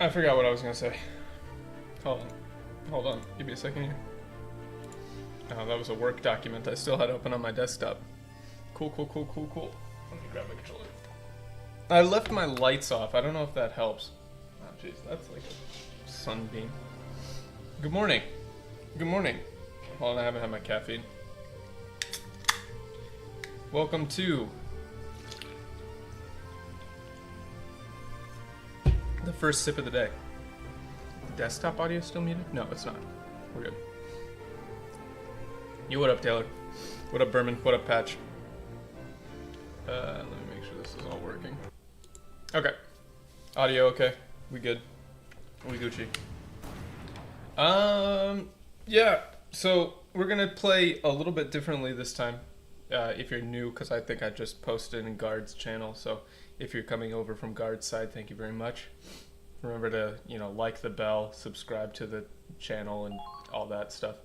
I forgot what I was gonna say. Hold on. Hold on. Give me a second here. Oh, that was a work document I still had open on my desktop. Cool. Let me grab my controller. I left my lights off. I don't know if that helps. Oh, jeez. That's like a sunbeam. Good morning. Good morning. Hold on, I haven't had my caffeine. Welcome to the first sip of the day. The desktop audio still muted? No, it's not. We're good. What up, Taylor? What up, Berman? What up, Patch? Let me make sure this is all working. Okay. Audio okay. We good. We Gucci. Yeah. So we're gonna play a little bit differently this time. If you're new, because I think I just posted in Guard's channel. So if you're coming over from Guard's side, thank you very much. Remember to, like the bell, subscribe to the channel, and all that stuff.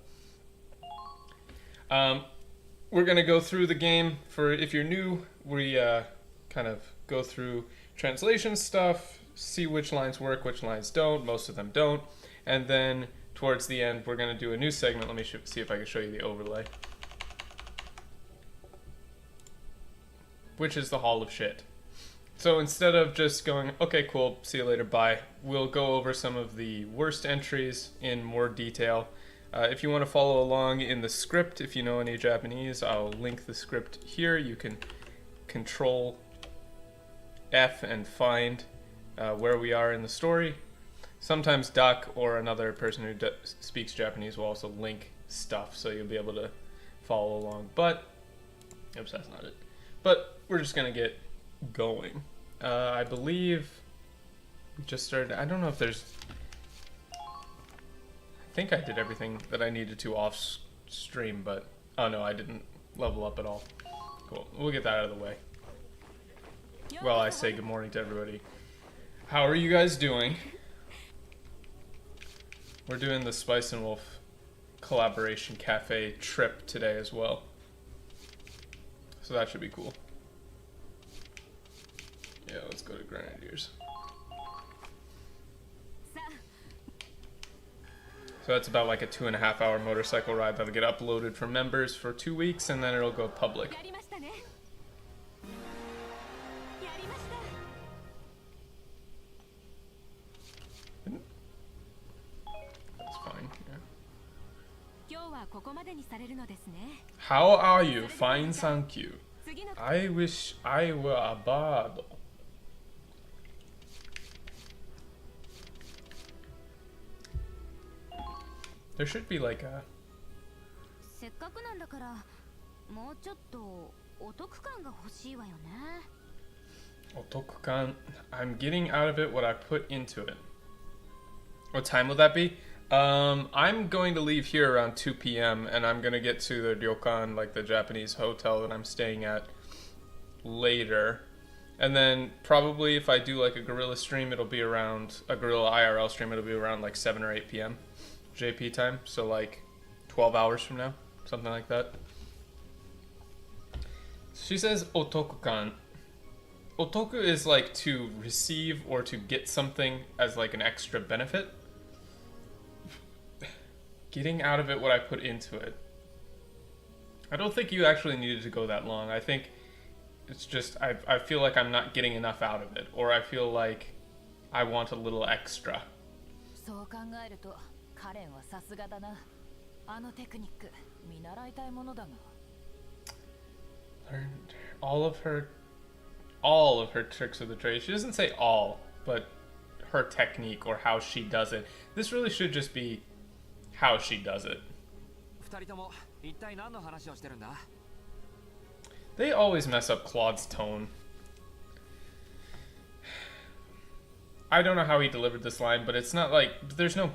We're gonna go through the game. For if you're new, we kind of go through translation stuff, see which lines work, which lines don't. Most of them don't. And then towards the end, we're gonna do a new segment. Let me see if I can show you the overlay. Which is the Hall of Shit. So instead of just going, okay, cool, see you later, bye, we'll go over some of the worst entries in more detail. If you want to follow along in the script, if you know any Japanese, I'll link the script here. You can Control F and find where we are in the story. Sometimes Duck or another person who speaks Japanese will also link stuff, so you'll be able to follow along. But, oops, that's not it. But we're just going to get going. I believe we just started. I don't know if there's. I think I did everything that I needed to off stream, but oh no, I didn't level up at all. Cool. We'll get that out of the way. Well, I say good morning to everybody. How are you guys doing? We're doing the Spice and Wolf collaboration cafe trip today as well. So that should be cool. Yeah, let's go to Grenadiers. So that's about like a 2.5 hour motorcycle ride that'll get uploaded for members for 2 weeks, and then it'll go public. That's fine, yeah. How are you? Fine, thank you. I wish I were a bird. There should be like a... Otokukan. I'm getting out of it what I put into it. What time will that be? I'm going to leave here around 2 p.m. and I'm going to get to the ryokan, like the Japanese hotel that I'm staying at, later. And then probably if I do like a guerrilla stream, it'll be around, a guerrilla IRL stream, it'll be around like 7 or 8 p.m. JP time, so like 12 hours from now, something like that. She says otokukan. Otoku is like to receive or to get something as like an extra benefit. Getting out of it what I put into it. I don't think you actually needed to go that long. I think it's just, I feel like I'm not getting enough out of it, or I feel like I want a little extra. Learned all of her tricks of the trade. She doesn't say all, but her technique or how she does it. This really should just be how she does it. They always mess up Claude's tone. I don't know how he delivered this line, but it's not like, there's no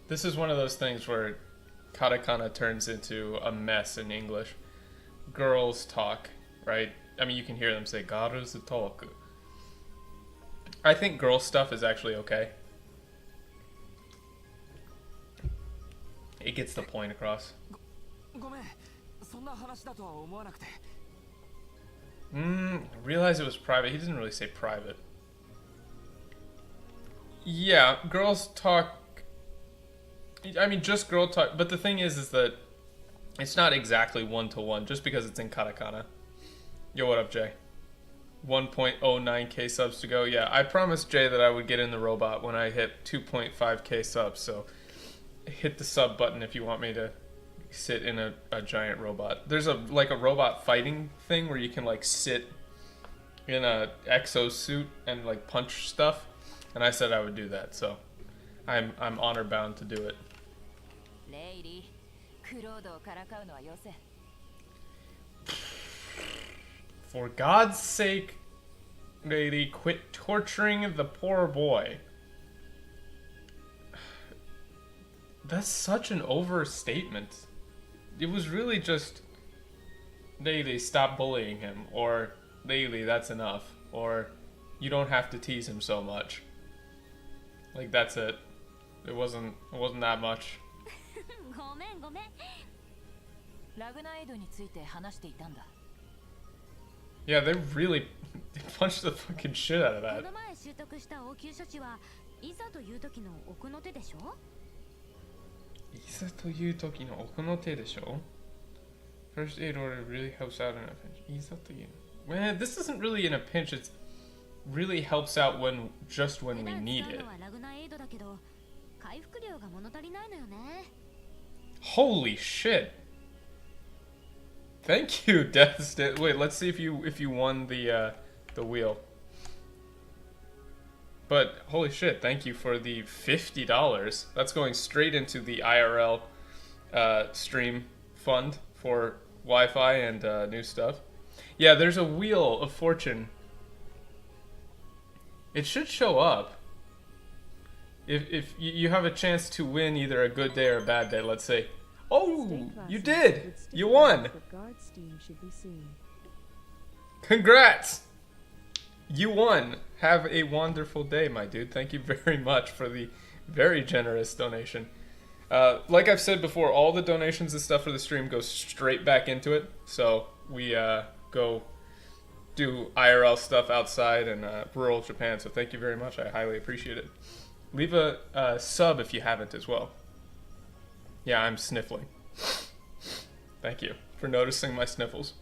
This is one of those things where katakana turns into a mess in English. Girls talk, right? I mean, you can hear them say, girls talk. I think girl stuff is actually okay. It gets the point across. Realize it was private. He doesn't really say private. Yeah, girls talk. I mean, just girl talk. But the thing is that it's not exactly 1-to-1 just because it's in katakana. Yo, what up, Jay? 1.09k subs to go. Yeah, I promised Jay that I would get in the robot when I hit 2.5k subs. So hit the sub button if you want me to sit in a giant robot. There's a robot fighting thing where you can like sit in a exosuit and like punch stuff, and I said I would do that, so I'm honor bound to do it. For God's sake, lady, quit torturing the poor boy. That's such an overstatement. It was really just, lady, stop bullying him, or lady, that's enough, or you don't have to tease him so much. Like, that's it. It wasn't that much. Yeah, they punched the fucking shit out of that. First aid order really helps out in a pinch. Man, this isn't really in a pinch, it's really helps out when we need it. Holy shit. Thank you, Death. Wait, let's see if you won the wheel. But holy shit, thank you for the $50. That's going straight into the IRL stream fund for Wi-Fi and new stuff. Yeah, there's a wheel of fortune. It should show up. If you have a chance to win either a good day or a bad day, let's say. Oh, you did! You won! Congrats! You won! Have a wonderful day, my dude. Thank you very much for the very generous donation. Like I've said before, all the donations and stuff for the stream go straight back into it. So we go do IRL stuff outside in rural Japan. So thank you very much. I highly appreciate it. Leave a sub if you haven't as well. Yeah, I'm sniffling. Thank you for noticing my sniffles.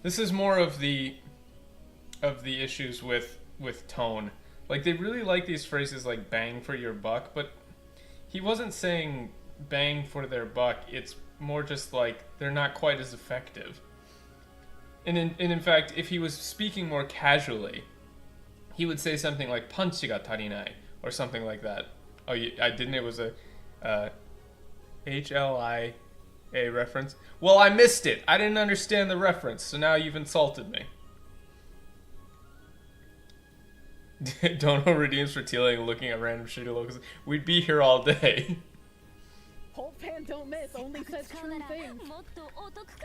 This is more of the issues with tone. Like, they really like these phrases like bang for your buck, but he wasn't saying bang for their buck. It's more just like they're not quite as effective. And in fact, if he was speaking more casually, he would say something like panchi ga tarinai or something like that. Oh, I didn't. It was a HLIA reference. Well, I missed it. I didn't understand the reference, so now you've insulted me. Dunno redeems for tealing and looking at random shitty locals. We'd be here all day. Hope fan don't miss, only says true things.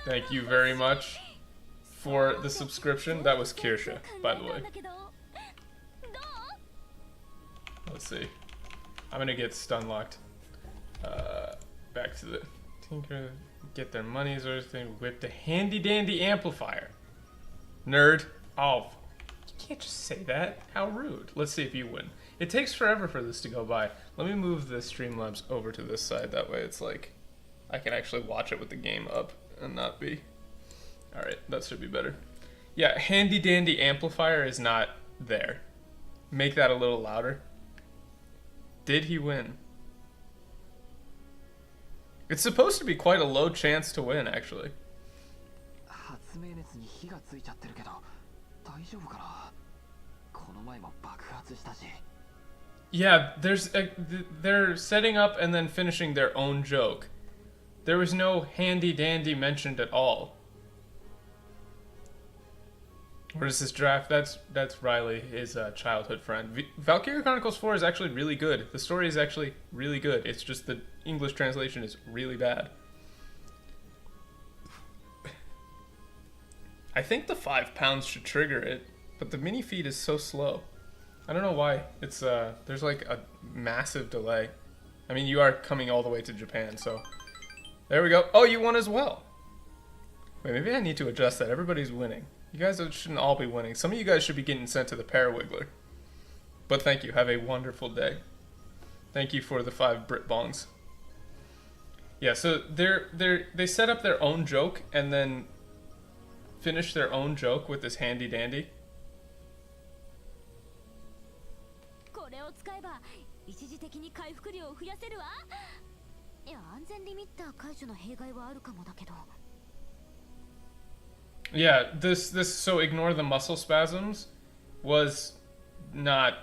Thank you very much for the subscription. That was Kirsha, by the way. Let's see. I'm gonna get stun locked. Back to the tinker. Get their money's worth. Whip the handy dandy amplifier. Nerd. Oh, you can't just say that. How rude. Let's see if you win. It takes forever for this to go by. Let me move the Streamlabs over to this side. That way it's like I can actually watch it with the game up and not be... Alright, that should be better. Yeah, handy dandy amplifier is not there. Make that a little louder. Did he win? It's supposed to be quite a low chance to win, actually. Yeah, they're setting up and then finishing their own joke. There was no handy dandy mentioned at all. What is this draft? That's Riley, his childhood friend. Valkryia Chronicles 4 is actually really good. The story is actually really good. It's just the English translation is really bad. I think the 5 pounds should trigger it, but the mini feed is so slow. I don't know why. It's there's like a massive delay. I mean, you are coming all the way to Japan, so there we go. Oh, you won as well. Wait, maybe I need to adjust that. Everybody's winning. You guys shouldn't all be winning. Some of you guys should be getting sent to the Parawiggler. But thank you. Have a wonderful day. Thank you for the 5 Brit bongs. Yeah, so they set up their own joke and then finish their own joke with this handy dandy. Yeah, this so ignore the muscle spasms was not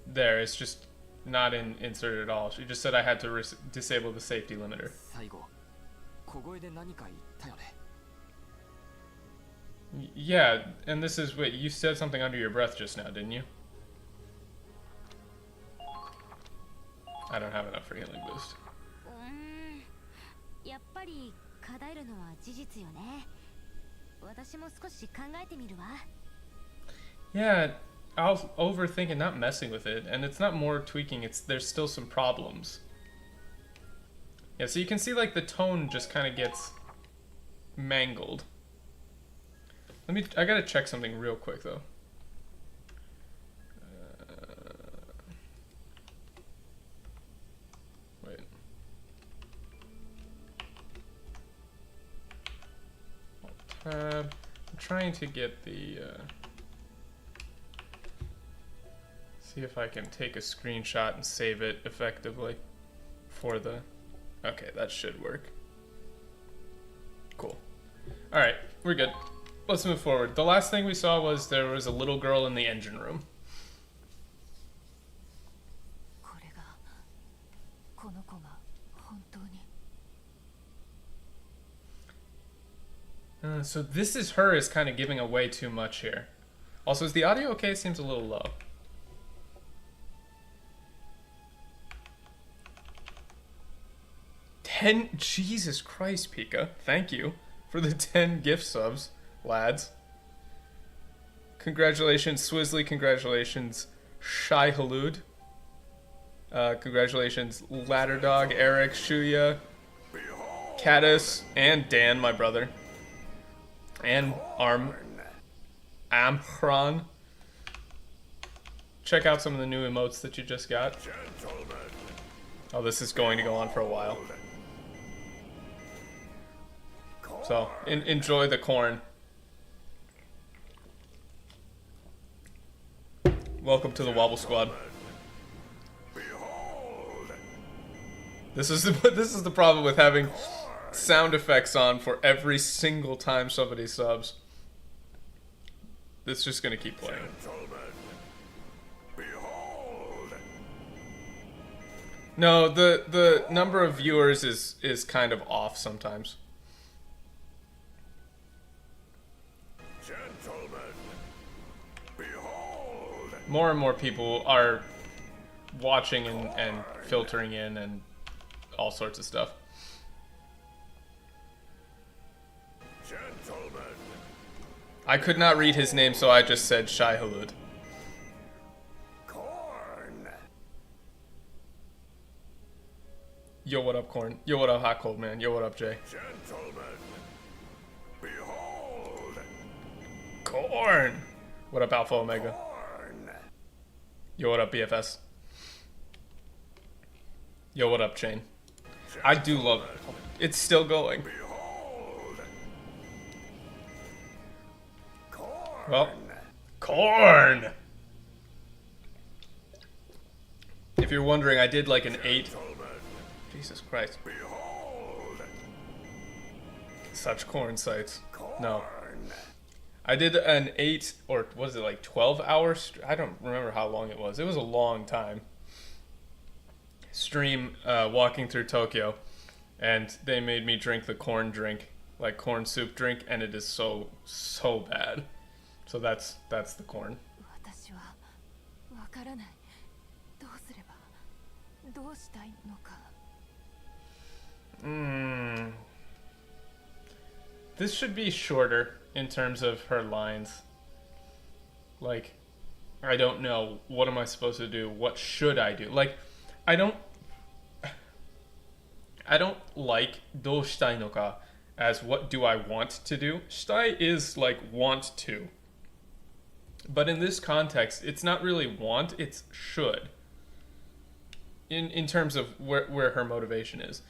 there. It's just not inserted at all. She just said I had to disable the safety limiter. Yeah, and this is, wait, you said something under your breath just now, didn't you? I don't have enough for healing boost. Yeah, I'll overthink and not messing with it, and it's not more tweaking, it's there's still some problems. Yeah, so you can see like the tone just kind of gets mangled. I gotta check something real quick though. Wait. I'm trying to get the, see if I can take a screenshot and save it effectively for the, okay, that should work. Cool. Alright, we're good. Let's move forward. The last thing we saw was there was a little girl in the engine room. So this is her is kind of giving away too much here. Also, is the audio okay? It seems a little low. Jesus Christ, Pika. Thank you for the 10 gift subs, lads. Congratulations, Swizzly. Congratulations, Shy Halud. Congratulations, Ladder Dog, Eric, Shuya, Caddis, and Dan, my brother. And Amhron. Check out some of the new emotes that you just got. Oh, this is going to go on for a while. So, enjoy the corn. Welcome to the Wobble Squad. This is the problem with having sound effects on for every single time somebody subs. It's just gonna keep playing. No, the number of viewers is kind of off sometimes. More and more people are watching and filtering in and all sorts of stuff. I could not read his name, so I just said Shai Halud. Yo, what up, Corn? Yo, what up, Hot Cold Man? Yo, what up, Jay? Corn! What up, Alpha Omega? Yo, what up, BFS? Yo, what up, Chain? I do love it. It's still going. Well, corn! If you're wondering, I did like an 8. Jesus Christ. Such corn sites. No. I did an 8, or was it like 12 hours? I don't remember how long it was. It was a long time. Stream walking through Tokyo, and they made me drink the corn drink, like corn soup drink, and it is so bad. So that's the corn. This should be shorter in terms of her lines. Like, I don't know. What am I supposed to do? What should I do? Like, I don't like どうしたいのか as what do I want to do. したい is like want to. But in this context, it's not really want, it's should. In terms of where her motivation is.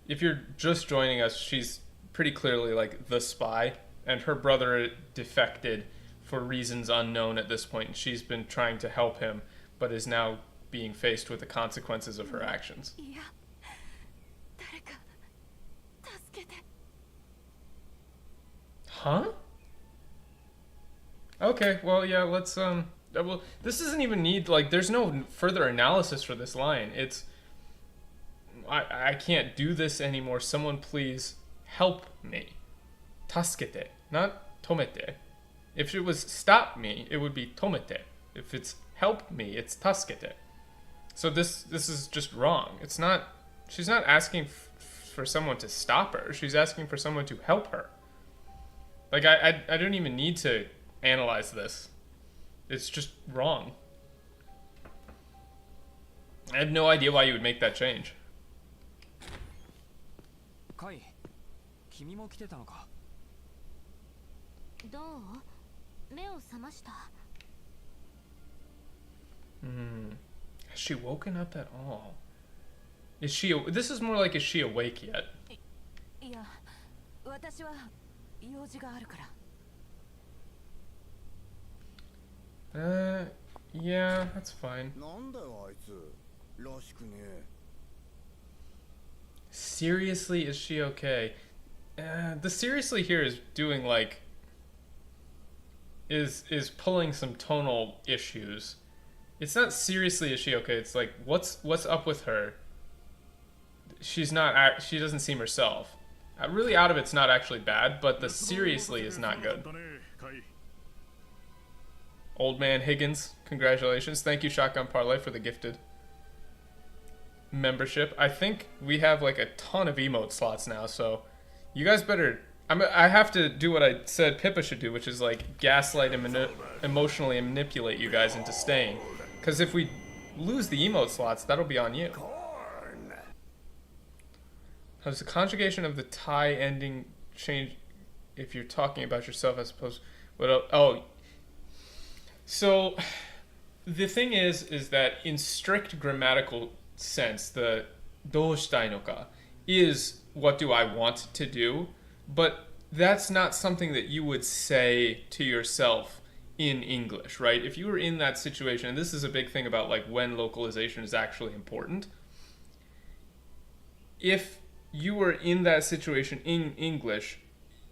If you're just joining us, she's pretty clearly like the spy, and her brother defected for reasons unknown at this point, and she's been trying to help him, but is now being faced with the consequences of her actions. Huh? Okay, well, yeah, let's, well, this doesn't even need, like, there's no further analysis for this line. It's, I can't do this anymore. Someone please help me. Tasukete, not tomete. If it was stop me, it would be tomete. If it's help me, it's tasukete. So this is just wrong. It's not, she's not asking for someone to stop her. She's asking for someone to help her. Like, I don't even need to analyze this. It's just wrong. I have no idea why you would make that change. Kai, 君も来てたのか? どう? 目を覚ました? Has she woken up at all? Is she? This is more like, is she awake yet? いや、私は用事があるから。Yeah, that's fine. Seriously, is she okay? The seriously here is doing like is pulling some tonal issues. It's not seriously is she okay? It's like what's up with her? She's not. She doesn't seem herself. Really, out of it's not actually bad, but the seriously is not good. Old Man Higgins, congratulations. Thank you, Shotgun Parlay, for the gifted membership. I think we have like a ton of emote slots now, so you guys better... I have to do what I said Pippa should do, which is like gaslight and emotionally manipulate you guys into staying. Because if we lose the emote slots, that'll be on you. Does the conjugation of the tie ending change if you're talking about yourself as opposed... Oh... So, the thing is that in strict grammatical sense, the どうしたいのか is what do I want to do, but that's not something that you would say to yourself in English, right? If you were in that situation, and this is a big thing about like when localization is actually important, if you were in that situation in English,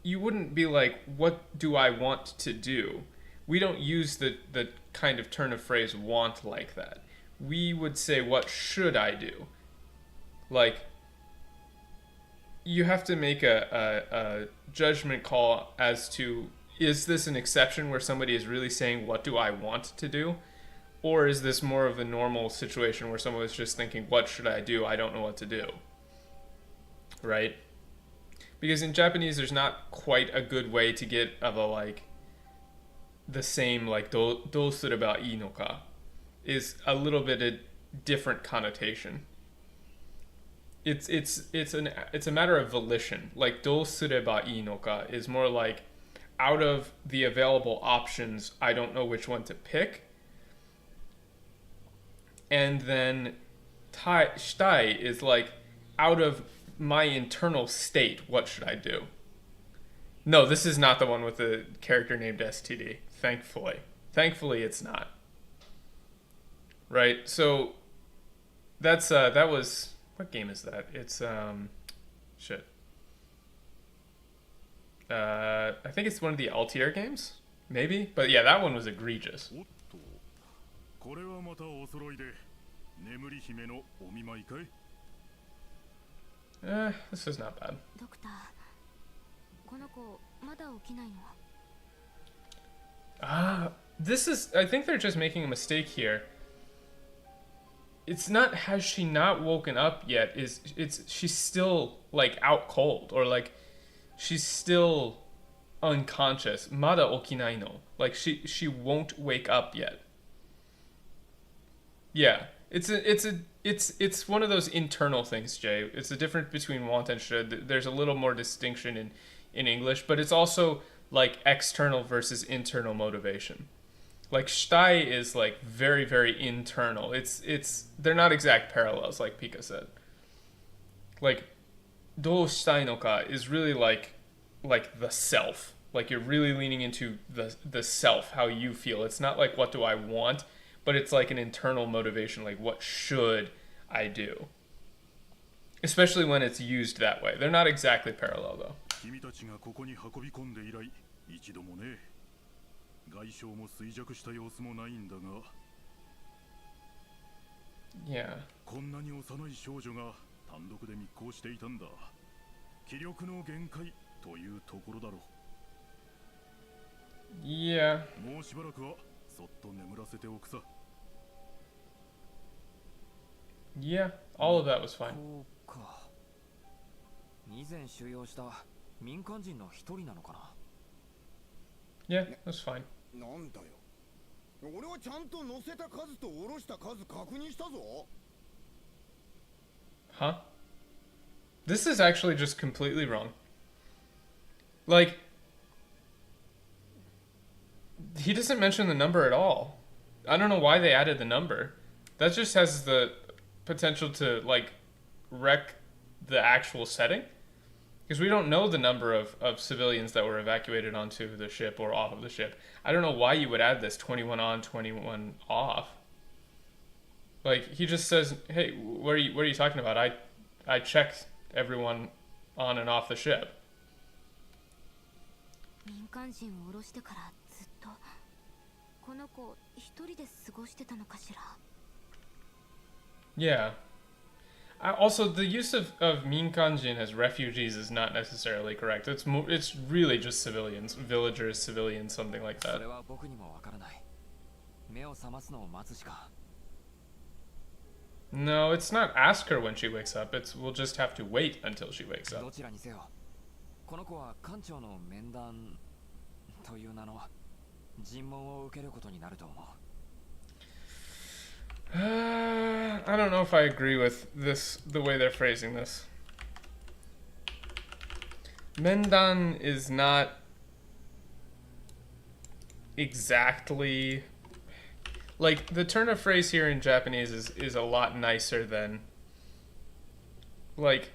you wouldn't be like, what do I want to do? We don't use the kind of turn of phrase want like that. We would say, what should I do? Like, you have to make a judgment call as to, is this an exception where somebody is really saying, what do I want to do? Or is this more of a normal situation where someone is just thinking, what should I do? I don't know what to do. Right? Because in Japanese, there's not quite a good way to get of a, like, the same, like, どうすればいいのか is a little bit a different connotation. It's a matter of volition. Like, どうすればいいのか is more like, out of the available options, I don't know which one to pick. And then したい is like, out of my internal state, what should I do? No, this is not the one with the character named STD. Thankfully. Thankfully, it's not. Right? So, that's, that was... What game is that? It's, shit. I think it's one of the Altier games? Maybe? But yeah, that one was egregious. This is not bad. This is... I think they're just making a mistake here. It's not, has she not woken up yet? She's still, like, out cold. Or, like, she's still unconscious. Mada okinai no. Like she won't wake up yet. Yeah. It's one of those internal things, Jay. It's the difference between want and should. There's a little more distinction in English, but it's also like external versus internal motivation. Like shtai is like very, very internal. It's they're not exact parallels, like Pika said. Like do shitai no ka is really like the self. Like you're really leaning into the self, how you feel. It's not like what do I want, but it's like an internal motivation, like what should I do? Especially when it's used that way. They're not exactly parallel though. 君たちがここに運び込んで以来、一度もね、外傷も衰弱した様子もないんだが、Yeah. こんなに幼い少女が単独で密航していたんだ。気力の限界というところだろう。Yeah. もうしばらくはそっと眠らせておくさ。Yeah, all of that was fine. こうか。以前収容した民間人の一人なのかな。Yeah, that's fine. なんだよ。俺はちゃんと乗せた数と下ろした数確認したぞ。Huh? This is actually just completely wrong. Like, he doesn't mention the number at all. I don't know why they added the number. That just has the potential to, like, wreck the actual setting. Because we don't know the number of civilians that were evacuated onto the ship or off of the ship. I don't know why you would add this 21 on, 21 off. Like, he just says, hey, what are you talking about? I checked everyone on and off the ship. 民間人を降ろしてからずっとこの子一人で過ごしてたのかしら。 Yeah. Also, the use of minkanjin as refugees is not necessarily correct. It's really just civilians, villagers, civilians, something like そ that. れは僕にもわからない。目を覚ますのを待つしか。 No, it's not ask her when she wakes up. We'll just have to wait until she wakes ど up. ちらにせよ、この子は艦長の面談という名の尋問を受けることになると思う。I don't know if I agree with this, the way they're phrasing this. Mendan is not exactly... Like, the turn of phrase here in Japanese is a lot nicer than... Like...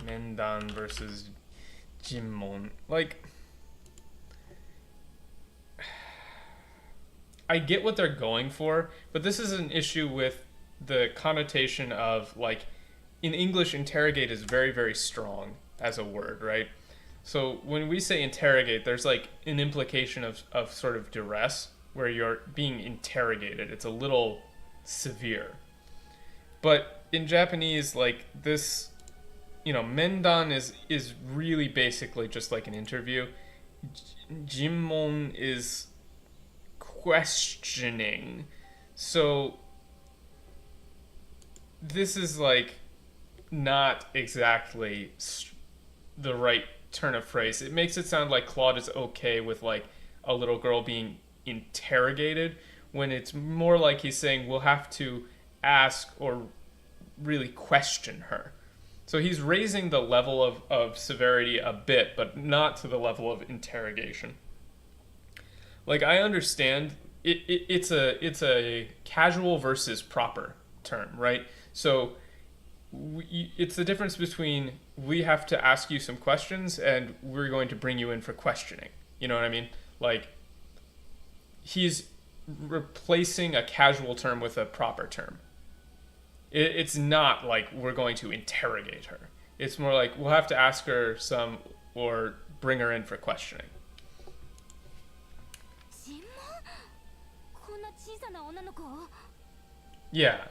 Mendan versus Jimmon. Like... I get what they're going for, but this is an issue with the connotation of, like, in English, interrogate is very, very strong as a word, right? So when we say interrogate, there's, like, an implication of sort of duress, where you're being interrogated. It's a little severe. But in Japanese, like, this, you know, mendan is really basically just like an interview. Jimmon is questioning. So this is like not exactly the right turn of phrase. It makes it sound like Claude is okay with like a little girl being interrogated, when it's more like he's saying we'll have to ask or really question her. So he's raising the level of severity a bit, but not to the level of interrogation. Like, I understand it's a casual versus proper term, right? So it's the difference between we have to ask you some questions and we're going to bring you in for questioning. You know what I mean? Like, he's replacing a casual term with a proper term. It's not like we're going to interrogate her. It's more like we'll have to ask her some or bring her in for questioning. Yeah.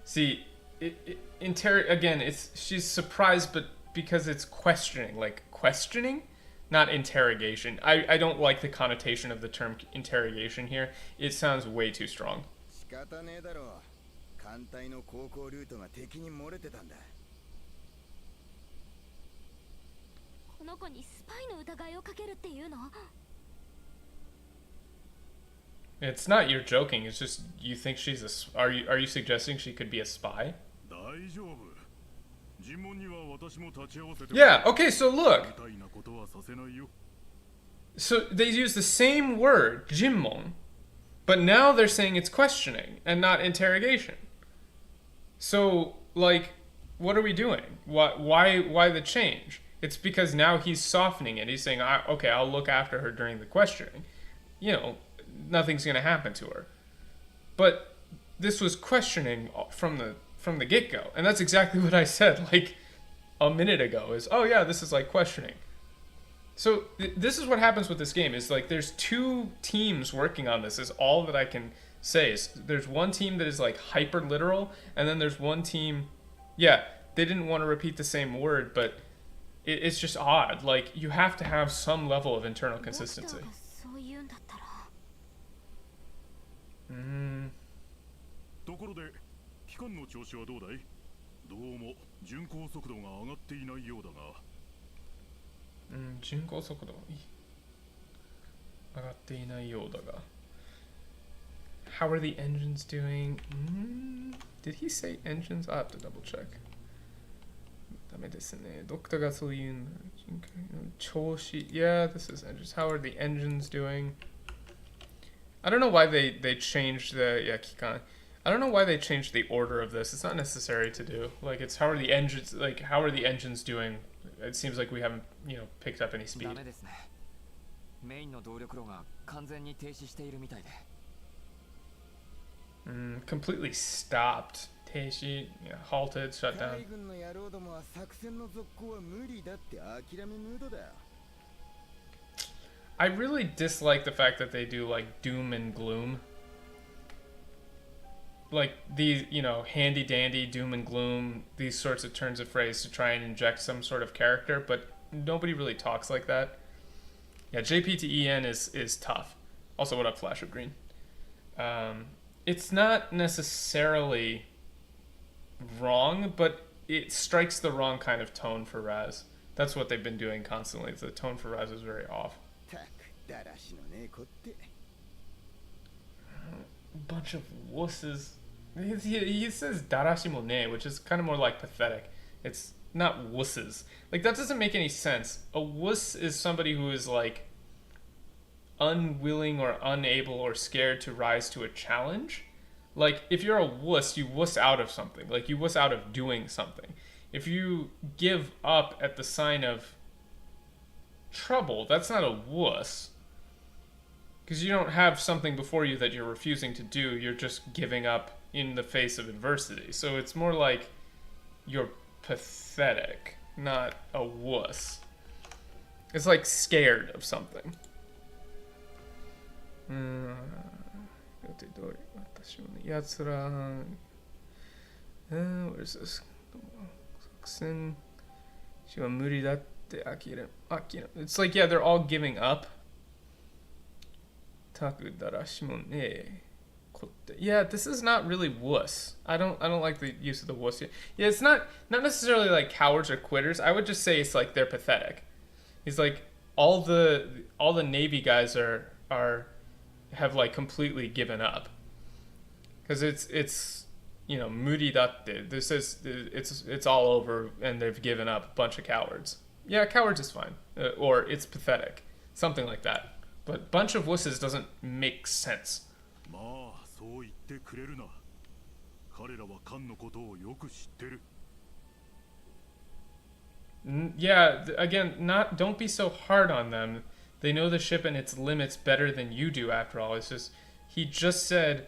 See, again, she's surprised, but because it's questioning, like questioning, not interrogation. I don't like the connotation of the term interrogation here. It sounds way too strong. 仕方ねえだろう。艦隊の航行ルートが敵に漏れてたんだ。この子にスパイの疑いをかけるっていうの？ It's not you're joking. It's just you think she's are you suggesting she could be a spy? 大丈夫。尋問には私も立ち会わせて。Yeah. Okay. So look. みたいなことはさせないよ。 So they use the same word, jimmon, but now they're saying it's questioning and not interrogation. So like, what are we doing? Why the change? It's because now he's softening it. He's saying, okay, I'll look after her during the questioning. You know, nothing's going to happen to her. But this was questioning from the get-go. And that's exactly what I said like a minute ago is, oh yeah, this is like questioning. So this is what happens with this game is like there's two teams working on this is all that I can say. Is there's one team that is like hyper literal and then there's one team, yeah, they didn't want to repeat the same word, but it's just odd. Like you have to have some level of internal consistency. そう言うんだったら。ところで、機関の調子はどうだい？どうも巡航速度が上がっていないようだが。巡航速度上がっていないようだが。How are the engines doing? Did he say engines? I'll have to double check. ダメですね。ドクターがそういう調子。Yeah, this is engines. How are the engines doing? I don't know why they changed the 機関。I don't know why they changed the order of this. It's not necessary to do. Like it's how are the engines doing? It seems like we haven't, picked up any speed. ダメですね。メインの動力炉が完全に停止しているみたいで。Completely stopped. 停止, halted, shut down. 海軍の野郎どもは作戦の続行は無理だって諦めムードだよ。I really dislike the fact that they do like doom and gloom. Like these, handy dandy doom and gloom, these sorts of turns of phrase to try and inject some sort of character, but nobody really talks like that. Yeah, JPTEN is tough. Also, what up, Flash of Green? It's not necessarily wrong, but it strikes the wrong kind of tone for Raz. That's what they've been doing constantly. The tone for Raz is very off. たくだらしのねえ子って。Bunch of wusses. He says darashimone, which is kind of more like pathetic. It's not wusses. Like that doesn't make any sense. A wuss is somebody who is like unwilling or unable or scared to rise to a challenge. Like if you're a wuss, you wuss out of something. Like you wuss out of doing something. If you give up at the sign of trouble, that's not a wuss. Because you don't have something before you that you're refusing to do, you're just giving up in the face of adversity. So it's more like you're pathetic, not a wuss. It's like scared of something. Where's this? It's like, yeah, they're all giving up. Yeah, this is not really wuss. I don't like the use of the wuss. Yeah, it's not necessarily like cowards or quitters. I would just say it's like they're pathetic. He's like all the Navy guys have like completely given up. Because it's muri datte. This is it's all over and they've given up. A bunch of cowards. Yeah, cowards is fine. Or it's pathetic. Something like that. But bunch of wusses doesn't make sense. まあ、そう言ってくれるな。彼らはカンのことをよく知ってる。Yeah, again, don't be so hard on them. They know the ship and its limits better than you do after all. It's just he just said,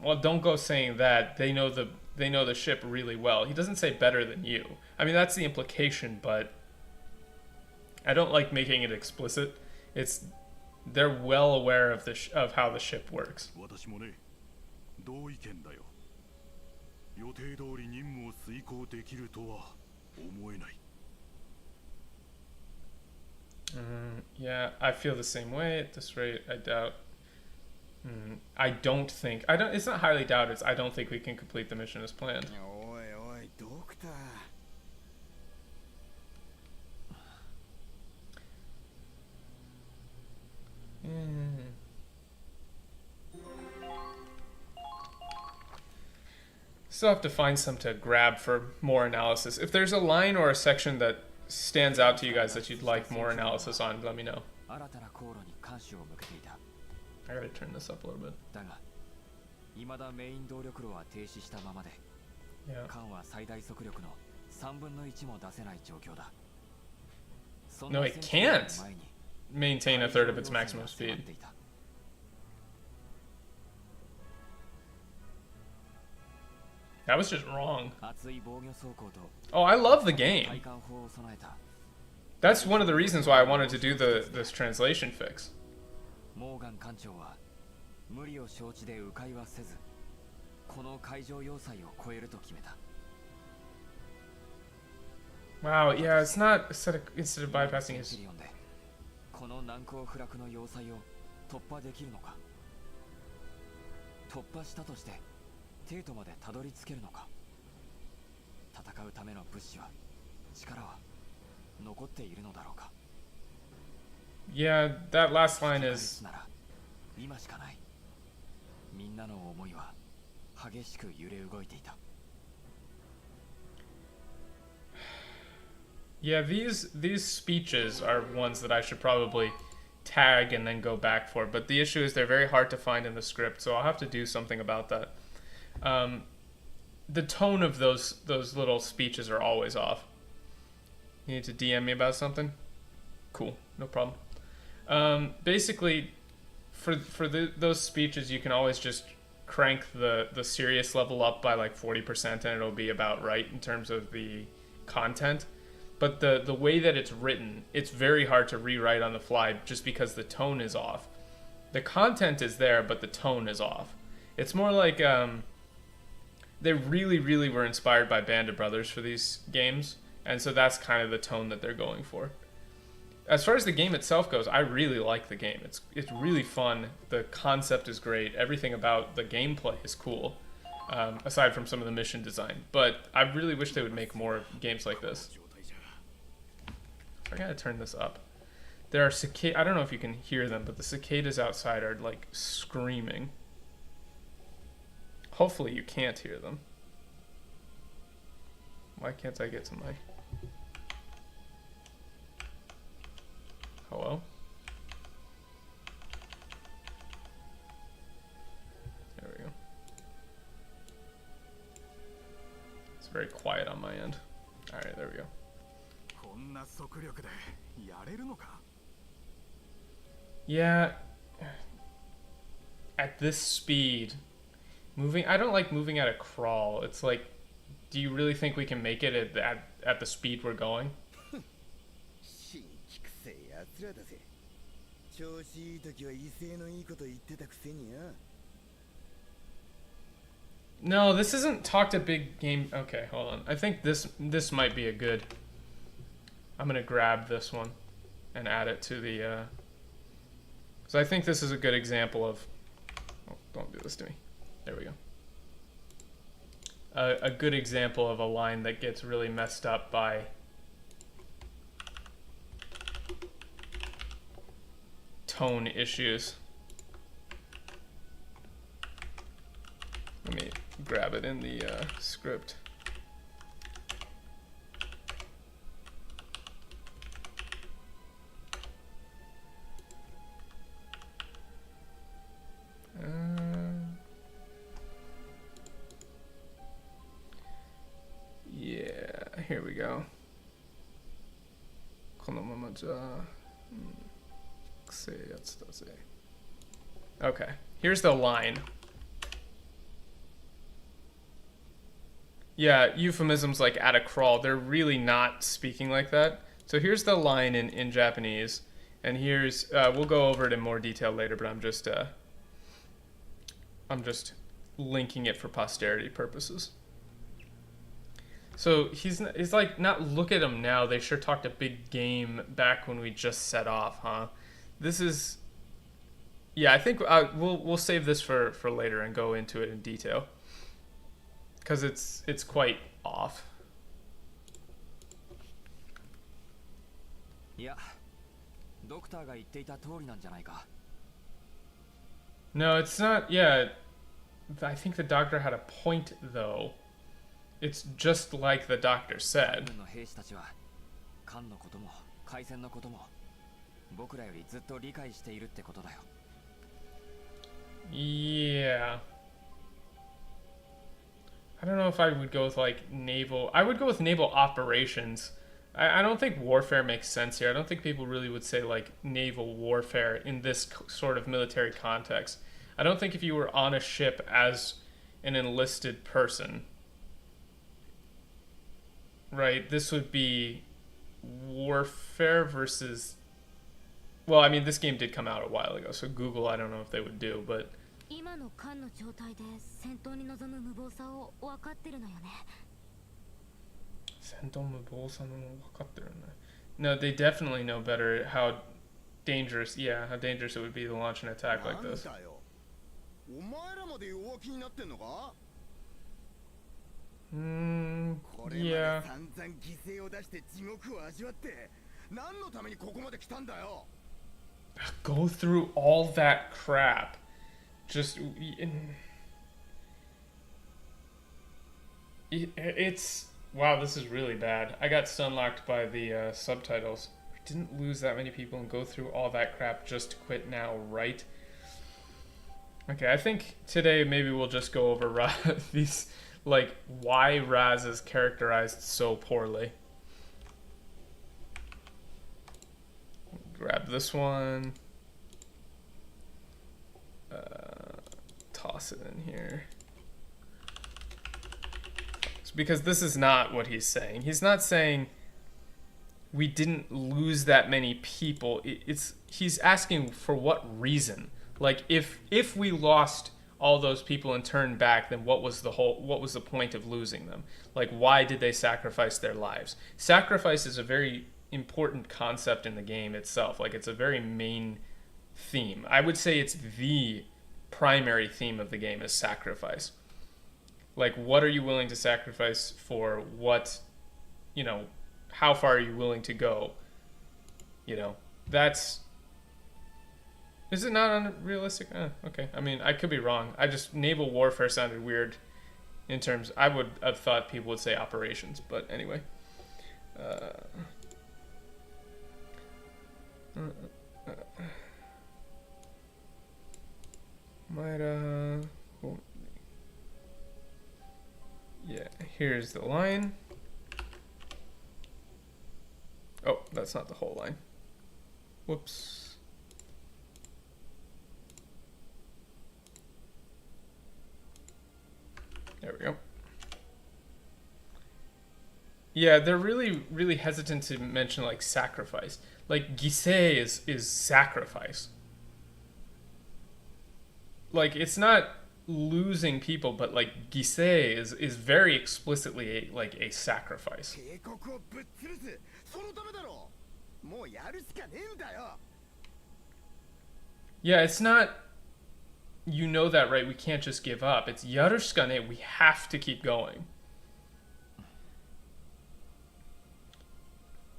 well, don't go saying that. They know the ship really well. He doesn't say better than you. I mean, that's the implication, but I don't like making it explicit. They're well aware of of how the ship works. 私もね、同意見だよ。予定通り任務を遂行できるとは思えない。Yeah, I feel the same way. At this rate, I doubt. It's not highly doubt. I don't think we can complete the mission as planned. おいおい、ドクター。Still have to find some to grab for more analysis. If there's a line or a section that stands out to you guys that you'd like more analysis on, let me know. 新たな航路に関心を向けていた。 I gotta turn this up a little bit. だが、未だメイン動力炉は停止したままで、 Yeah. 艦は最大速力の3分の1も出せない状況だ。 No, it can't maintain a third of its maximum speed. That was just wrong. Oh, I love the game. That's one of the reasons why I wanted to do this translation fix. モーガン艦長は無理を承知で迂回はせず、この海上要塞を越えると決めた。 Wow, yeah, it's not instead of bypassing his. この難攻不落の要塞を突破できるのか。突破したとして帝都までたどり着けるのか。戦うための物資は力は残っているのだろうか。 Yeah, that last line is. 今しかない。みんなの思いは激しく揺れ動いていた。 Yeah, these speeches are ones that I should probably tag and then go back for, but the issue is they're very hard to find in the script, so I'll have to do something about that. The tone of those little speeches are always off. You need to DM me about something? Cool, no problem. Basically, for those speeches, you can always just crank the serious level up by like 40% and it'll be about right in terms of the content. But the way that it's written, it's very hard to rewrite on the fly just because the tone is off. The content is there, but the tone is off. It's more like they really, really were inspired by Band of Brothers for these games, and so that's kind of the tone that they're going for. As far as the game itself goes, I really like the game. It's really fun. The concept is great. Everything about the gameplay is cool, aside from some of the mission design. But I really wish they would make more games like this. I gotta turn this up. There are cicadas. I don't know if you can hear them, but the cicadas outside are like screaming. Hopefully you can't hear them. Why can't I get to my... Hello? There we go. It's very quiet on my end. Alright, there we go. Yeah, at this speed, moving, I don't like moving at a crawl. It's like, do you really think we can make it at the speed we're going? No, this isn't talked a big game. Okay, hold on. I think this might be a good... I'm gonna grab this one and add it to the so I think this is a good example of... Oh, don't do this to me. There we go. A good example of a line that gets really messed up by tone issues. Let me grab it in the script. Yeah, here we go. Okay, here's the line. Yeah, euphemisms like at a crawl, they're really not speaking like that. So here's the line in Japanese, and here's, we'll go over it in more detail later, but I'm just linking it for posterity purposes. So he's like, not look at him now, they sure talked a big game back when we just set off, huh? This is, yeah, I think we'll save this for later and go into it in detail. Because it's quite off. Yeah. No, it's not. Yeah, I think the doctor had a point though. It's just like the doctor said. 軍の兵士たちは艦のことも海戦のことも僕らよりずっと理解しているってことだよ。 Yeah. I don't know if I would go with like naval. I would go with naval operations. I don't think warfare makes sense here. I don't think people really would say like naval warfare in this sort of military context. I don't think if you were on a ship as an enlisted person, right, this would be warfare versus. Well, I mean, this game did come out a while ago, so Google, I don't know if they would do, but. 今の艦の状態で戦闘に臨む無謀さを分かってるのよね。 No, they definitely know better how dangerous, yeah, how dangerous it would be to launch an attack like this. お前らまで弱気になってんのか？ これまで Yeah. 散々犠牲を出して地獄を味わって何のためにここまで来たんだよ。 Go through all that crap. Just. It's. Wow, this is really bad. I got stunlocked by the subtitles. We didn't lose that many people and go through all that crap just to quit now, right? Okay, I think today maybe we'll just go over these, like, why Raz is characterized so poorly. Grab this one. Toss it in here. Because this is not what he's saying. He's not saying we didn't lose that many people. He's asking for what reason. Like if we lost all those people and turned back, then what was the point of losing them? Like why did they sacrifice their lives? Sacrifice is a very important concept in the game itself. Like it's a very main theme. I would say it's the primary theme of the game is sacrifice. Like, what are you willing to sacrifice for what, how far are you willing to go? That's... Is it not unrealistic? Okay. I mean, I could be wrong. Naval warfare sounded weird in terms... I would have thought people would say operations, but anyway. Yeah, here's the line. Oh, that's not the whole line. Whoops. There we go. Yeah, they're really, really hesitant to mention like sacrifice. Like gisei is sacrifice. Like it's not losing people, but like gisei is very explicitly a sacrifice. Yeah, it's not, that, right? We can't just give up. It's yaru shika ne, we have to keep going.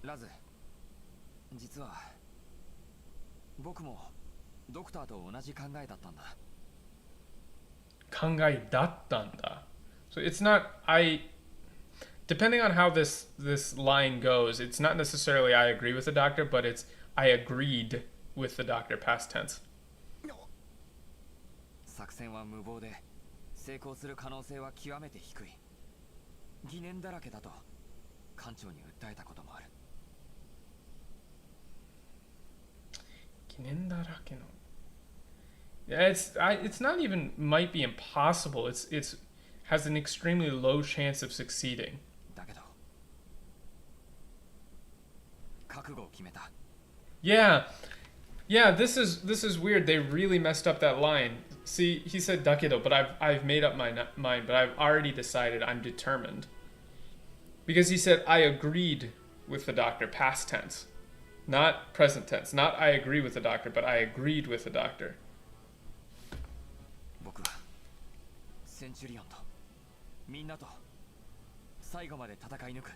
ラズ、実は僕もドクターと同じ考えだったんだ。考えだったんだ. So it's not depending on how this line goes, it's not necessarily I agree with the doctor, but it's I agreed with the doctor, past tense. 作戦は無謀で成功する可能性は極めて低い。疑念だらけだと艦長に訴えたこともある。疑念だらけの。Yeah, it's not even might be impossible. It's has an extremely low chance of succeeding. だけど覚悟を決めた。Yeah, this is weird. They really messed up that line. See, he said dakedo, but I've made up my mind, but I've already decided I'm determined. Because he said I agreed with the doctor, past tense. Not present tense. Not I agree with the doctor, but I agreed with the doctor. 僕はセンチュリオンとみんなと最後まで戦い抜く。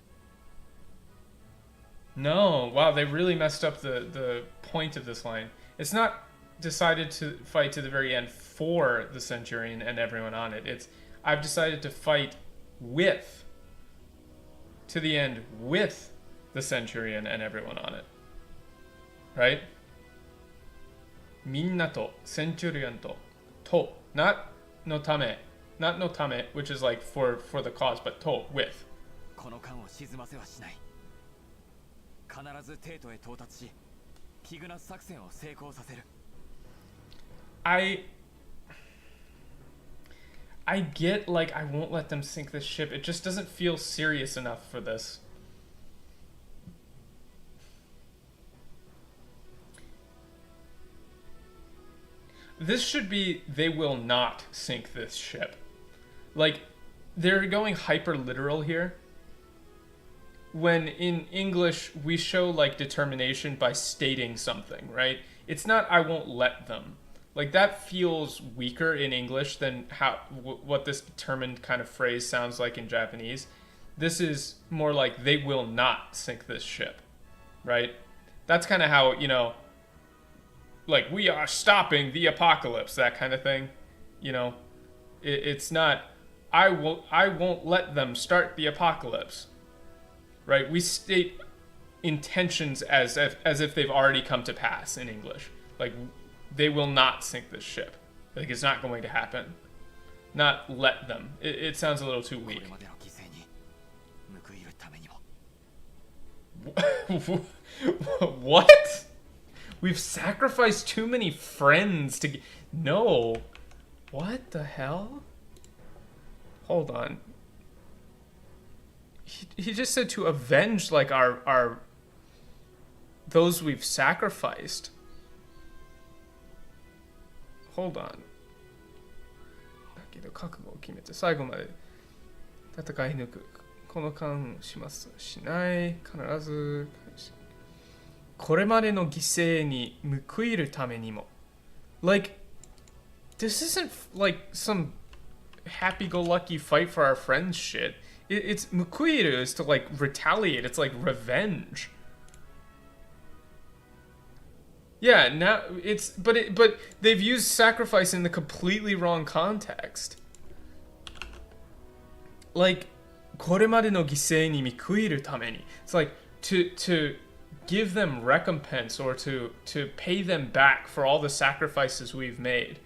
No, wow, they really messed up the point of this line. It's not decided to fight to the very end for the Centurion and everyone on it. It's I've decided to fight with to the end with the centurion and everyone on it. Right? Minna to, centurion to, not no tame, not no tame, which is like for the cause, but to, with. この艦を沈ませはしない。必ず帝都へ到達し、ティグナス作戦を成功させる。I get like I won't let them sink this ship. It just doesn't feel serious enough for this. This should be they will not sink this ship. Like, they're going hyper literal here. When in English we show like determination by stating something, right? It's not I won't let them. Like, that feels weaker in English than what this determined kind of phrase sounds like in Japanese. This is more like they will not sink this ship, right? That's kind of how, you know, like, we are stopping the apocalypse, that kind of thing. You know, it's not I won't let them start the apocalypse, right? We state intentions as if they've already come to pass in English. Like, they will not sink this ship. Like, it's not going to happen. Not let them. It sounds a little too weak. What? We've sacrificed too many friends to... No. What the hell? Hold on. He just said to avenge, like, our those we've sacrificed. Hold on. だけど覚悟を決めて最後まで戦い抜く。この間しますしない必ずこれまでの犠牲に報いるためにも Like, this isn't like some happy-go-lucky fight for our friends shit. It's 報いる is to like retaliate. It's like revenge. Yeah, now it's but they've used sacrifice in the completely wrong context. Like, これまでの犠牲に報いるために. It's like to give them recompense or to pay them back for all the sacrifices we've made.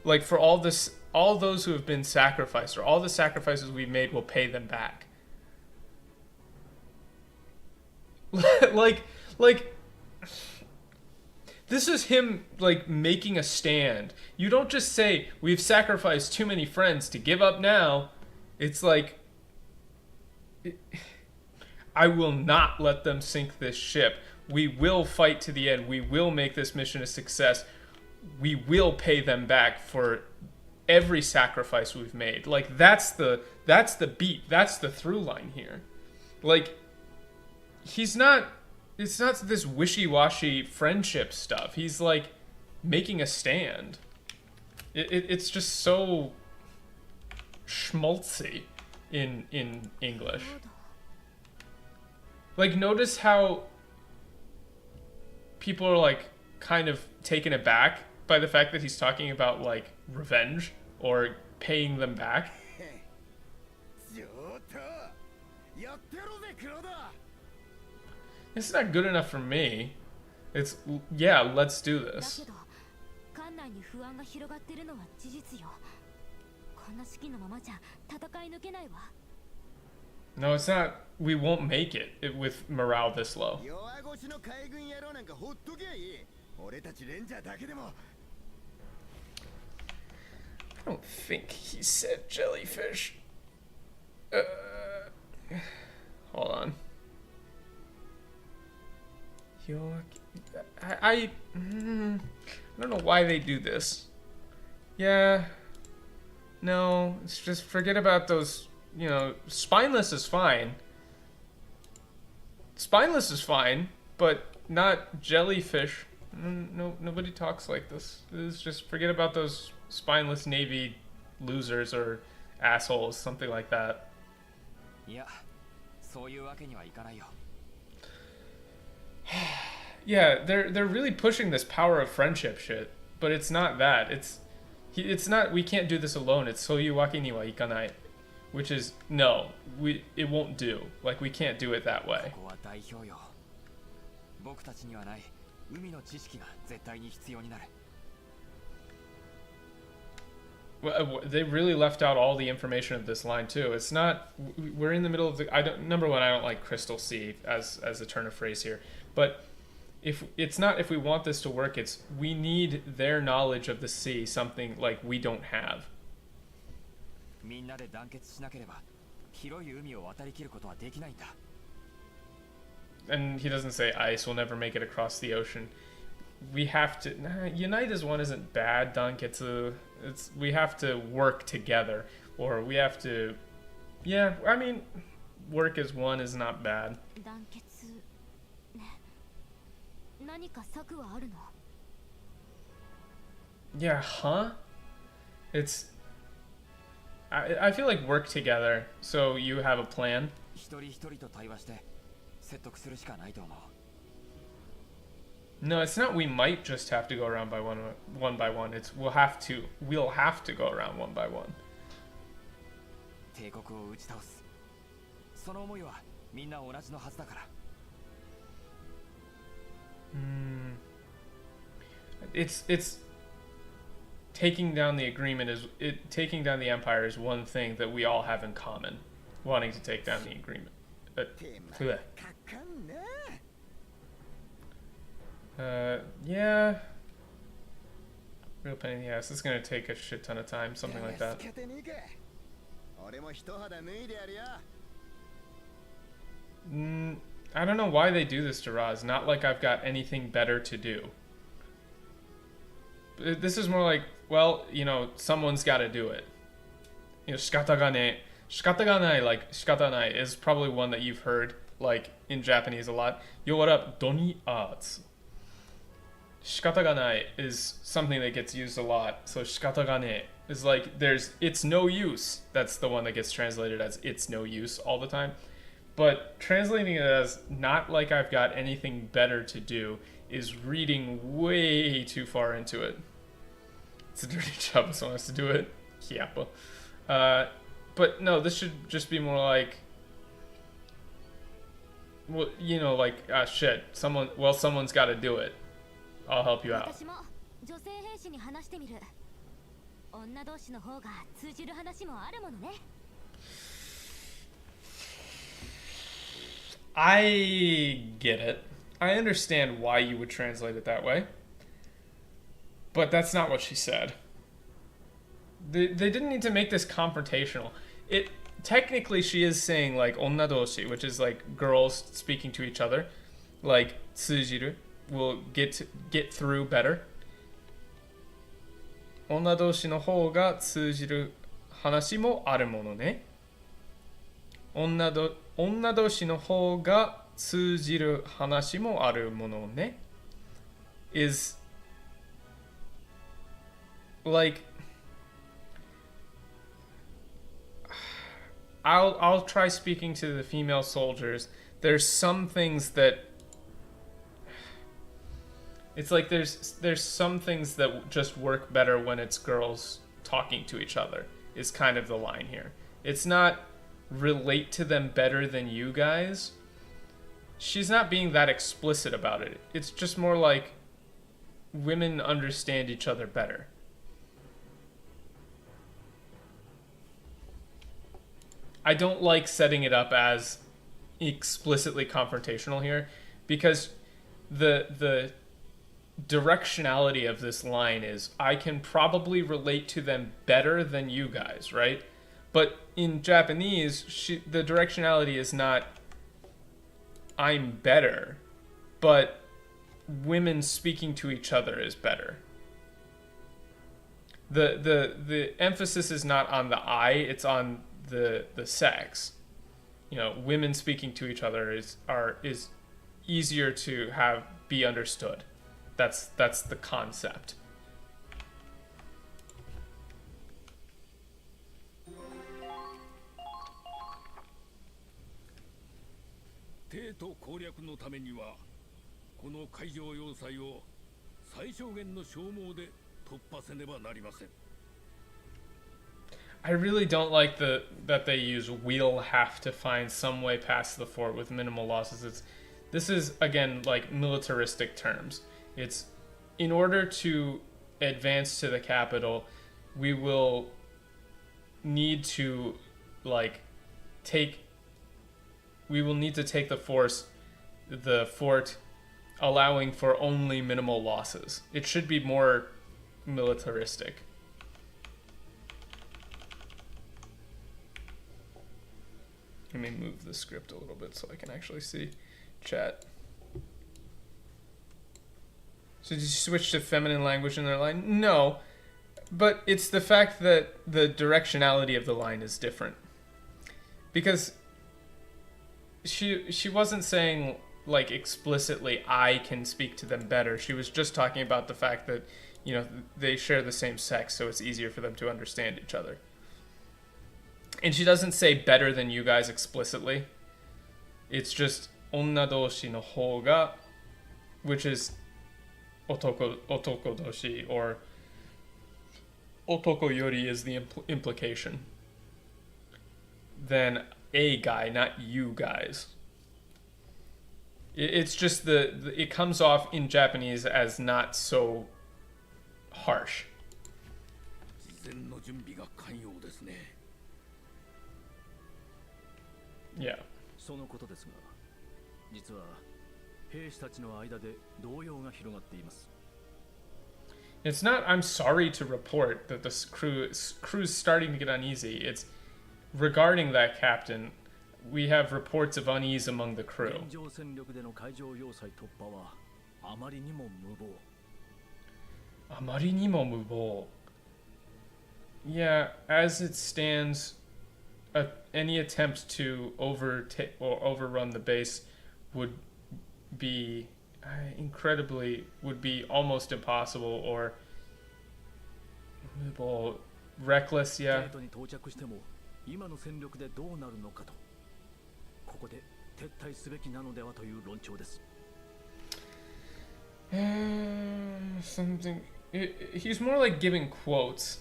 Like, for all those who have been sacrificed, or all the sacrifices we've made will pay them back. like this is him, like, making a stand. You don't just say, we've sacrificed too many friends to give up now. It's like, I will not let them sink this ship. We will fight to the end. We will make this mission a success. We will pay them back for every sacrifice we've made. Like, that's the beat. That's the through line here. Like, it's not this wishy-washy friendship stuff. He's like making a stand. It's just so schmaltzy in English. Like, notice how people are like kind of taken aback by the fact that he's talking about like revenge or paying them back. It's not good enough for me. It's, yeah, let's do this. No, it's not. We won't make it with morale this low. I don't think he said jellyfish. Hold on. I don't know why they do this. Yeah. No, it's just forget about those, you know, spineless is fine. Spineless is fine, but not jellyfish. No, nobody talks like this. It's just forget about those spineless Navy losers or assholes, something like that. Yeah, そういうわけにはいかないよ. Yeah, they're really pushing this power of friendship shit, but it's not that. It's not. We can't do this alone. It's そういうわけにはいかない. which is no, it won't do. Like, we can't do it that way. ここは代表よ。僕たちにはない海の知識が絶対に必要になる。Well, they really left out all the information of this line too. It's not. We're in the middle of the. Number one, I don't like Crystal Sea as a turn of phrase here, but if it's not if we want this to work, it's we need their knowledge of the sea, something like we don't have. みんなで団結しなければ広い海を渡り切ることはできないんだ。And he doesn't say ice will never make it across the ocean. We have to unite as one isn't bad. Danketsu. We have to work together, or we have to. Yeah, I mean, work as one is not bad. 団結ね。何か策はあるの？ Yeah, huh? It's. I feel like work together. So you have a plan. 一人一人と対話して説得するしかないと思う。 No, it's not. We might just have to go around by one by one. It's we'll have to go around one by one. 帝国を打ち倒す。その思いはみんな同じのはずだから。It's taking down the agreement taking down the empire is one thing that we all have in common, wanting to take down the agreement. Yeah. Real pain in the ass. It's gonna take a shit ton of time, something like that. I don't know why they do this to Raz. Not like I've got anything better to do. This is more like, well, you know, someone's got to do it. You know, shikatagane. Shikataganai, like, shikatanai is probably one that you've heard, like, in Japanese a lot. Yo, what up? Doni arts. Shikataganai is something that gets used a lot. So shikatagane is like, it's no use. That's the one that gets translated as it's no use all the time. But translating it as not like I've got anything better to do is reading way too far into it. It's a dirty job if someone has to do it. Yeah. But no, this should just be more like, well, you know, like, shit, someone's got to do it. I'll help you out. 私も女性兵士に話してみる。女同士の方が通じる話もあるものね。I get it. I understand why you would translate it that way. But that's not what she said. They didn't need to make this confrontational. Technically she is saying like onna doshi, which is like girls speaking to each other. Like tsujiru will get through better. Onna doshi no hou ga tsujiru hanashi mo aru mono ne. Onna doshi no hou ga tsujiru hanashi mo aru mono ne is like, I'll try speaking to the female soldiers. There's some things that it's like there's some things that just work better when it's girls talking to each other is kind of the line here. It's not relate to them better than you guys. She's not being that explicit about it. It's just more like women understand each other better. I don't like setting it up as explicitly confrontational here because the directionality of this line is I can probably relate to them better than you guys, right? But in Japanese, the directionality is not I'm better, but women speaking to each other is better. The emphasis is not on the I, it's on the sex. You know, women speaking to each other is easier to be understood. That's the concept. I really don't like that they use "we'll have to find some way past the fort with minimal losses." This is again like militaristic terms. It's in order to advance to the capital, we will need to take the fort, allowing for only minimal losses. It should be more militaristic. Let me move the script a little bit so I can actually see chat. So did you switch to feminine language in their line? No, but it's the fact that the directionality of the line is different. Because she wasn't saying like explicitly I can speak to them better. She was just talking about the fact that, you know, they share the same sex, so it's easier for them to understand each other. And she doesn't say better than you guys explicitly. It's just onna doshi no hou ga, which is otoko doshi, or otoko yori is the implication. Then a guy, not you guys. It's just it comes off in Japanese as not so harsh. Yeah. そのことですが、実は兵士たちの間で動揺が広がっています。 It's not I'm sorry to report that the crew's starting to get uneasy. It's regarding that captain, we have reports of unease among the crew. 現状戦力での海上要塞突破はあまりにも無謀。あまりにも無謀. Yeah, as it stands, any attempt to overtake or overrun the base would be almost impossible or reckless. Yeah. テートに到着しても今の戦力でどうなるのかと、ここで撤退すべきなのではという論調です。Something. He's more like giving quotes.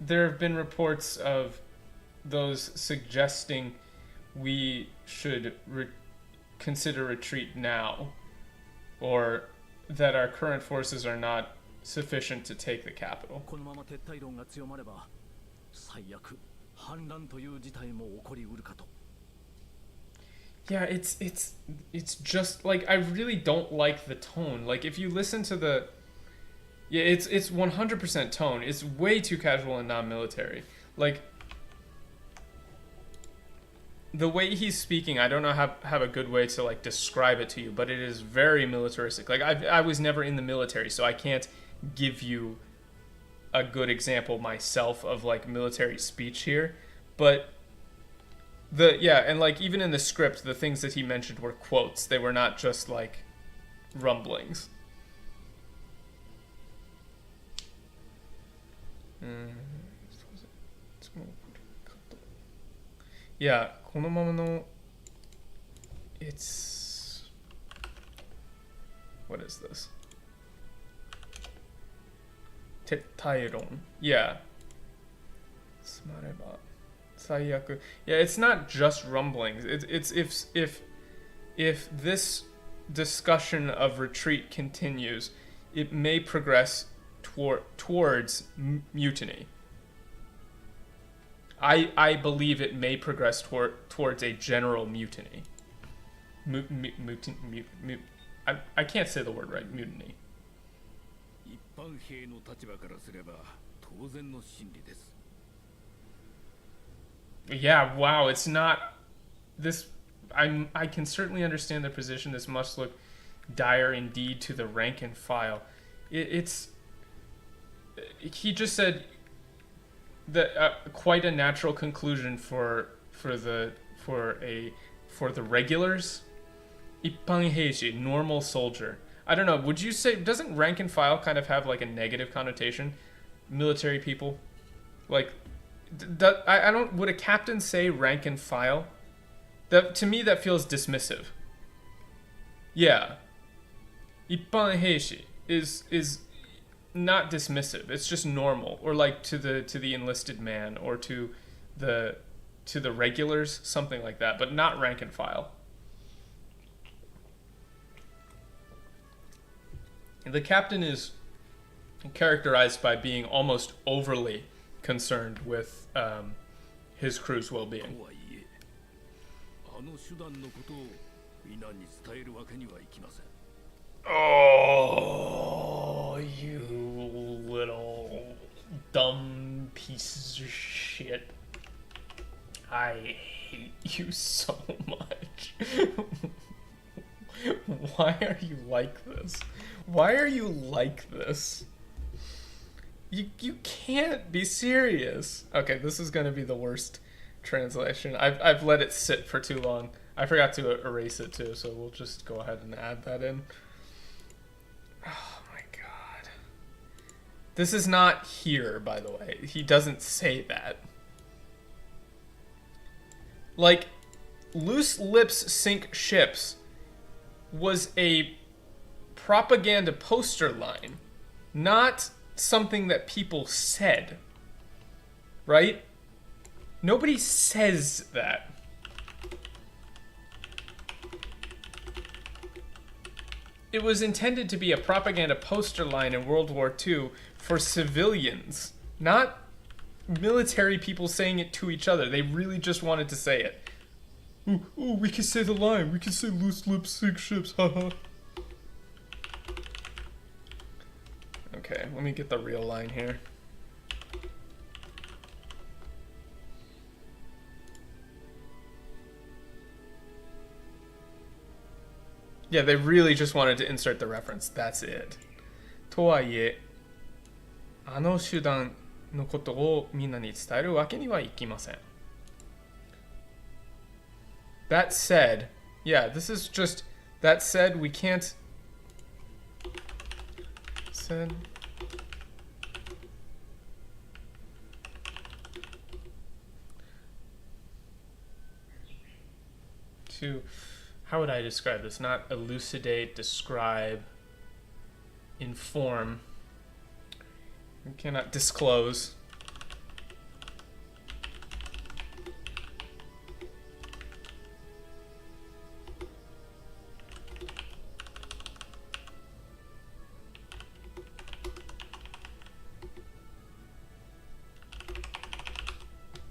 There have been reports of those suggesting we should consider retreat now, or that our current forces are not sufficient to take the capital. このまま撤退論が強まれば、最悪反乱という事態も起こりうるかと。Yeah, it's just like I really don't like the tone. Like if you listen to the, yeah, it's 100% tone. It's way too casual and non-military. Like the way he's speaking, I don't know have a good way to like describe it to you, but it is very militaristic. Like I was never in the military, so I can't give you a good example myself of like military speech here, but and like even in the script, the things that he mentioned were quotes. They were not just like rumblings. Yeah, このままの it's what is this? 撤退論. Yeah. つまれば最悪. Yeah, it's not just rumblings. It's if this discussion of retreat continues, it may progress towards mutiny. I believe it may progress towards a general mutiny. I can't say the word right. Mutiny. 一般兵の立場からすれば当然の心理です。 Yeah, wow, it's not this. I can certainly understand their position. This must look dire indeed to the rank and file. He just said that quite a natural conclusion for the regulars. 一般兵士, normal soldier. I don't know. Would you say, doesn't rank and file kind of have like a negative connotation? Military people, like. I don't. Would a captain say rank and file? That to me that feels dismissive. Yeah. 一般兵士 is not dismissive. It's just normal, or like to the enlisted man, or to the regulars, something like that, but not rank and file. The captain is characterized by being almost overly concerned with his crew's well-being. Oh, you little dumb piece of shit. I hate you so much. Why are you like this? Why are you like this? You can't be serious. Okay, this is going to be the worst translation. I've let it sit for too long. I forgot to erase it too, so we'll just go ahead and add that in. Oh my god. This is not here, by the way. He doesn't say that. Like, loose lips sink ships was a propaganda poster line, not something that people said. Right? Nobody says that. It was intended to be a propaganda poster line in World War II for civilians, not military people saying it to each other. They really just wanted to say it. Ooh, we can say the line. We can say loose lips sink ships. Haha. Okay, let me get the real line here. Yeah, they really just wanted to insert the reference. That's it. とはいえ、あの手段のことをみんなに伝えるわけにはいきません。That said, yeah, this is just... That said, we can't... Said... To... How would I describe this? Not elucidate, describe, inform. We cannot disclose.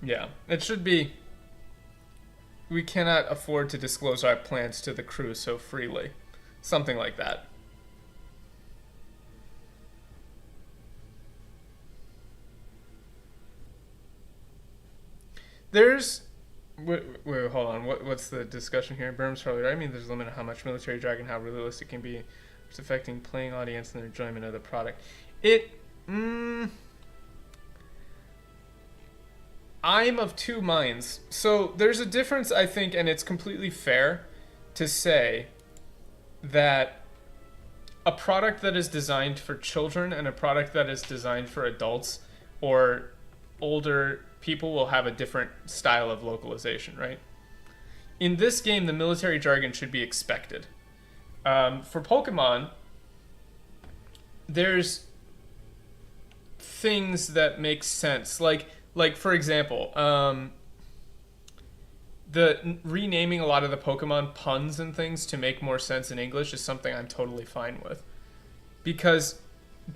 Yeah, it should be... We cannot afford to disclose our plans to the crew so freely. Something like that. There's... Wait, hold on. What's the discussion here? Burm's probably right. I mean, there's a limit on how much military jargon, how realistic it can be. It's affecting playing audience and their enjoyment of the product. I'm of two minds. So there's a difference, I think, and it's completely fair to say that a product that is designed for children and a product that is designed for adults or older people will have a different style of localization, right? In this game, the military jargon should be expected. For Pokemon, there's things that make sense. Like for example, the renaming a lot of the Pokemon puns and things to make more sense in English is something I'm totally fine with. Because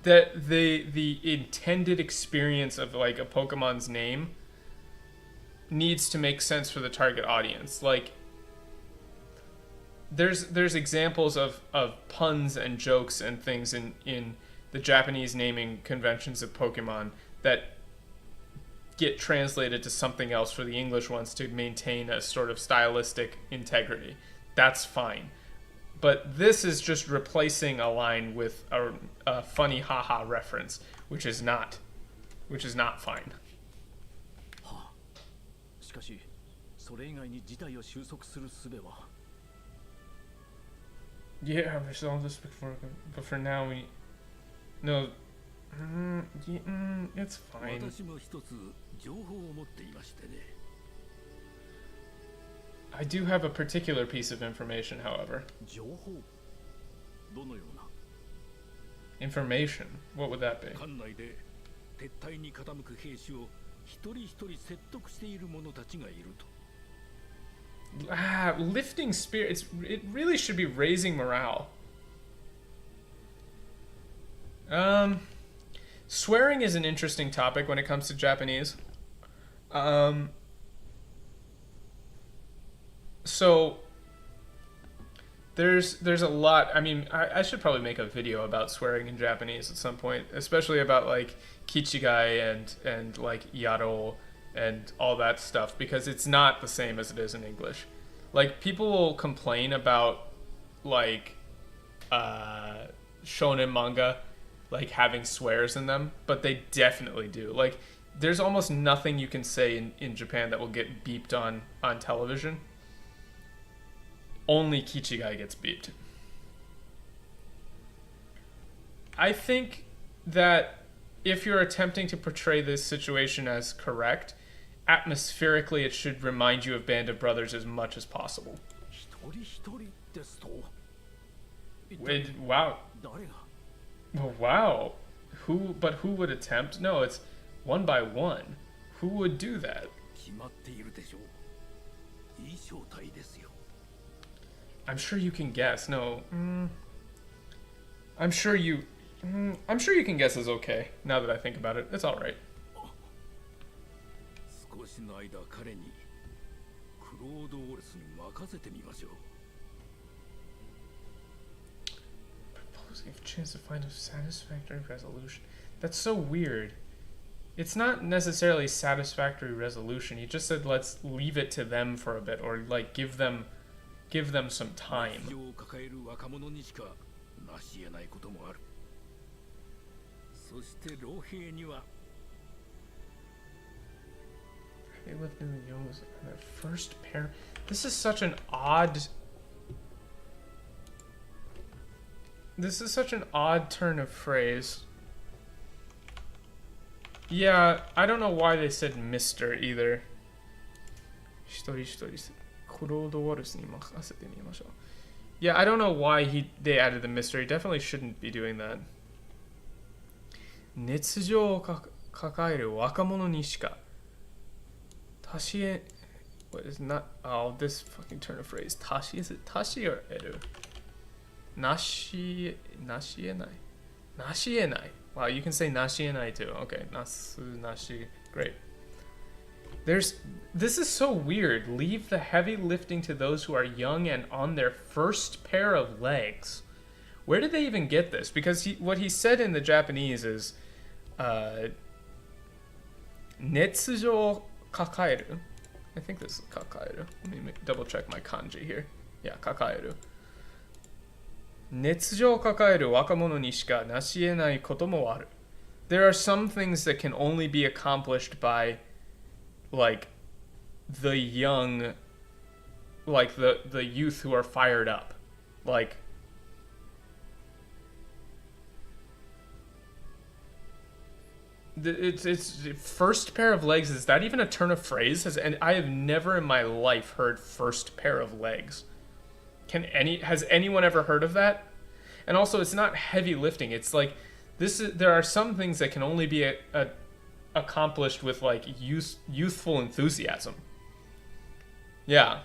the intended experience of like a Pokemon's name needs to make sense for the target audience. Like there's examples of puns and jokes and things in the Japanese naming conventions of Pokemon that get translated to something else for the English ones to maintain a sort of stylistic integrity. That's fine. But this is just replacing a line with a funny haha reference, which is not fine. しかし、それ以外に事態を収束する術は Yeah, there's all this before, but for now we... No... it's fine. 私も一つ情報を持っていましてね。 I do have a particular piece of information, however. 情報どのような Information. What would that be? 艦内で撤退に傾く兵士を一人一人説得している者たちがいると。Lifting spirits. It really should be raising morale. Swearing is an interesting topic when it comes to Japanese. So there's a lot. I mean, I should probably make a video about swearing in Japanese at some point, especially about like kichigai and like yaro and all that stuff, because it's not the same as it is in English. Like, people will complain about like shonen manga like having swears in them, but they definitely do. Like, there's almost nothing you can say in Japan that will get beeped on television. Only kichigai gets beeped. I think that if you're attempting to portray this situation as correct, atmospherically it should remind you of Band of Brothers as much as possible. Wow. Oh, wow. Who would attempt? No, it's one by one. Who would do that? I'm sure you can guess. No. I'm sure you can guess is okay. Now that I think about it, it's all right. Proposing a chance to find a satisfactory resolution. That's so weird. It's not necessarily satisfactory resolution. He just said let's leave it to them for a bit, or like give them some time. They lived in the Yos and their first pair. This is such an odd turn of phrase. Yeah, I don't know why they said Mr. either. Yeah, I don't know why they added the Mr. He definitely shouldn't be doing that. 熱情を抱える若者にしか足え What is not? Oh, this fucking turn of phrase. Tashi, is it tashi or eru? Nashienai. Wow, you can say nashienai too. Okay, nashi. Great. This is so weird. Leave the heavy lifting to those who are young and on their first pair of legs. Where did they even get this? Because what he said in the Japanese is netsujo kakaeru. I think this is kakaeru. Let me double check my kanji here. Yeah, kakaeru. Netsujo kakaeru wakamono ni shika nashienai koto mo aru. There are some things that can only be accomplished by like the young, like the youth who are fired up. Like, it's first pair of legs. Is that even a turn of phrase? And I have never in my life heard first pair of legs. Has anyone ever heard of that? And also, it's not heavy lifting. It's like there are some things that can only be accomplished with like youthful enthusiasm. Yeah.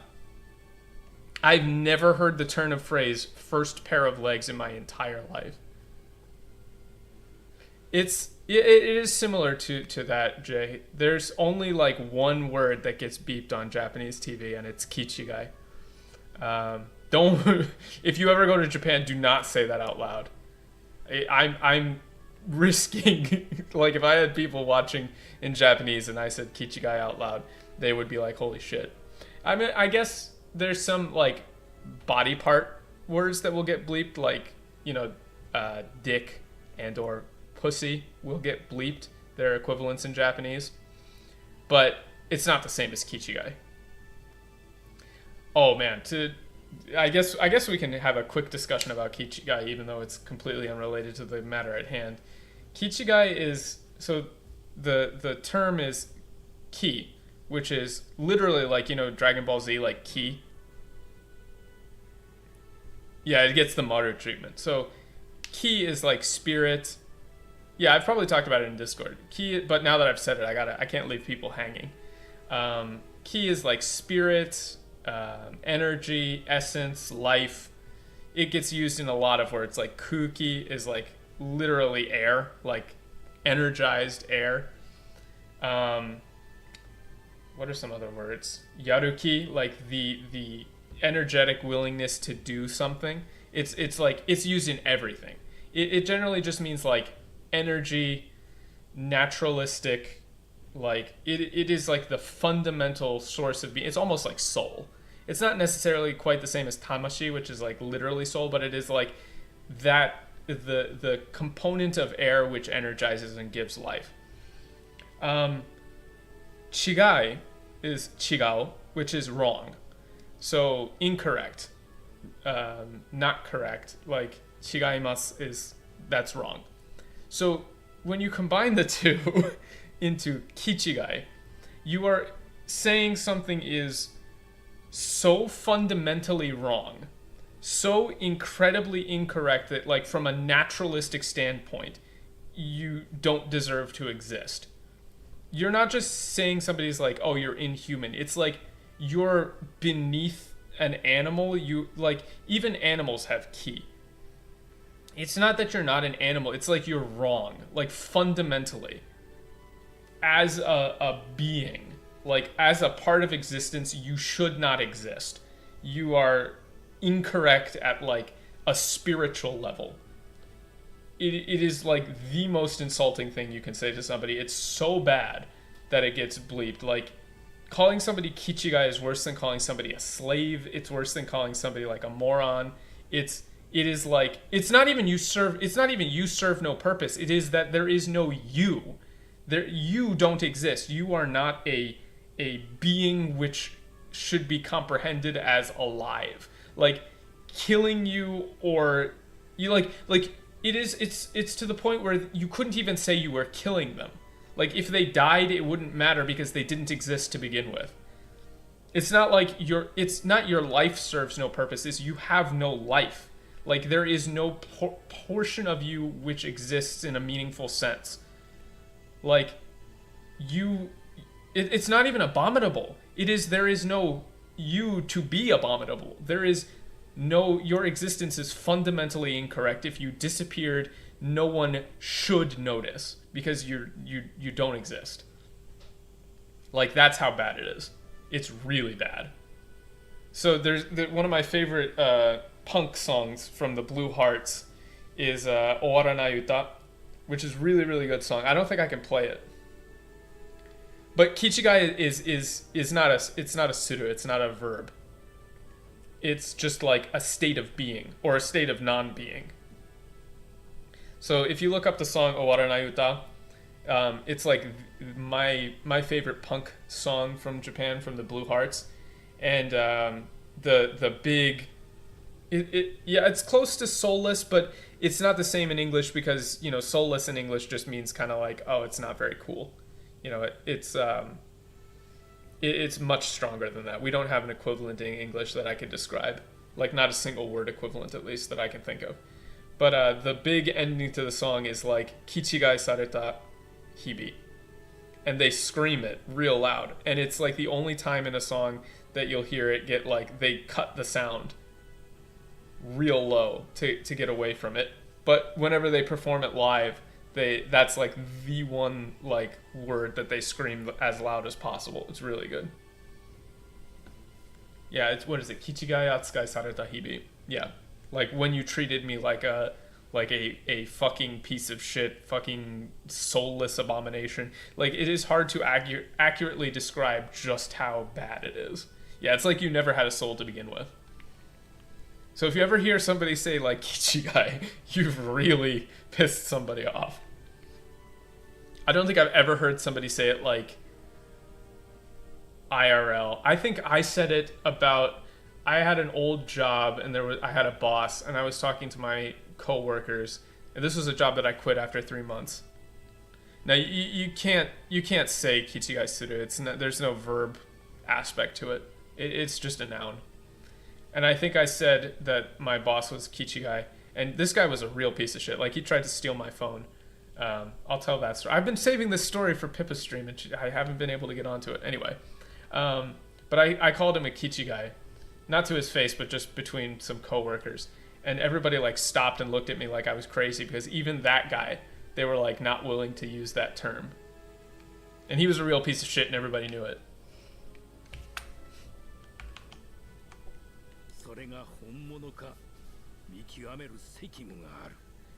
I've never heard the turn of phrase first pair of legs in my entire life. It is similar to that, Jay. There's only like one word that gets beeped on Japanese TV, and it's kichigai. Don't if you ever go to Japan, do not say that out loud. I'm risking like if I had people watching in Japanese and I said kichigai out loud, they would be like, holy shit. I mean, I guess there's some like body part words that will get bleeped, like, you know, dick and or pussy will get bleeped. They're equivalents in Japanese, but it's not the same as kichigai. Oh man, I guess we can have a quick discussion about kichigai, even though it's completely unrelated to the matter at hand. Kichigai is, so the term is ki, which is literally like, you know, Dragon Ball Z, like ki. Yeah, it gets the Maru treatment. So ki is like spirit. Yeah, I've probably talked about it in Discord. Ki, but now that I've said it, I can't leave people hanging. Ki is like spirit, energy, essence, life. It gets used in a lot of words. Like kuki is like literally air, like energized air. What are some other words? Yaruki, like the energetic willingness to do something. It's like it's used in everything. It generally just means like energy, naturalistic, like it is like the fundamental source of being. It's almost like soul. It's not necessarily quite the same as tamashi, which is like literally soul, but it is like that the component of air which energizes and gives life. Chigai is chigao, which is wrong. So incorrect, not correct. Like chigaimasu is that's wrong. So when you combine the two into kichigai, you are saying something is so fundamentally wrong, so incredibly incorrect that, like, from a naturalistic standpoint, you don't deserve to exist. You're not just saying somebody's like, oh, you're inhuman. It's like you're beneath an animal. You, like, even animals have ki. It's not that you're not an animal. It's like you're wrong, like fundamentally. As a being, like as a part of existence, you should not exist. You are incorrect at like a spiritual level. It is like the most insulting thing you can say to somebody. It's so bad that it gets bleeped. Like calling somebody kichigai is worse than calling somebody a slave. It's worse than calling somebody like a moron. It is like it's not even you serve no purpose. It is that there is no you. You don't exist. You are not a being which should be comprehended as alive. Like killing you, or you like it's to the point where you couldn't even say you were killing them. Like if they died, it wouldn't matter because they didn't exist to begin with. It's not like your life serves no purpose. It's you have no life. Like there is no portion of you which exists in a meaningful sense. Like it's not even abominable. There is no you to be abominable. Your existence is fundamentally incorrect. If you disappeared, no one should notice because you don't exist. Like that's how bad it is. It's really bad. So there's one of my favorite punk songs from the Blue Hearts is Owaranai Uta, which is really, really good song. I don't think I can play it. But kichigai is not a suru, it's not a verb. It's just like a state of being or a state of non-being. So if you look up the song Owaranai Uta, it's like my favorite punk song from Japan, from the Blue Hearts, and the big it's close to soulless, but it's not the same in English because soulless in English just means kind of like, oh, it's not very cool. It's much stronger than that. We don't have an equivalent in English that I could describe, like not a single word equivalent at least that I can think of. But the big ending to the song is like kichigai sareta hibi, and they scream it real loud, and it's like the only time in a song that you'll hear it get like they cut the sound real low to get away from it. But whenever they perform it live, that's like the one like word that they scream as loud as possible. It's really good. Yeah, it's what is it? Kichigai atsukai sareta hibi. Yeah, like when you treated me like a fucking piece of shit, fucking soulless abomination. Like it is hard to accurately describe just how bad it is. Yeah, it's like you never had a soul to begin with. So if you ever hear somebody say like kichigai, you've really pissed somebody off. I don't think I've ever heard somebody say it like IRL. I think I said it about, I had an old job and I had a boss and I was talking to my coworkers, and this was a job that I quit after 3 months. Now you can't say kichigai suru. There's no verb aspect to it. It's just a noun. And I think I said that my boss was kichigai, And this guy was a real piece of shit. Like, he tried to steal my phone. I'll tell that story. I've been saving this story for Pippa's stream, and I haven't been able to get onto it. Anyway. But I called him a Kichi guy. Not to his face, but just between some coworkers. And everybody, like, stopped and looked at me like I was crazy, because even that guy, they were, like, not willing to use that term. And he was a real piece of shit, and everybody knew it.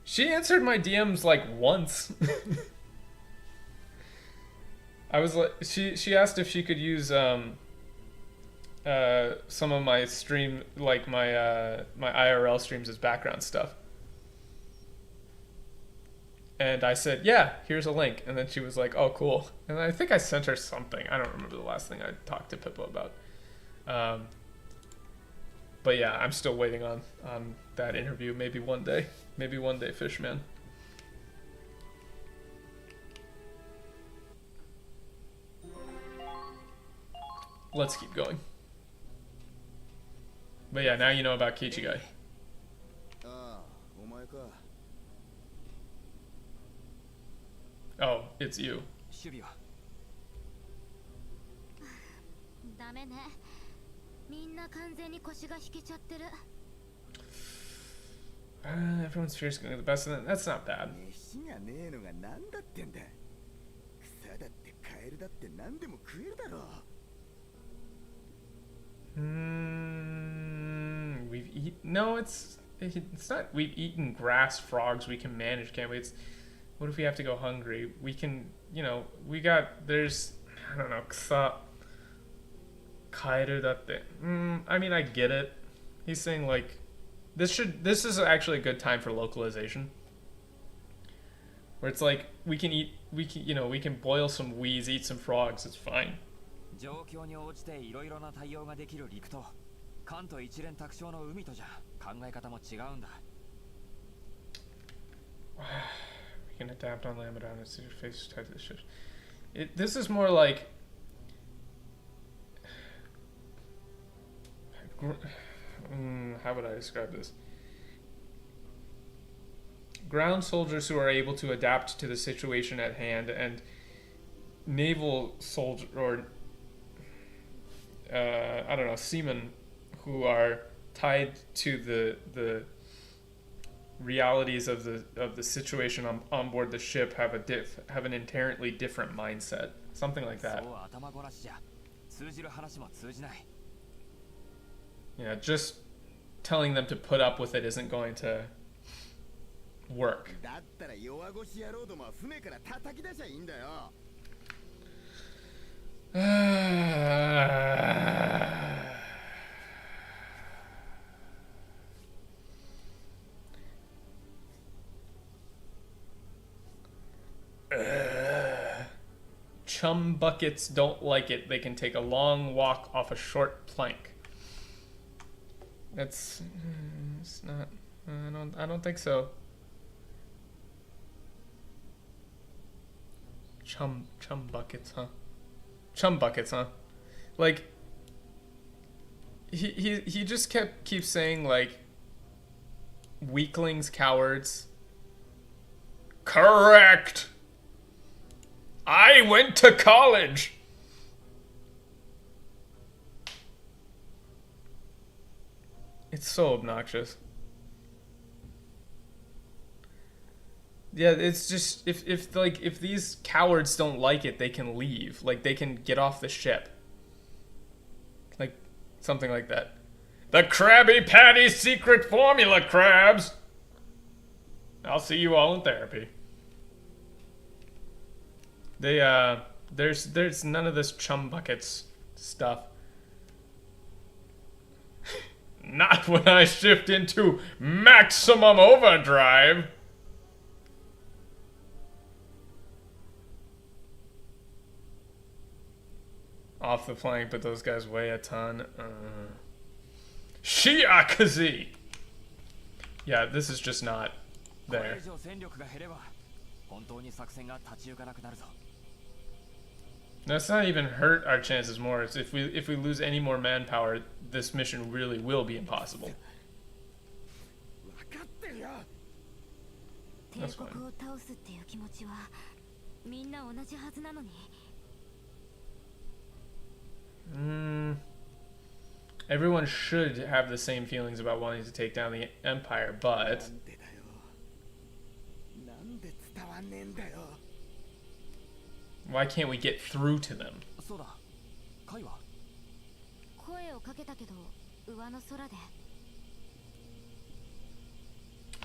She answered my DMs, like, once. I was like, she asked if she could use, some of my stream, like my my IRL streams as background stuff. And I said, yeah, here's a link. And then she was like, oh, cool. And I think I sent her something. I don't remember the last thing I talked to Pippa about. But yeah, I'm still waiting on that interview. Maybe one day. Maybe one day, Fishman. Let's keep going. But yeah, now you know about Kichi guy. Oh, it's you. Everyone's fears going to be the best, and that's not bad. We've eaten. No, it's not. We've eaten grass, frogs. We can manage, can't we? It's what if we have to go hungry? We can, you know. We got. There's. I don't know. Kaeru datte. I mean, I get it. He's saying like, this is actually a good time for localization. Where it's like we can eat. We can boil some weeds, eat some frogs. It's fine. 状況に応じていろいろな対応ができる陸と関東一連卓上の海とじゃ考え方も違うんだ。We can adapt on land, but on its face tied to the ship. This is more like how would I describe this? Ground soldiers who are able to adapt to the situation at hand, and naval soldier or I don't know, seamen who are tied to the realities of the situation on board the ship have an inherently different mindset, something like that. Yeah, just telling them to put up with it isn't going to work. Chum buckets don't like it. They can take a long walk off a short plank. It's not. I don't think so. Chum buckets, huh? Chum buckets, huh? Like he just keeps saying like weaklings, cowards. Correct. I went to college. It's so obnoxious. Yeah, it's just if these cowards don't like it, they can leave. Like they can get off the ship. Like something like that. The Krabby Patty secret formula, crabs. I'll see you all in therapy. There's none of this chum buckets stuff. Not when I shift into maximum overdrive. Off the plank, but those guys weigh a ton. Shiakazi! Yeah, this is just not there. That's not even hurt our chances more. It's if we lose any more manpower, this mission really will be impossible. 帝国を倒すっていう気持ちはみんな同じはずなのに。Everyone should have the same feelings about wanting to take down the Empire, but why can't we get through to them? そうだカイは声をかけたけど上の空で。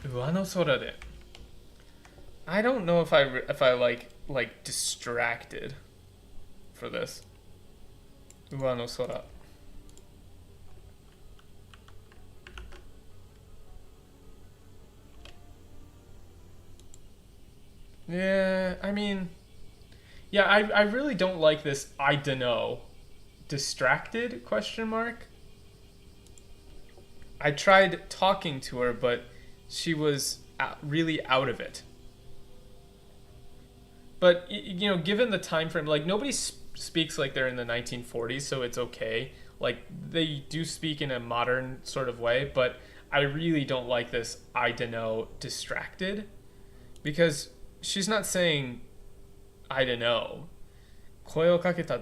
Uano Sorade. I don't know if I like distracted for this. Uano Sora. Yeah, I mean, yeah, I really don't like this I dunno. Distracted question mark? I tried talking to her, but she was really out of it. But, you know, given the time frame, like, nobody speaks like they're in the 1940s, so it's okay. Like, they do speak in a modern sort of way, but I really don't like this I dunno distracted. Because she's not saying I dunno. 声をかけた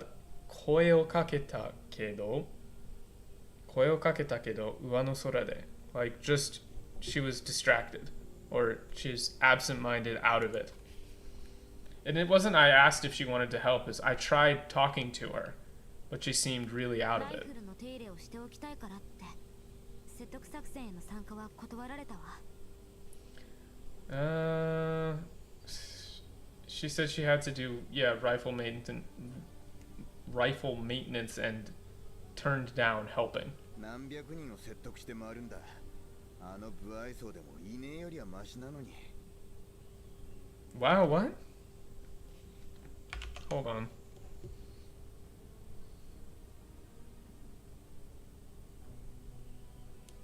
けど上の空で like just she was distracted or she's absent-minded out of it. And it wasn't I asked if she wanted to help, is I tried talking to her, but she seemed really out of it. ライフルの手入れをしておきたいからって説得作戦への参加は断られたわ。She said she had to do rifle maintenance and turned down helping. 何百人を説得して回るんだ。あの不愛想でもいねえよりはマシなのに。Wow, what? Hold on.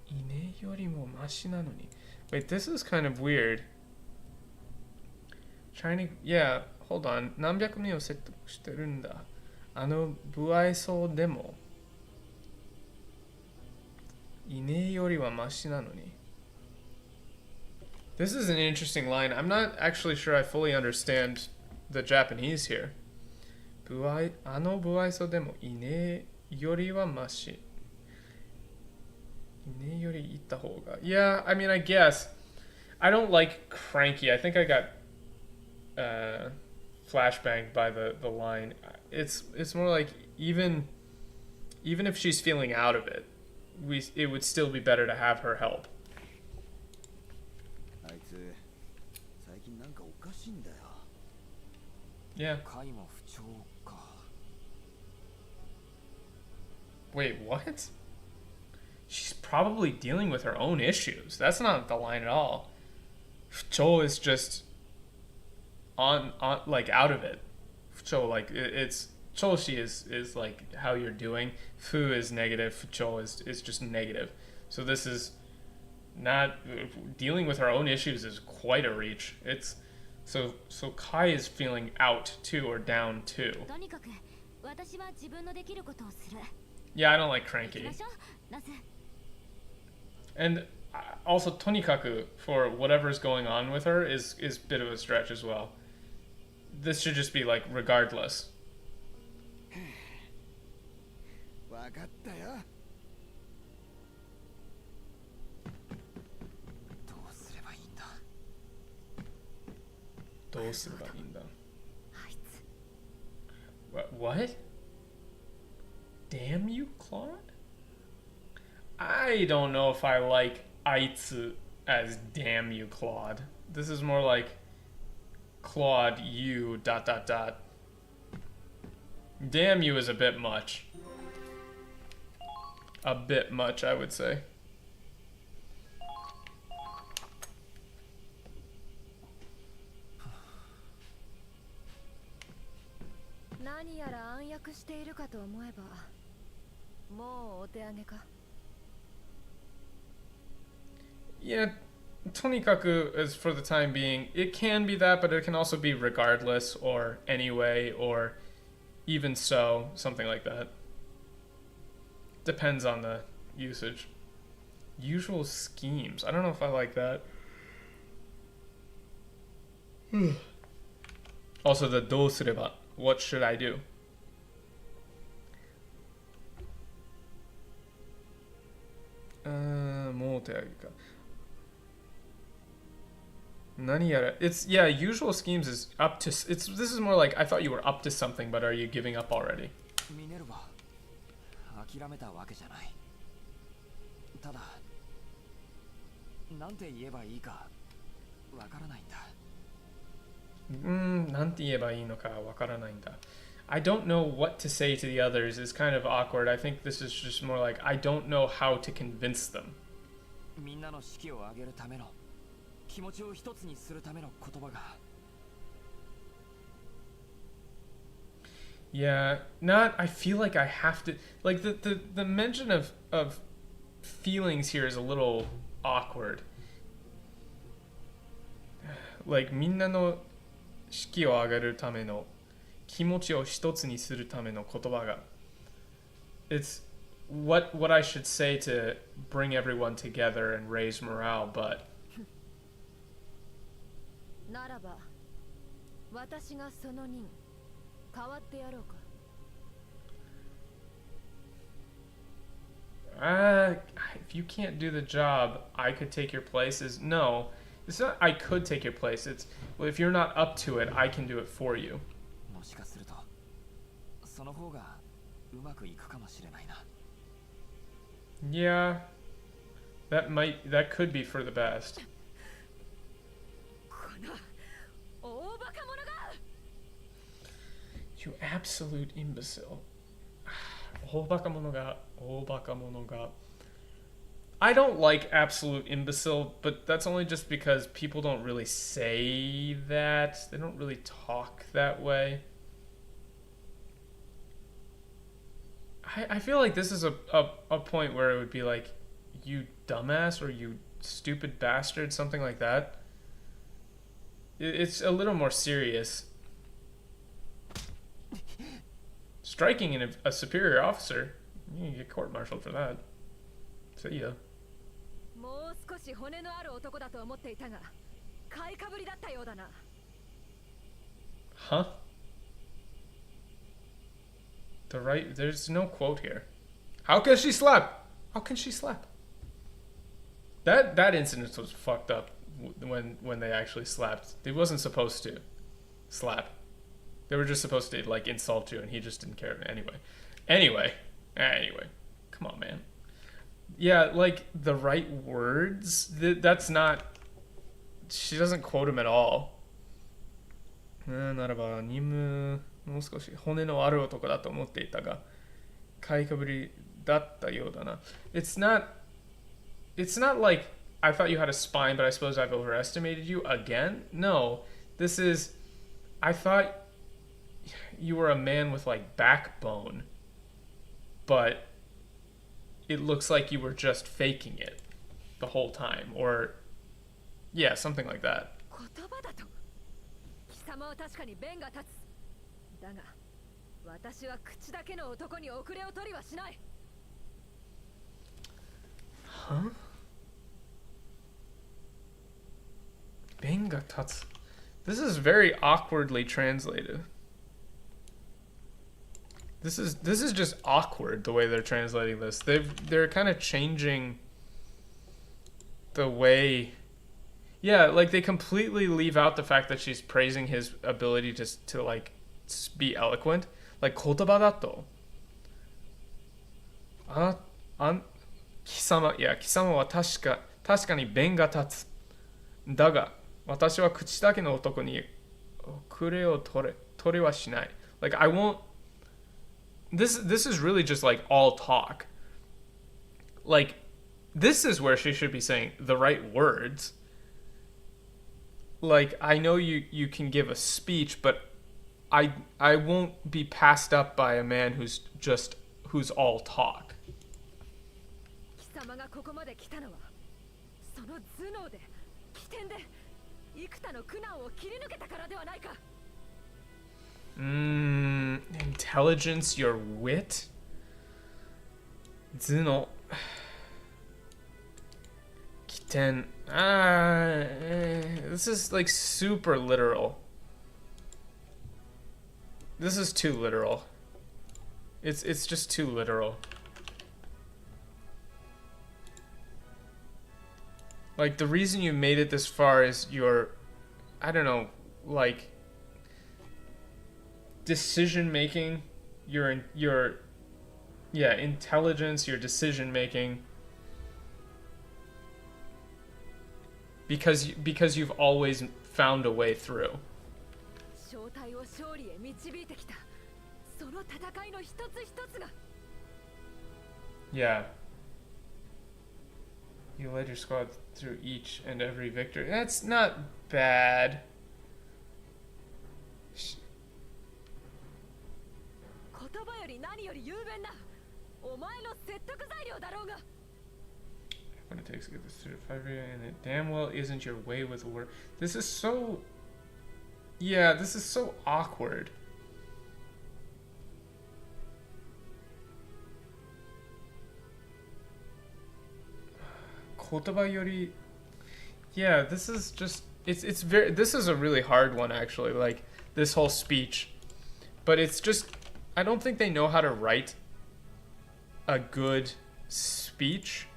Ine yori mo mashi na no ni. Wait, this is kind of weird. Trying to, yeah, hold on. 何百人を説得してるんだ。あの不愛想でもいねえよりはマシなのに。This is an interesting line. I'm not actually sure I fully understand the Japanese here. あの不愛想でもいねえよりはマシ。いねえより言った方が。Yeah, I mean, I guess. I don't like cranky. I think I got flashbanged by the line. It's more like even if she's feeling out of it, it would still be better to have her help. あいつ最近なんかおかしいんだよ。Yeah. カイも不調か。 Wait, what? She's probably dealing with her own issues. That's not the line at all. Fuchou is just on like out of it. Fuchou, like it's Choshi is like how you're doing. Fu is negative. Fuchou is just negative. So this is not dealing with her own issues is quite a reach. It's so Kai is feeling out too or down too. とにかく私は自分のできることをする。 Yeah, I don't like 行き cranky. ましょう。ナズ。 And also Tonikaku for whatever's going on with her is a bit of a stretch as well. This should just be like regardless. わかったよ。どうすればいいんだ。どうすればいいんだ。あいつ。What? Damn you, Claude? I don't know if I like Aitsu as damn you, Claude. This is more like Claude, you, ... Damn you is a bit much. A bit much, I would say. Yeah, Tonikaku is for the time being. It can be that, but it can also be regardless or anyway or even so, something like that. Depends on the usage. Usual schemes. I don't know if I like that. Also the どうすれば what should I do? It's yeah, usual schemes is up to this is more like I thought you were up to something, but are you giving up already? ミネルヴァ諦めたわけじゃない。ただなんて言えばいいかわからないんだ。なんて言えばいいのかわからないんだ。I don't know what to say to the others is kind of awkward. I think this is just more like I don't know how to convince them. みんなの士気を上げるための気持ちを一つにするための言葉が。Yeah, not. I feel like I have to like the mention of feelings here is a little awkward. Like みんなの士気を上げるための気持ちを一つにするための言葉が It's what I should say to bring everyone together and raise morale, but ならば私がその任代わってやろうか。if you can't do the job, I could take your place. Is no. It's not I could take your place. It's well, if you're not up to it, I can do it for you. もしかするとその方がうまくいくかもしれないな。Yeah. That could be for the best. この大バカ者が You absolute imbecile. 大バカ者が I don't like absolute imbecile, but that's only just because people don't really say that. They don't really talk that way. I feel like this is a point where it would be like, you dumbass or you stupid bastard, something like that. It's a little more serious. Striking a superior officer, you can get court-martialed for that. See ya. もう少し骨のある男だと思っていたが買いかぶりだったようだな。 Huh? There's no quote here. How can she slap? How can she slap? That incident was fucked up when they actually slapped. They wasn't supposed to slap. They were just supposed to like insult you, and he just didn't care. Anyway. Come on, man. Yeah, like the right words. That's not. She doesn't quote him at all. ならば任務もう少し骨のある男だと思っていたが買いかぶりだったようだな。It's not like I thought you had a spine, but I suppose I've overestimated you again. No, this is. I thought you were a man with like backbone, but it looks like you were just faking it the whole time, or yeah, something like that. 言葉だと貴様は確かに弁が立つ。だが私は口だけの男に遅れを取りはしない。 Huh? 弁が立つ This is very awkwardly translated. This is just awkward the way they're translating this. They're kind of changing the way. Yeah, like they completely leave out the fact that she's praising his ability to like be eloquent. Like 言葉だと貴様は確かに弁が立つ。だが私は口だけの男に遅れを取りはしない。Like I won't. This is really just like all talk. Like this is where she should be saying the right words. Like I know you can give a speech, but I won't be passed up by a man who's all talk. 貴様がここまで来たのはその頭脳で起点で幾多の苦難を切り抜けたからではないか。Intelligence, your wit. 頭脳。起 10. This is like super literal. This is too literal. It's just too literal. Like, the reason you made it this far is your, I don't know, like, decision making, your intelligence, your decision making, because you've always found a way through. 正体を勝利へ導いてきたその戦いの一つ一つが Yeah. You led your squad through each and every victory. That's not bad. 言葉より何より雄弁なお前の説得材料だろうが What it takes to get this through the 5 and it damn well isn't your way with word. This is so... Yeah, this is so awkward. Kotoba yori... Yeah, this is just... It's very... This is a really hard one, actually. Like, this whole speech. But it's just... I don't think they know how to write a good speech.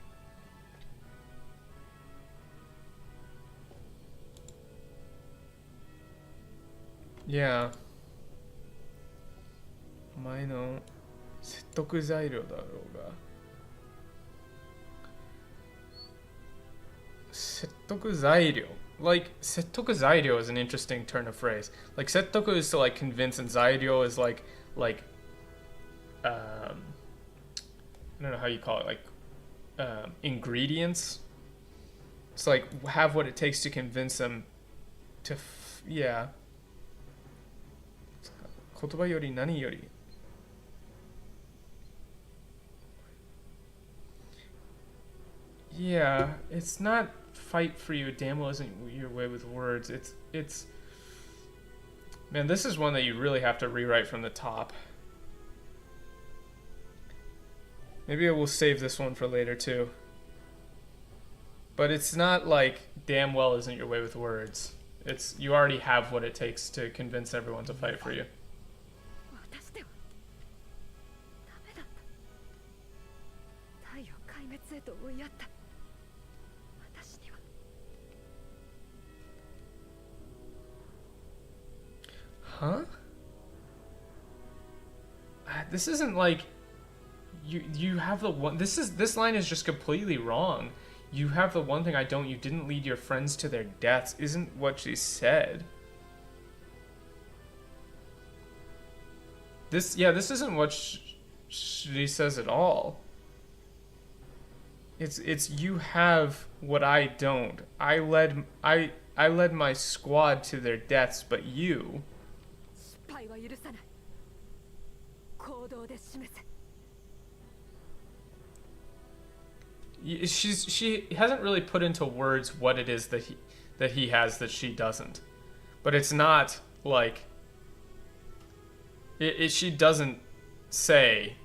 Yeah. お前の説得材料だろうが。説得材料. Like, 説得材料 is an interesting turn of phrase. Like, 説得 is to, like, convince, and 材料 is like, I don't know how you call it, like, ingredients. It's like, have what it takes to convince them to, yeah. 言葉より何より Yeah, it's not fight for you. Damn well isn't your way with words. It's man, this is one that you really have to rewrite from the top. Maybe I will save this one for later too. But it's not like damn well isn't your way with words. It's you already have what it takes to convince everyone to fight for you. 私ではダメだった太陽壊滅へと追いやった私には Huh? This isn't like you have the one this line is just completely wrong. You have the one thing I don't. You didn't lead your friends to their deaths. Isn't what she said. This isn't what she says at all. It's you have what I don't. I led my squad to their deaths, but you. 失敗は許さない行動で示せ She hasn't really put into words what it is that he has that she doesn't, but it's not like she doesn't say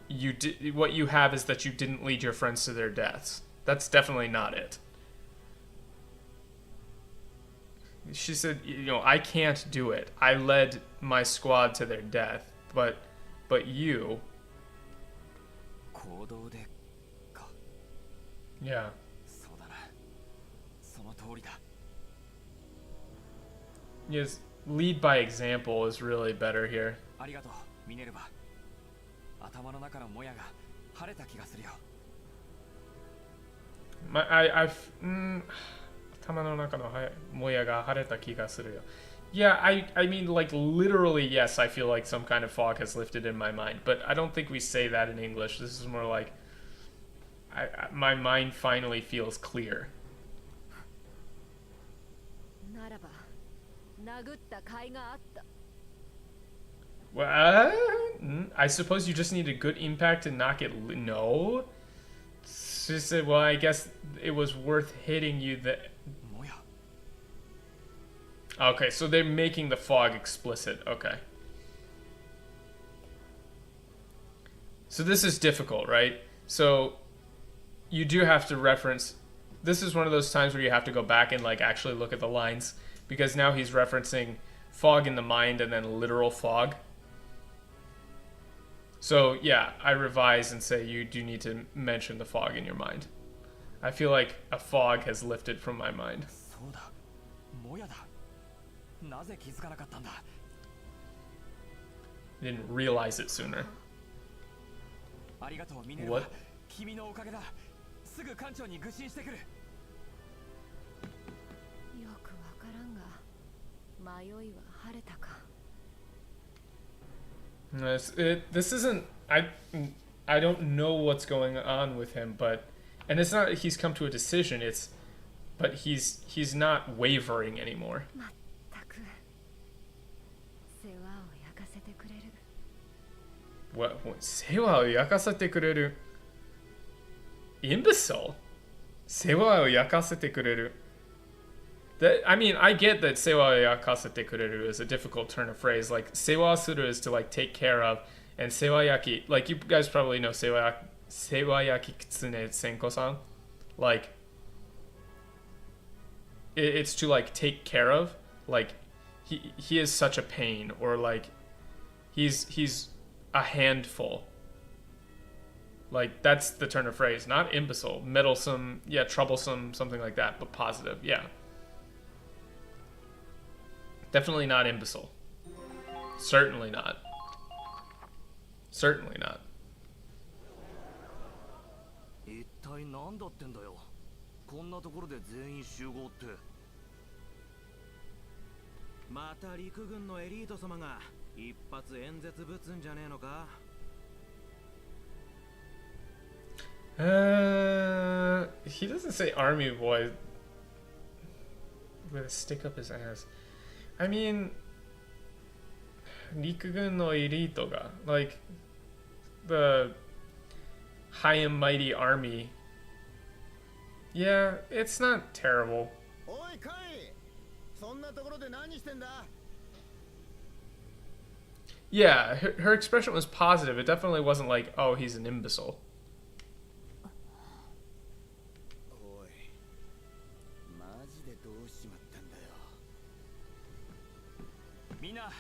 you did what you have is that you didn't lead your friends to their deaths. That's definitely not it. She said, I can't do it. I led my squad to their death, but you. 行動でか Yeah. そうだなその通りだ Yes, lead by example is really better here. ありがとうミネルヴァ頭の中のモヤが晴れた気がするよ 頭の中のモヤが晴れた気がするよ Yeah, I mean, like, literally, yes, I feel like some kind of fog has lifted in my mind. But I don't think we say that in English. This is more like, my mind finally feels clear. ならば殴った甲斐があった What? I suppose you just need a good impact to knock it... No? She said, well, I guess it was worth hitting you that... モヤ Okay, so they're making the fog explicit. Okay. So this is difficult, right? So you do have to reference. This is one of those times where you have to go back and like actually look at the lines, because now he's referencing fog in the mind and then literal fog. So yeah, I revise and say you do need to mention the fog in your mind. I feel like a fog has lifted from my mind. そうだ、もやだ。なぜ気づかなかったんだ。 Didn't realize it sooner. ありがとうミネルヴァ。 What? 君のおかげだ。すぐ艦長に具申してくる。よくわからんが、迷いは晴れたか。This isn't. I don't know what's going on with him, and it's not that he's come to a decision. But he's not wavering anymore. まったく世話を焼かせてくれる。 What? 世話を焼かせてくれる Imbecile? 世話を焼かせてくれる I mean, I get that 世話を焼かせてくれる is a difficult turn of phrase. Like, 世話する is to like take care of, and 世話焼き, like you guys probably know 世話焼きキツネ千子さん. Like, it's to like take care of. Like, he is such a pain, or like, he's a handful. Like, that's the turn of phrase. Not imbecile. Meddlesome, yeah, troublesome, something like that, but positive, yeah. Definitely not imbecile. Certainly not. Certainly not. 一体何だってんだよ。こんなところで全員集合って。また陸軍のエリート様が一発演説ぶつんじゃねえのか。He doesn't say army boy with a stick up his ass. I mean, 陸軍のエリートが like the high and mighty army. Yeah, it's not terrible. おいカイ、そんなところで何してんだ。 Yeah, her expression was positive. It definitely wasn't like, oh, he's an imbecile. おい、マジでどうしまったんだよ。みんな、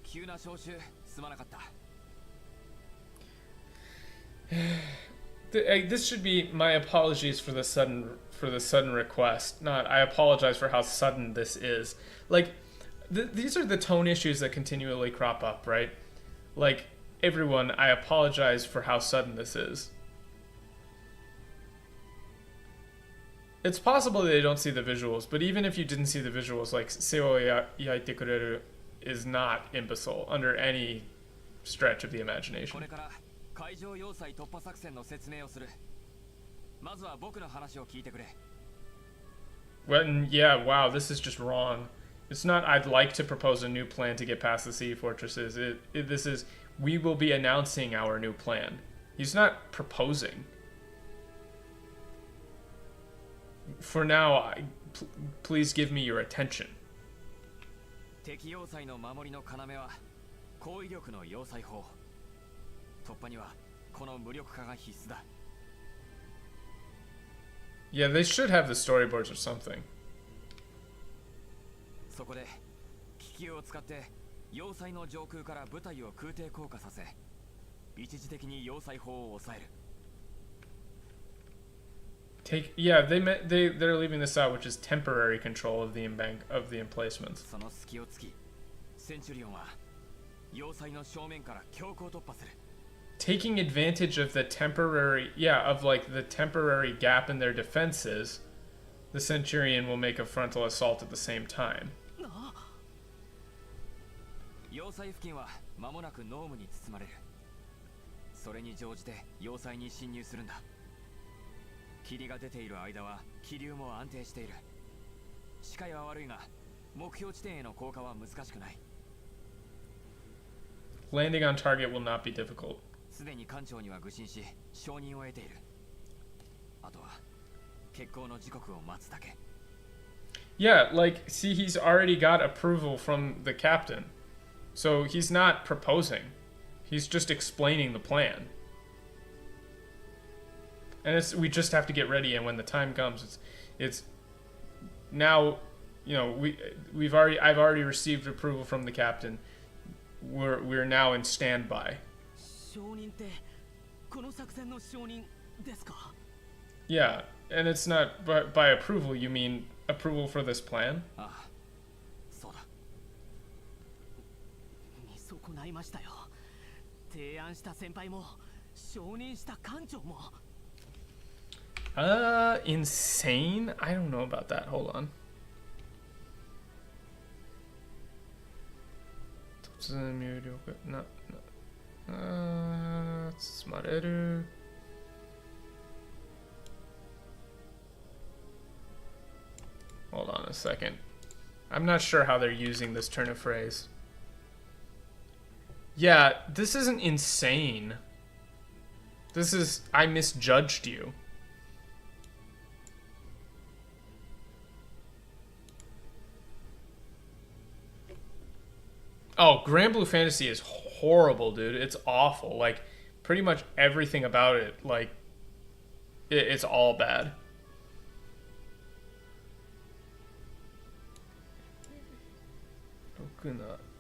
急な招集すまなかった。 This should be my apologies for the sudden request. Not I apologize for how sudden this is. Like, these are the tone issues that continually crop up, right? Like, everyone, I apologize for how sudden this is. It's possible that they don't see the visuals, but even if you didn't see the visuals, like, 世話を焼いてくれる is not imbecile under any stretch of the こ imagination. れから海上要塞突破作戦の説明をする。まずは僕の話を聞いてくれ。 When, yeah, wow, this is just wrong. It's not, I'd like to propose a new plan to get past the sea fortresses. This is, we will be announcing our new plan. He's not proposing. For now, please give me your attention. 敵要塞の守りの要は高威力の要塞砲。突破にはこの無力化が必須だ。 Yeah, they should have the storyboards or something. そこで気球を使って要塞の上空から部隊を空挺降下させ、一時的に要塞砲を抑える。 Yeah, they're leaving this out, which is temporary control of the emplacements. その隙を突き、センチュリオンは要塞の正面から強行突破する。 Taking advantage of the temporary, of like the temporary gap in their defenses, the Centurion will make a frontal assault at the same time. 要塞付近は間もなく濃霧に包まれる。それに乗じて要塞に侵入するんだ。霧が出ている間は気流も安定している。視界は悪いが目標地点への降下は難しくない。 Landing on target will not be difficult. すでに艦長には具申し承認を得ている。あとは決行の時刻を待つだけ。 Yeah, like, see, he's already got approval from the captain. So he's not proposing. He's just explaining the plan. And we just have to get ready, and when the time comes, it's now, you know, I've already received approval from the captain. We're now in standby. 承認ってこの作戦の承認ですか? Yeah, and it's not by approval, you mean approval for this plan? ああ、そうだ。見損ないましたよ。提案した先輩も承認した艦長も。Insane? I don't know about that. Hold on. 突然入力包まれる。Hold on a second. I'm not sure how they're using this turn of phrase. Yeah, this isn't insane. This is, I misjudged you. Oh, Grand Blue Fantasy is horrible, dude. It's awful. Like, pretty much everything about it, like, it's all bad.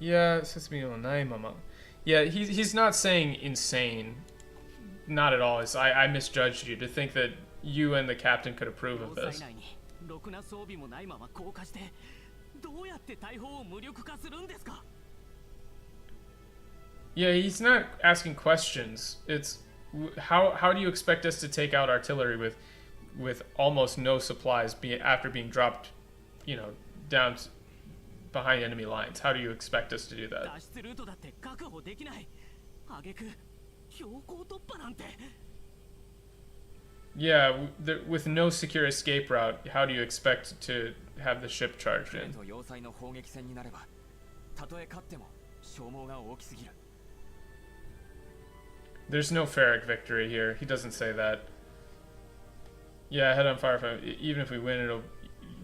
Yeah, yeah, he's not saying insane. Not at all. I misjudged you to think that you and the captain could approve of this. Yeah, he's not asking questions. It's how do you expect us to take out artillery with almost no supplies after being dropped, you know, down behind enemy lines? How do you expect us to do that? Yeah, with no secure escape route, how do you expect to have the ship charged in? There's no Ferric victory here. He doesn't say that. Yeah, head on fire. Even if we win,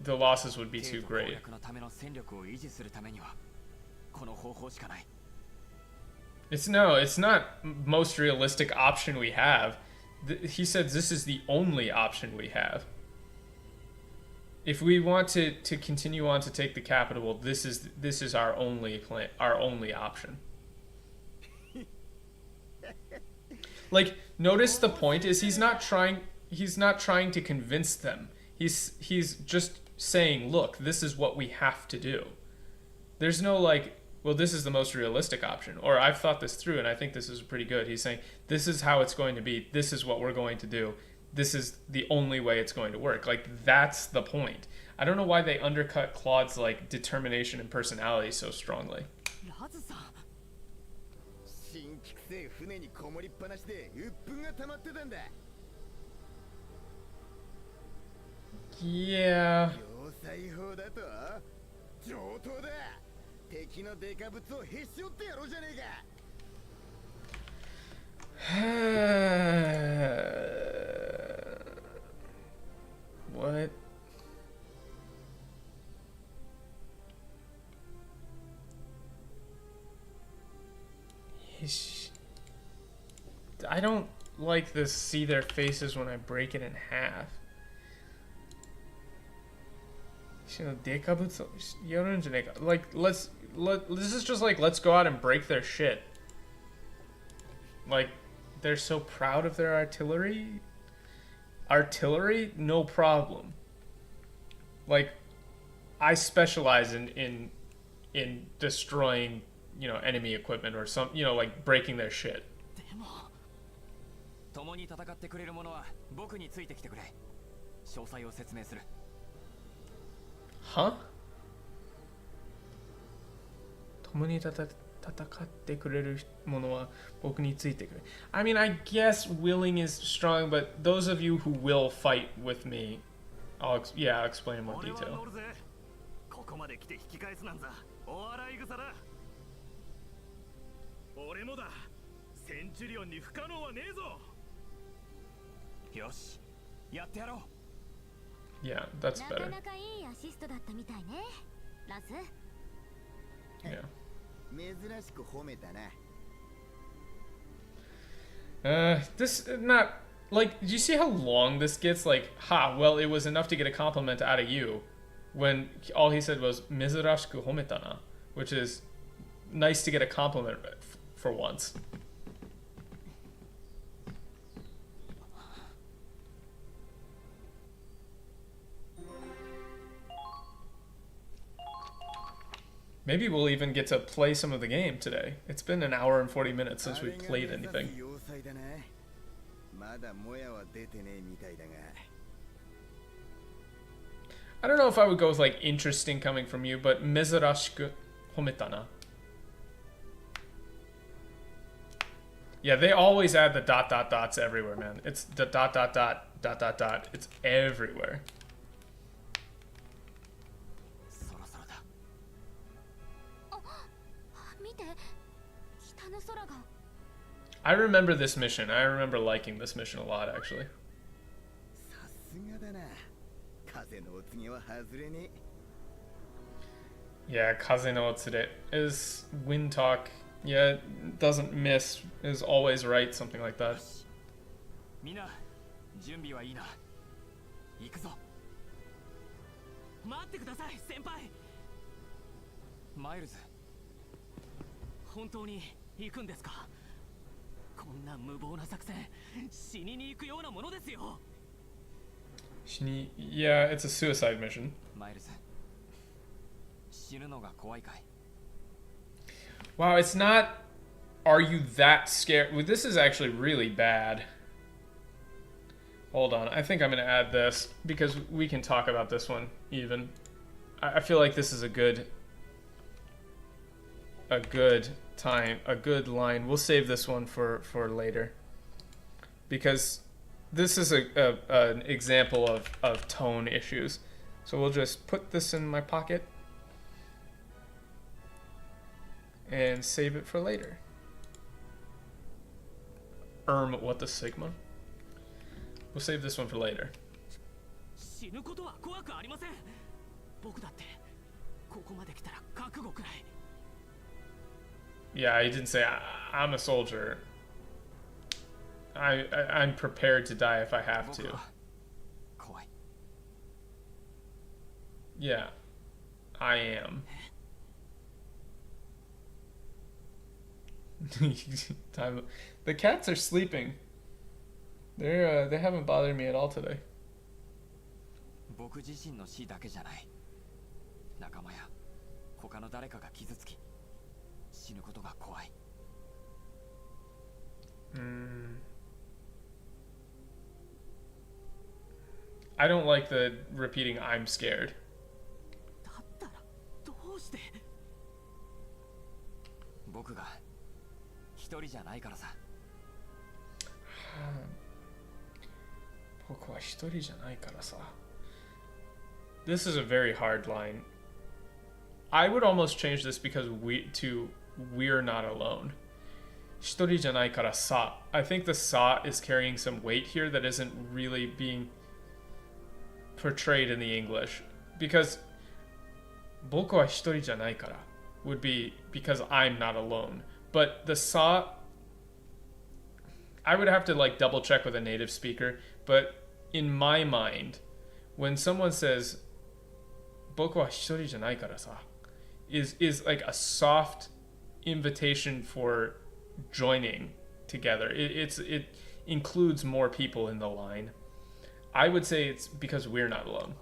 the losses would be too great. It's not most realistic option we have. He said this is the only option we have. If we want to continue on to take the capital, this is our only plan, our only option. Like, notice the point is he's not trying to convince them. He's just saying, look, this is what we have to do. There's no like, well, this is the most realistic option, or I've thought this through and I think this is pretty good. He's saying, this is how it's going to be. This is what we're going to do. This is the only way it's going to work. Like, that's the point. I don't know why they undercut Claude's like determination and personality so strongly. Yeah. What? I don't like to see their faces when I break it in half. Like, this is just like, let's go out and break their shit. Like, they're so proud of their artillery. Artillery, no problem. Like, I specialize in destroying, you know, enemy equipment or some, you know, like breaking their shit. Huh? I mean, I guess willing is strong, but those of you who will fight with me, I'll explain in more detail. Yeah, that's better. Yeah. This not Like, do you see how long this gets? Like, well, it was enough to get a compliment out of you, when all he said was "mizurashiku hometa na," which is nice to get a compliment for once. Maybe we'll even get to play some of the game today. It's been an hour and 40 minutes since we've played anything. I don't know if I would go with like interesting coming from you, but mizurashiku hometa na. Yeah, they always add the ... everywhere, man. It's the ... It's everywhere. I remember this mission. I remember liking this mission a lot, actually. Yeah, Kaze no Otsure is wind talk. Yeah, it doesn't miss, is always right, something like that. Miles. 本当に行くんですか? こんな無謀な作戦、死にに行くようなものですよ。Yeah, it's a suicide mission. Miles. 死ぬのが怖いかい? Wow, it's not. Are you that scared? Well, this is actually really bad. Hold on, I think I'm gonna add this because we can talk about this one even. I feel like this is a good time, a good line. We'll save this one for later because this is an example of tone issues. So we'll just put this in my pocket and save it for later. What the Sigma? We'll save this one for later. Yeah, he didn't say I'm a soldier. I'm prepared to die if I have to. Yeah, I am. The cats are sleeping. They haven't bothered me at all today. I don't like the repeating I'm scared. This is a very hard line. I would almost change this because we're not alone. 一人じゃないからさ. I think the sa is carrying some weight here that isn't really being portrayed in the English. Because 僕は一人じゃないから would be because I'm not alone. But the sa, I would have to like double check with a native speaker. But in my mind, when someone says 僕は一人じゃないからさ is like a soft invitation for joining together. It includes more people in the line. I would say it's because we're not alone.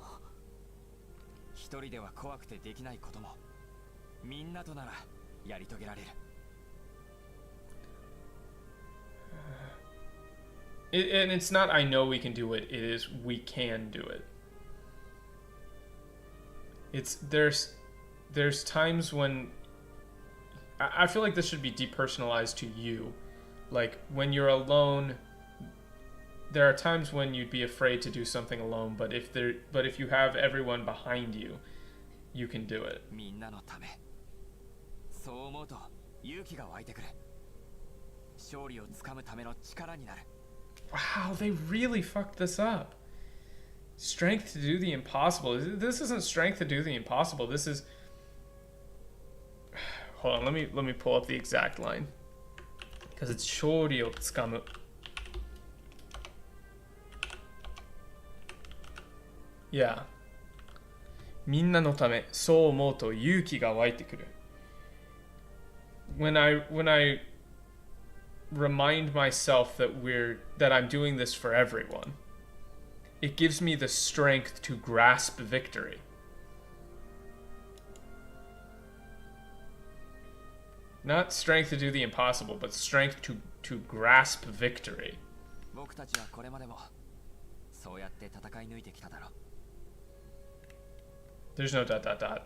And it's not I know we can do it, it is we can do it. There's times when I feel like this should be depersonalized to you. Like when you're alone, there are times when you'd be afraid to do something alone, but if you have everyone behind you, you can do it. Wow, they really fucked this up. Strength to do the impossible. This isn't strength to do the impossible. This is... Hold on, let me pull up the exact line. Because it's shori o tsukamu. Yeah. みんなのため、そう思うと勇気が湧いてくる。When I remind myself that I'm doing this for everyone, it gives me the strength to grasp victory. Not strength to do the impossible, but strength to grasp victory. 僕たちはこれまでもそうやって戦い抜いてきただろう。 There's no dot dot dot.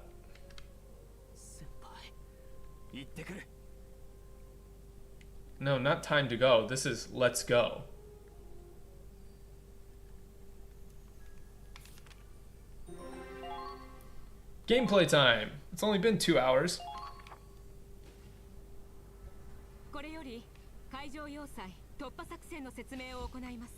先輩、行ってくる。 No, not time to go. This is let's go. Gameplay time. It's only been 2 hours. これより海上要塞突破作戦の説明を行います。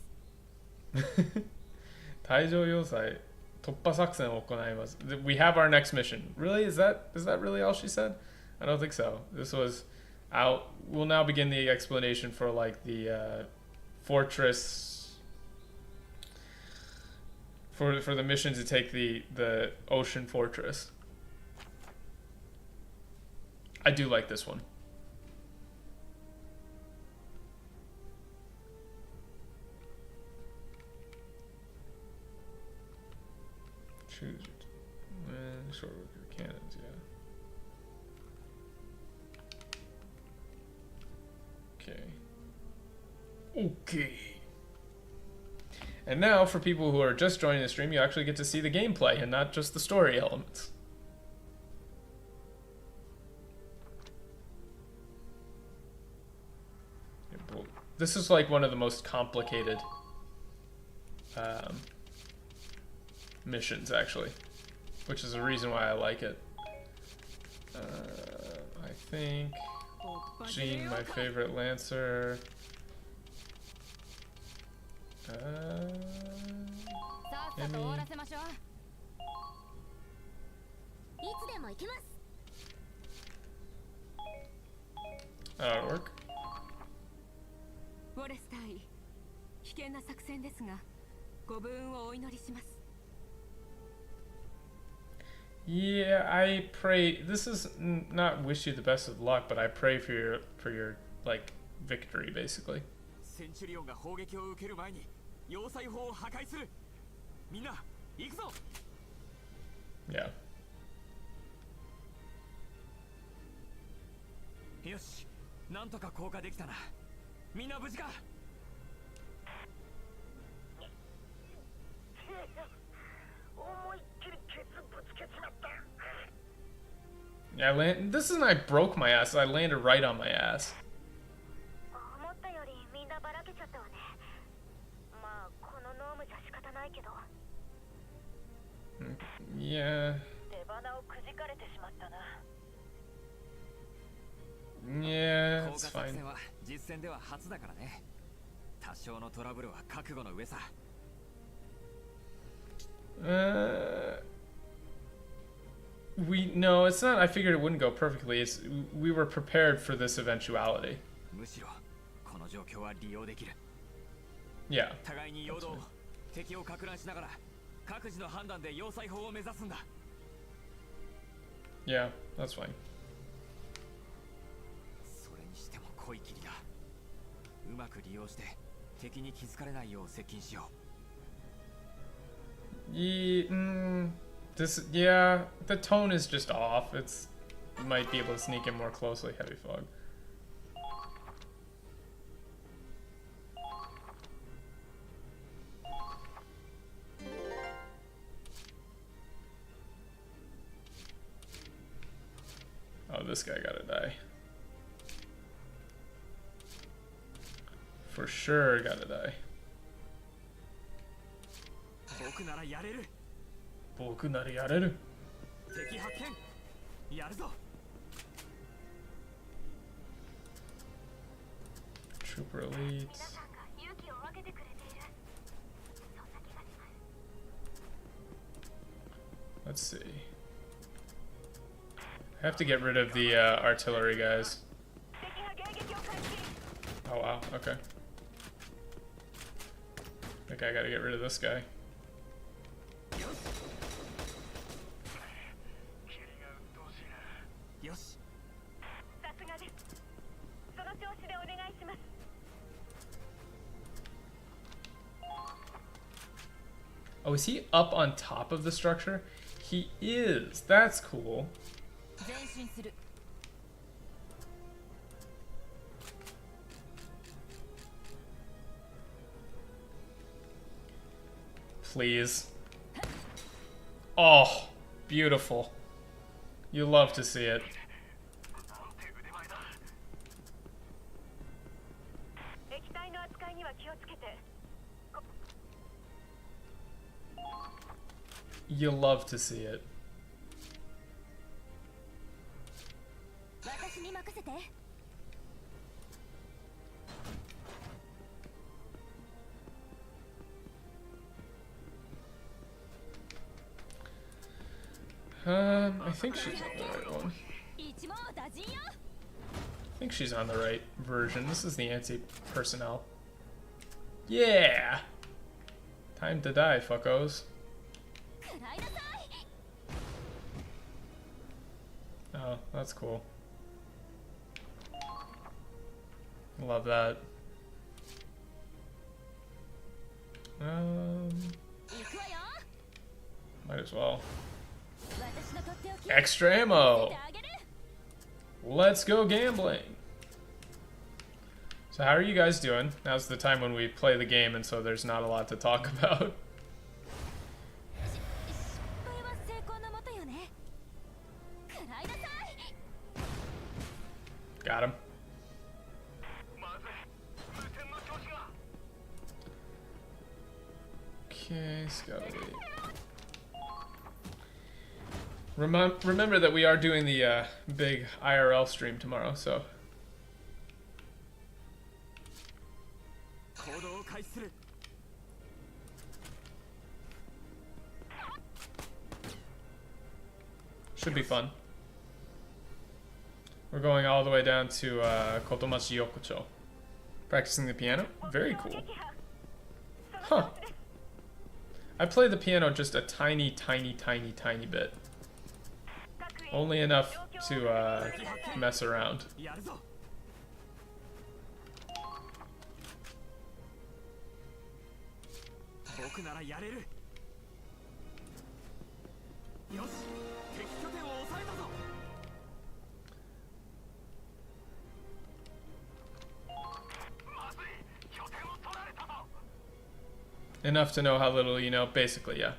海上要塞突破作戦を行います。We have our next mission. Really? Is that really all she said? I don't think so. This was out. We'll now begin the explanation for like the fortress for the mission to take the ocean fortress. I do like this one. Choose short with your cannons, yeah. Okay. Okay. And now, for people who are just joining the stream, you actually get to see the gameplay and not just the story elements. This is like one of the most complicated missions, actually, which is the reason why I like it. I think Jean, my favorite Lancer. Emmy. That'll work. ウォレス隊員、危険な作戦ですが、ご武運をお祈りします。 Yeah, I pray. This is not wish you the best of luck, but I pray for your like victory, basically. センチュリオンが砲撃を受ける前に要塞砲を破壊する。みんな行くぞ。 Yeah. よし、なんとか降下できたな。みんな無事か。 Yeah, this isn't I broke my ass, I landed right on my ass. Yeah. Yeah, it's fine. 実戦では初だからね。多少のトラブルは覚悟の上さ。 No, it's not. I figured it wouldn't go perfectly. We were prepared for this eventuality. むしろこの状況は利用できる。 Yeah. 互いに陽動、敵を撹乱しながら各自の判断で要塞砲を目指すんだ。 Yeah, that's fine. それにしても濃い霧だ。うまく利用して敵に気づかれないよう接近しよう。 Yeah, the tone is just off. You might be able to sneak in more closely. Heavy fog. Oh, this guy gotta die. For sure gotta die. 僕ならやれる。 僕ならやれる。 敵発見。やるぞ。 Trooper elites. Let's see. I have to get rid of the artillery guys. Oh wow, okay. I think I gotta get rid of this guy. Oh, is he up on top of the structure? He is. That's cool. 前進する Please. Oh, beautiful. You love to see it. 液体の扱いには気をつけて You love to see it. 私に任せて I think she's on the right one. 一網打尽よ I think she's on the right version. This is the anti-personnel. Yeah! Time to die, fuckos. 食らいなさい Oh, that's cool. Love that. 行くわよ Might as well. 私のとっておき Extra 見 ammo! せてあげる Let's go gambling! So how are you guys doing? Now's the time when we play the game, and so there's not a lot to talk about. 失敗は成功のもとよね食らいなさい Got him. Okay, Scout. Remember that we are doing the big IRL stream tomorrow, so 行動を開始する should be fun. We're going all the way down to Kotomachi Yokocho. Practicing the piano? Very cool. Huh. I play the piano just a tiny bit. Only enough to mess around. やるぞ 僕ならやれるよし敵拠点を抑えたぞ Enough to know how little you know, basically, yeah.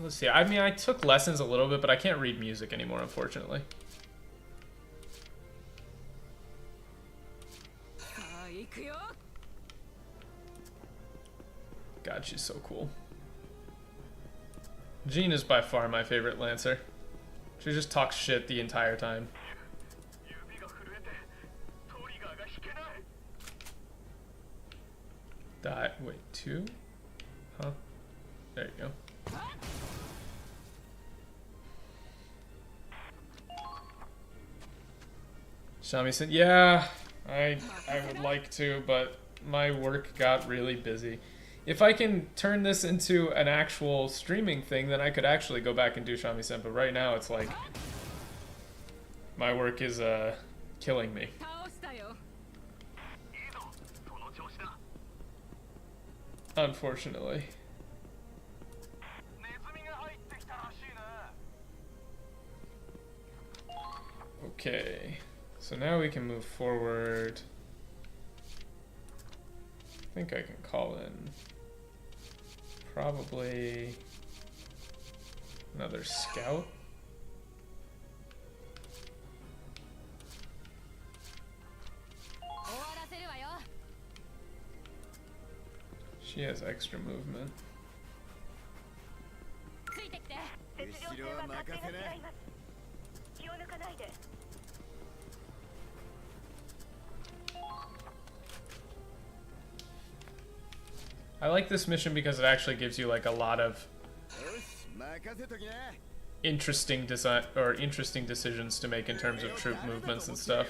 Let's see. I mean, I took lessons a little bit, but I can't read music anymore, unfortunately. さあ行くよ God, she's so cool. Jean is by far my favorite Lancer. She just talks shit the entire time. Die. Wait, 2? Huh? There you go. Shamisen, yeah, I would like to, but my work got really busy. If I can turn this into an actual streaming thing, then I could actually go back and do shamisen, but right now it's like my work is killing me. 倒したよ Unfortunately. Okay, so now we can move forward. I think I can call in probably another scout. She has extra movement. ついてきて 後ろは任せな 気を抜かないで I like this mission because it actually gives you like a lot of よし任せときな interesting design or interesting decisions to make in terms of troop movements and stuff.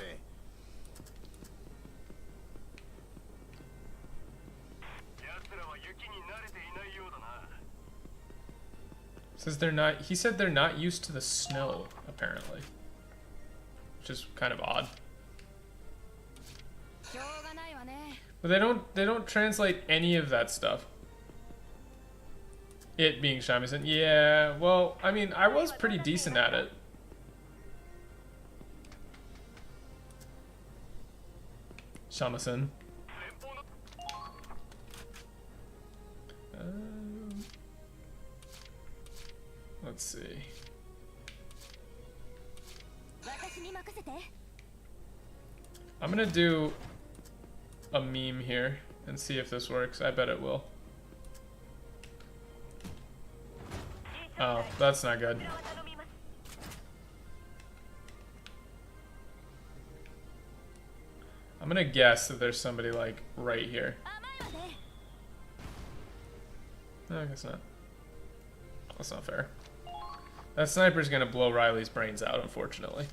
Says they're not. He said they're not used to the snow, apparently, which is kind of odd. But they don't translate any of that stuff. It being shamisen. Yeah, well, I mean, I was pretty decent at it. Shamisen. Let's see. I'm gonna do a meme here and see if this works. I bet it will. Oh, that's not good. I'm gonna guess that there's somebody like right here. No, I guess not. That's not fair. That sniper's gonna blow Riley's brains out, unfortunately.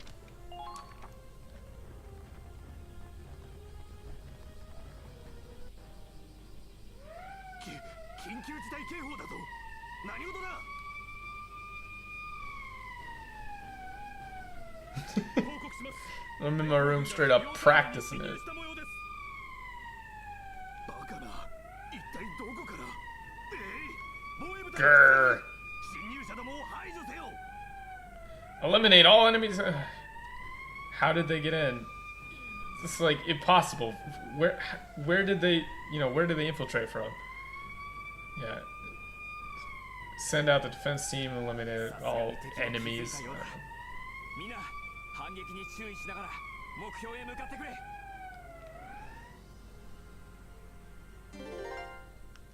I'm in my room straight up practicing it. Grr. Eliminate all enemies. How did they get in? It's like impossible. Where did they, where did they infiltrate from? Yeah. Send out the defense team, eliminate all enemies.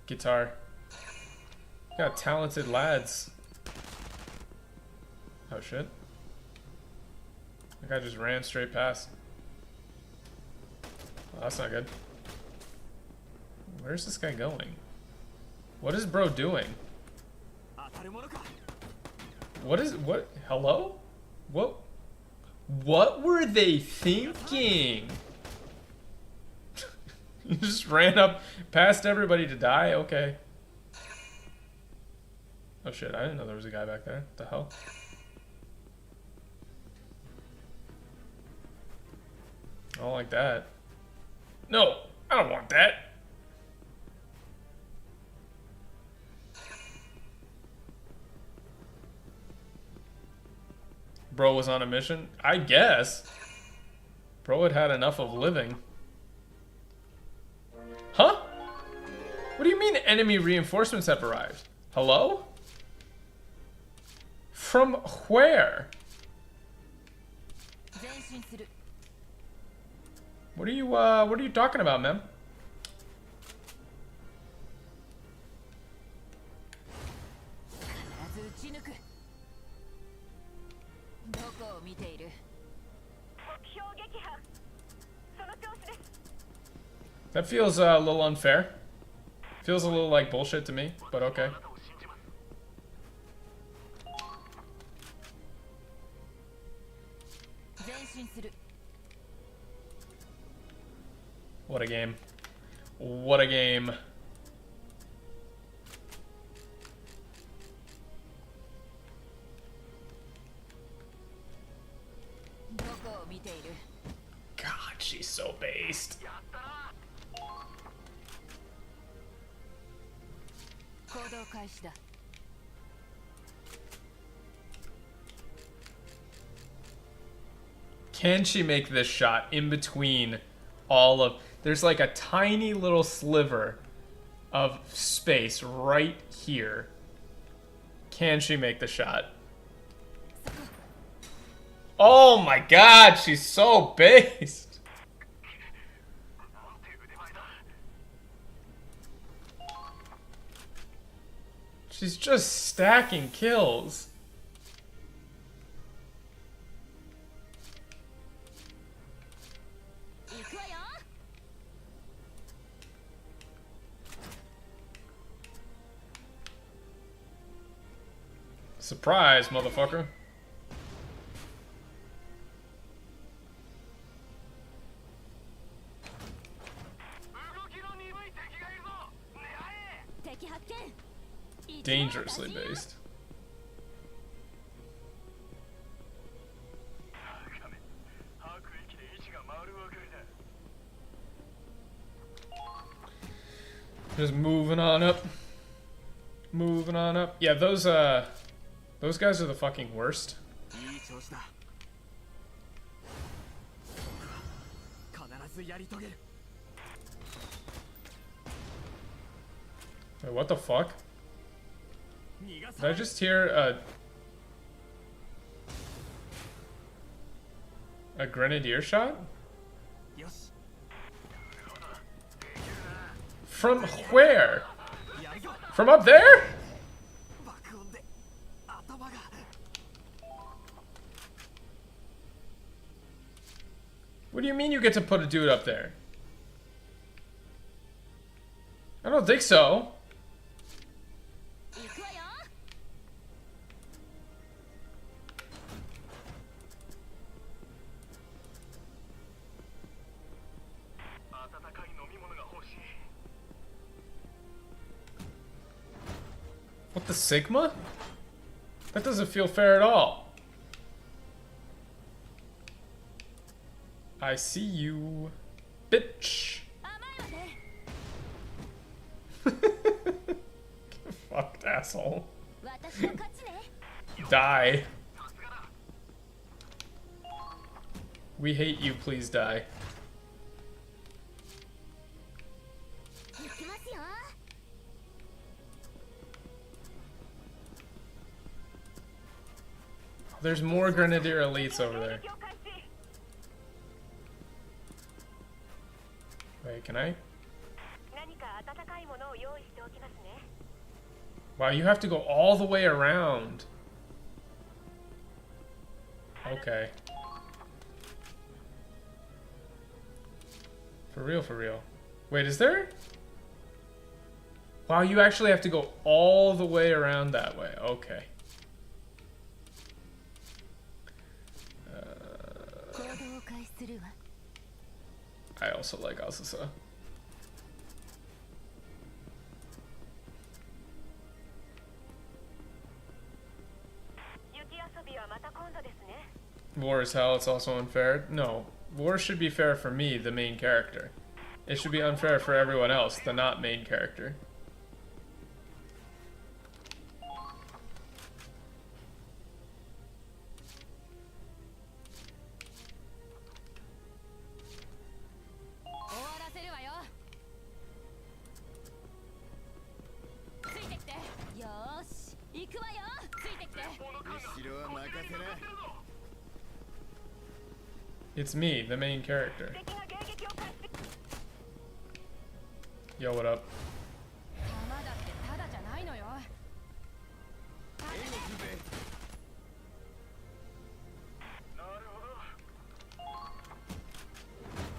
Guitar. Got talented lads. Oh shit. That guy just ran straight past. Oh, that's not good. Where's this guy going? What is bro doing? What? Hello? What were they thinking? You just ran up past everybody to die? Okay. Oh shit, I didn't know there was a guy back there. What the hell? I don't like that. No, I don't want that. Bro was on a mission? I guess. Bro had had enough of living. Huh? What do you mean enemy reinforcements have arrived? Hello? From where? What are you talking about, man? That feels a little unfair. Feels a little like bullshit to me, but okay. What a game. What a game. God, she's so based. Can she make this shot in between all of... There's like a tiny little sliver of space right here. Can she make the shot? Oh my god, she's so based. She's just stacking kills. Surprise, motherfucker. Dangerously based. Just moving on up. Moving on up. Yeah, those guys are the fucking worst. いい調子だ。必ずやり遂げる。 Wait, what the fuck? Did I just hear a grenadier shot? よし。 From where? やるぞ。 From up there? 爆音で頭が。 What do you mean you get to put a dude up there? I don't think so. 行くわよ。 What, the Sigma? That doesn't feel fair at all. I see you, bitch. 甘いわね。 Fucked asshole. 私の勝ちね。 Die. We hate you, please die. 行きますよ。 There's more Grenadier elites over there. Wait, can I? Wow, you have to go all the way around. Okay. For real, for real. Wait, is there? Wow, you actually have to go all the way around that way. Okay. I also like Asusa. War is hell, it's also unfair. No, war should be fair for me, the main character. It should be unfair for everyone else, the not main character. It's me, the main character. Yo, what up?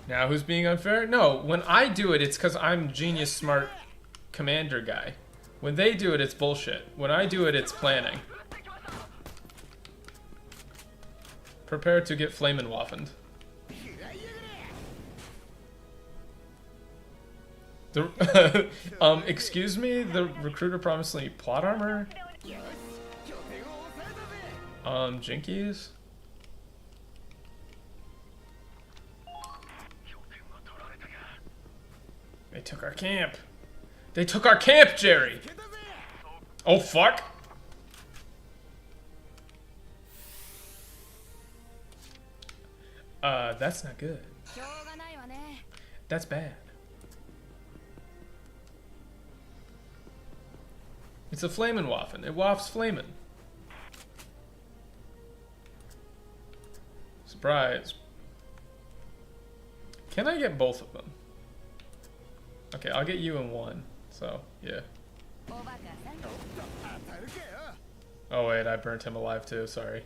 Now who's being unfair? No, when I do it, it's because I'm genius smart commander guy. When they do it, it's bullshit. When I do it, it's planning. Prepare to get flamen-waffened. Excuse me? The recruiter promised me plot armor? Jinkies? They took our camp. They took our camp, Jerry! Oh, fuck! That's not good. That's bad. It's a flamen-waffen. It wafts flamen. Surprise. Can I get both of them? Okay, I'll get you in one. So, yeah. Oh wait, I burnt him alive too, sorry.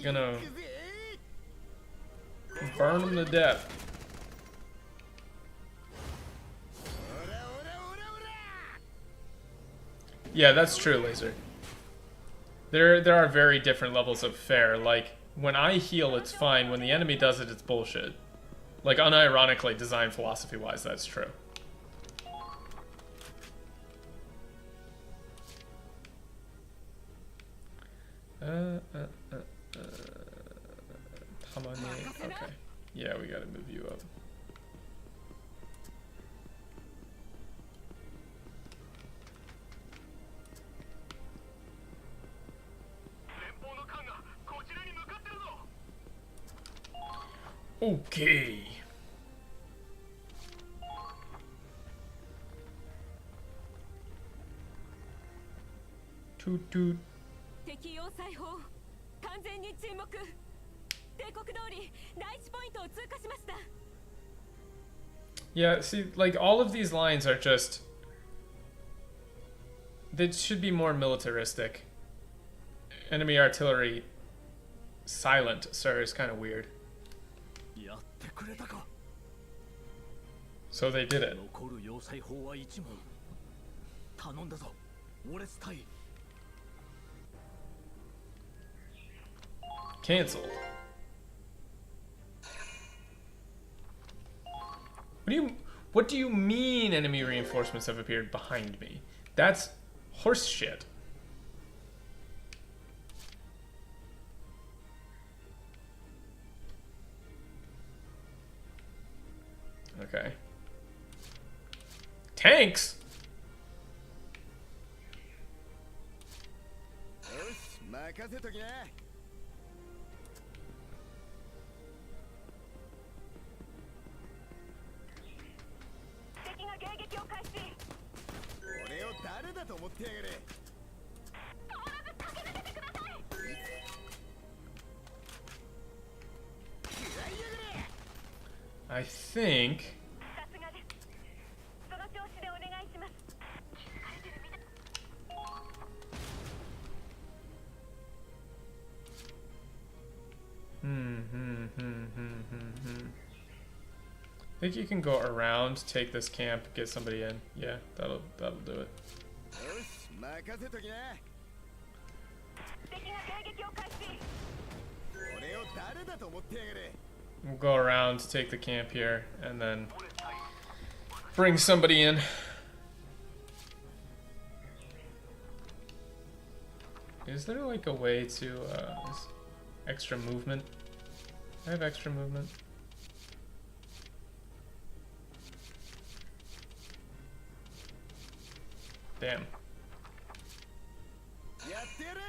Gonna burn him to death. Yeah, that's true, Laser. There are very different levels of fair. Like, when I heal, it's fine. When the enemy does it, it's bullshit. Like, unironically, design philosophy-wise, that's true. Tamane. Okay. Yeah, we gotta move you up. Okay. Toot toot. 敵要塞砲完全に沈黙。帝国通り第一ポイントを通過しました。 Yeah, see, like all of these lines are just. They should be more militaristic. Enemy artillery silent, sir, is kind of weird. やってくれたか。 So they did it. 残る要塞砲は1門。頼んだぞ。ウォレス隊。 Cancelled. What do you mean enemy reinforcements have appeared behind me? That's horse shit. Okay. Tanks? よし任せときな。敵が迎撃を開始。俺を誰だと思ってやがる。 I think. さすがです。その調子でお願いします。 I think you can go around, take this camp, get somebody in. Yeah, that'll do it. よし任せときな。敵が迎撃を開始。俺を誰だと思ってやがる。 We'll go around, take the camp here, and then bring somebody in. Is there like a way to extra movement? I have extra movement. Damn. やってやる。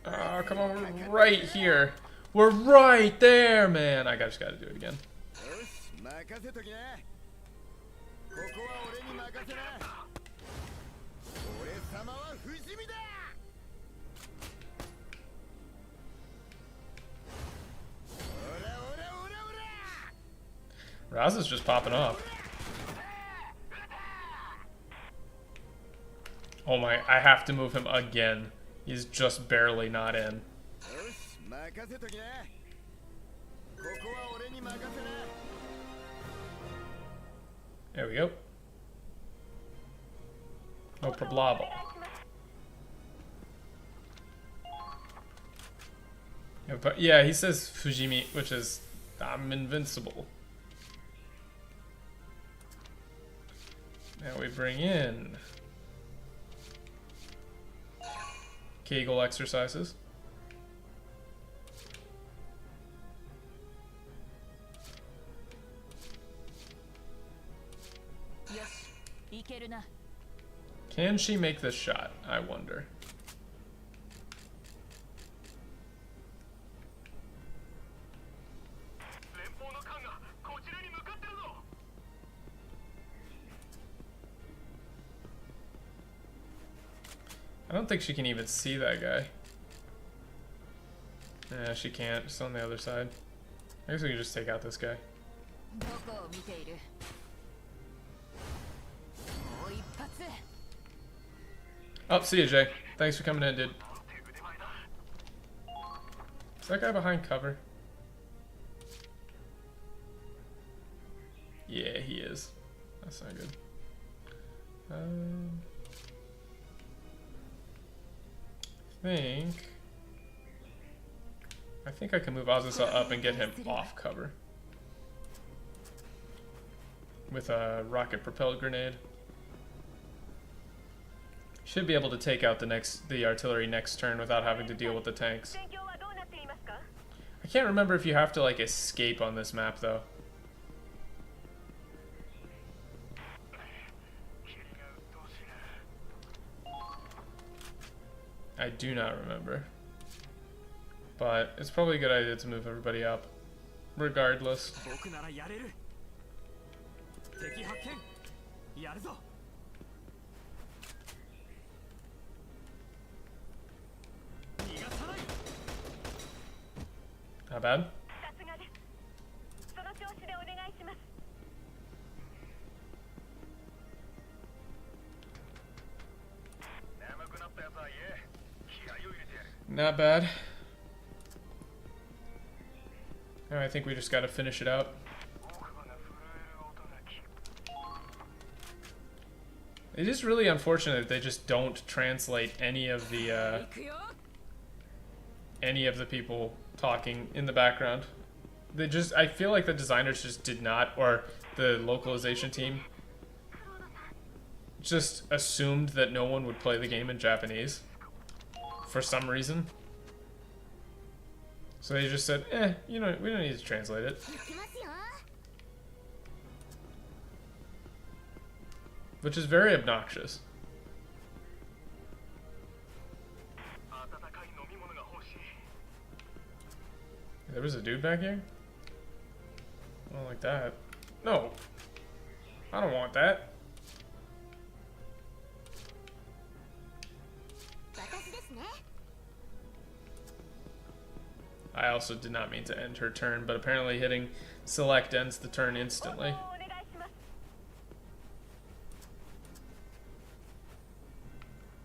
Oh, come on, we're right here. We're right there, man. I just gotta do it again. よし任せときな。ここは俺に任せな。俺様は不死身だ。 Raz is just popping off. Oh my, I have to move him again. He's just barely not in. There we go. No problemo. Yeah, but yeah, he says Fujimi, which is I'm invincible. Now we bring in Kegel exercises. Can she make this shot? I wonder. I don't think she can even see that guy. Yeah, she can't. It's on the other side. I guess we can just take out this guy. Oh, see you, Jay. Thanks for coming in, dude. Is that guy behind cover? Yeah, he is. That's not good. I think I can move Azusa up and get him off cover with a rocket propelled grenade. Should be able to take out the artillery next turn without having to deal with the tanks. I can't remember if you have to like escape on this map though. I do not remember. But it's probably a good idea to move everybody up. Regardless. Not bad. Not bad. Now I think we just gotta finish it out. It is really unfortunate that they just don't translate any of the people talking in the background. They just, I feel like the designers just did not, or the localization team just assumed that no one would play the game in Japanese for some reason. So they just said, you know, we don't need to translate it. Which is very obnoxious. There was a dude back here? I don't like that. No! I don't want that. I also did not mean to end her turn, but apparently hitting select ends the turn instantly.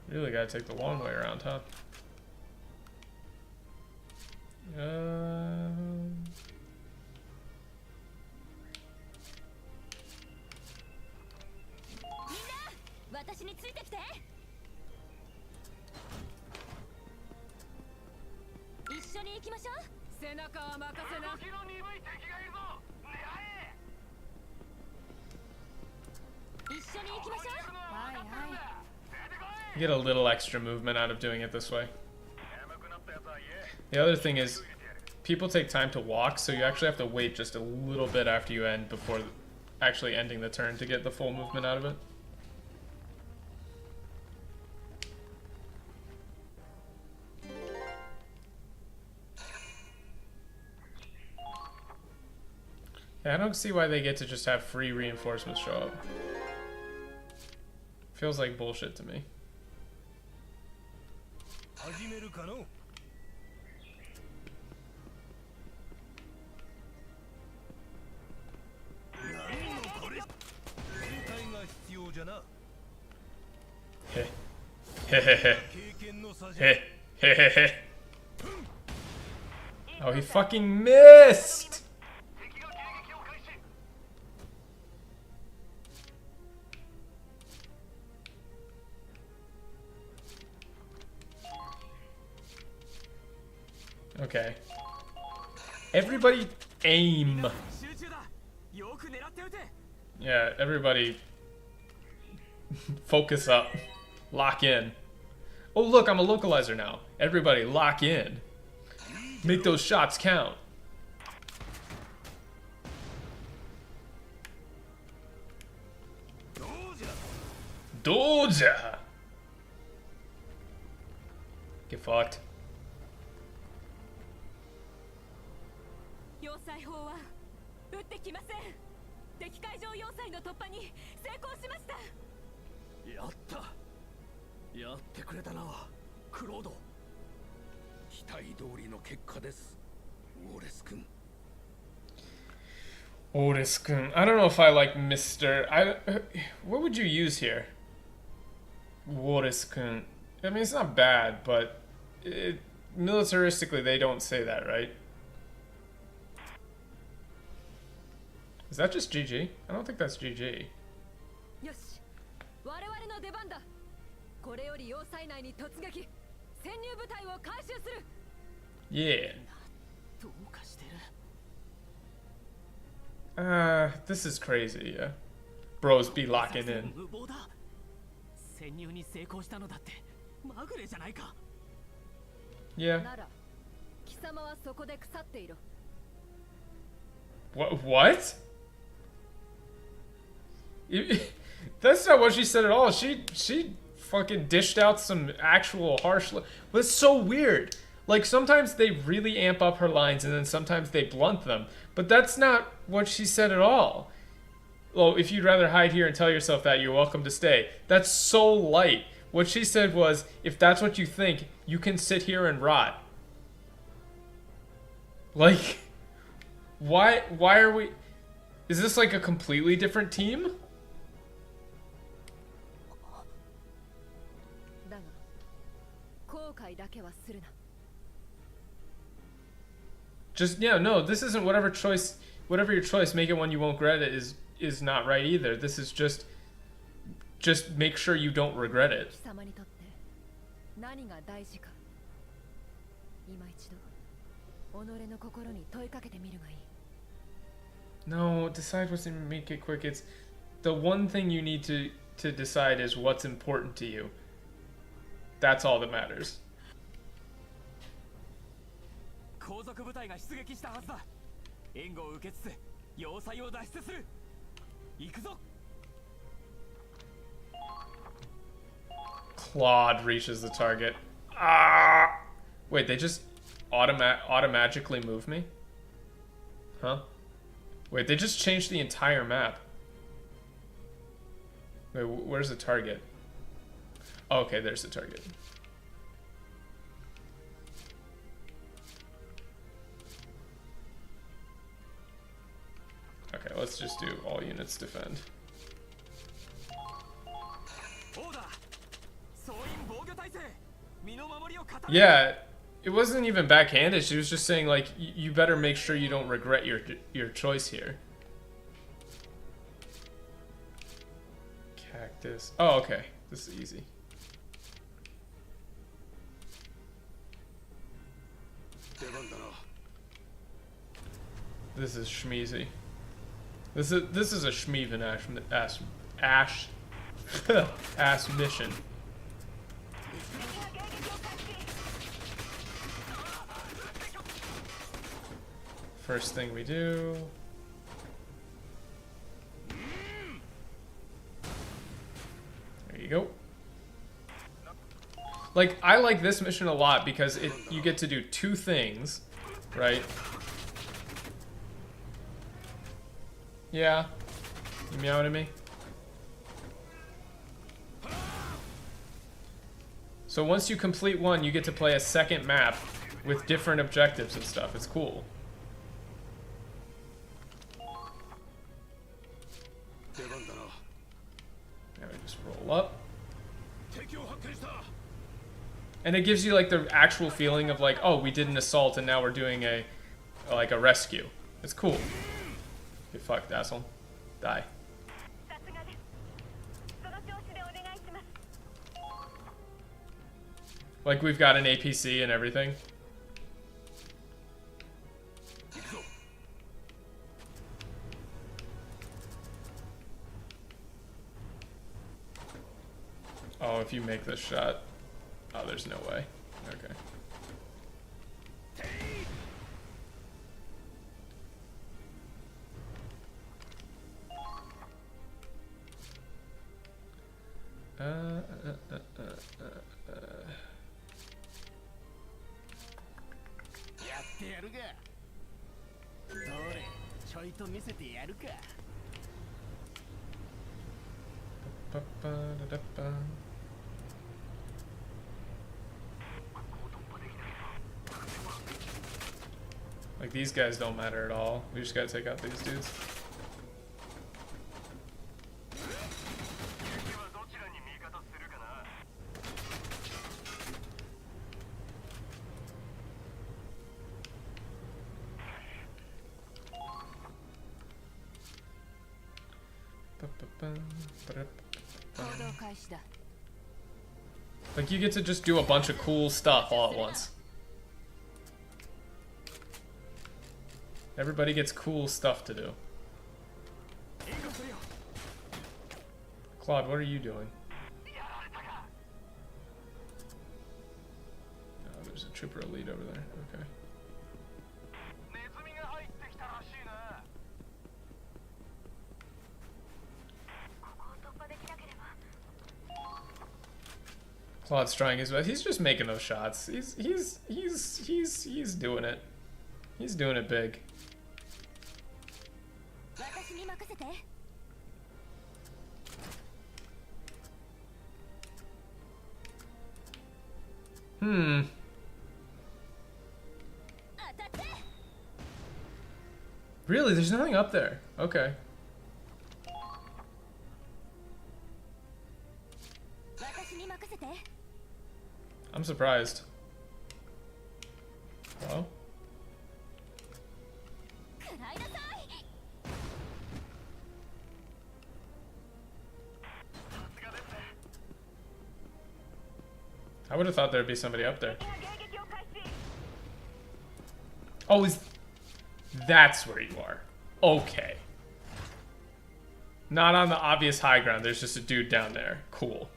Really gotta take the long way around, huh? You get a little extra movement out of doing it this way. The other thing is, people take time to walk, so you actually have to wait just a little bit after you end before actually ending the turn to get the full movement out of it. Yeah, I don't see why they get to just have free reinforcements show up. Feels like bullshit to me. Oh, he fucking missed! Okay. Everybody aim. Yeah, everybody focus up. Lock in. Oh look, I'm a localizer now. Everybody lock in. Make those shots count. Doja! Get fucked. Otis-kun. I don't know if I like Mr. What would you use here? Otis-kun. I mean, it's not bad, but militaristically they don't say that, right? Is that just GG? I don't think that's GG. Yeah. This is crazy, yeah. Bros be locking in. 潜入に成功したのだってまぐれじゃないか。 Yeah. なら貴様はそこで腐っていろ。 What? That's not what she said at all. She fucking dished out some actual harsh. That's so weird. Like sometimes they really amp up her lines and then sometimes they blunt them. But that's not what she said at all. Well, if you'd rather hide here and tell yourself that, you're welcome to stay. That's so light. What she said was, if that's what you think, you can sit here and rot. Like, why are we... Is this like a completely different team? だが後悔だけはするな。 Just, yeah, no, this isn't whatever your choice, make it one you won't regret it is not right either. This is just make sure you don't regret it. 貴様にとって何が大事か。今一度己の心に問いかけてみるがいい。 No, decide what's in make it quick. It's the one thing you need to decide is what's important to you. That's all that matters. 後続部隊が出撃したはずだ。援護を受けつつ要塞を脱出する。行くぞ。 Claude reaches the target. Ah! Wait, they just automatically move me? Huh? Wait, they just changed the entire map. Wait, where's the target? Oh, okay, there's the target. Okay, let's just do all units defend. Yeah, it wasn't even backhanded. She was just saying, like, you better make sure you don't regret your choice here. Cactus. Oh, okay. This is easy. This is schmeezy. This is a schmeevin ass mission. First thing we do. There you go. Like, I like this mission a lot because you get to do two things, right? Yeah. You meowing at me? So once you complete one, you get to play a second map with different objectives and stuff. It's cool. Now we just roll up. And it gives you like the actual feeling of like, oh, we did an assault and now we're doing a rescue. It's cool. Get fucked, asshole. Die. Like we've got an APC and everything. Oh, if you make this shot. Oh, there's no way. Okay. Like, these guys don't matter at all. We just gotta take out these dudes. Like, you get to just do a bunch of cool stuff all at once. Everybody gets cool stuff to do. Claude, what are you doing? There's a trooper elite over there. Okay. Claude's trying his best. He's just making those shots. He's doing it. He's doing it big. Really? There's nothing up there. Okay. I'm surprised. Hello? I would have thought there'd be somebody up there. Oh, that's where you are. Okay. Not on the obvious high ground. There's just a dude down there. Cool.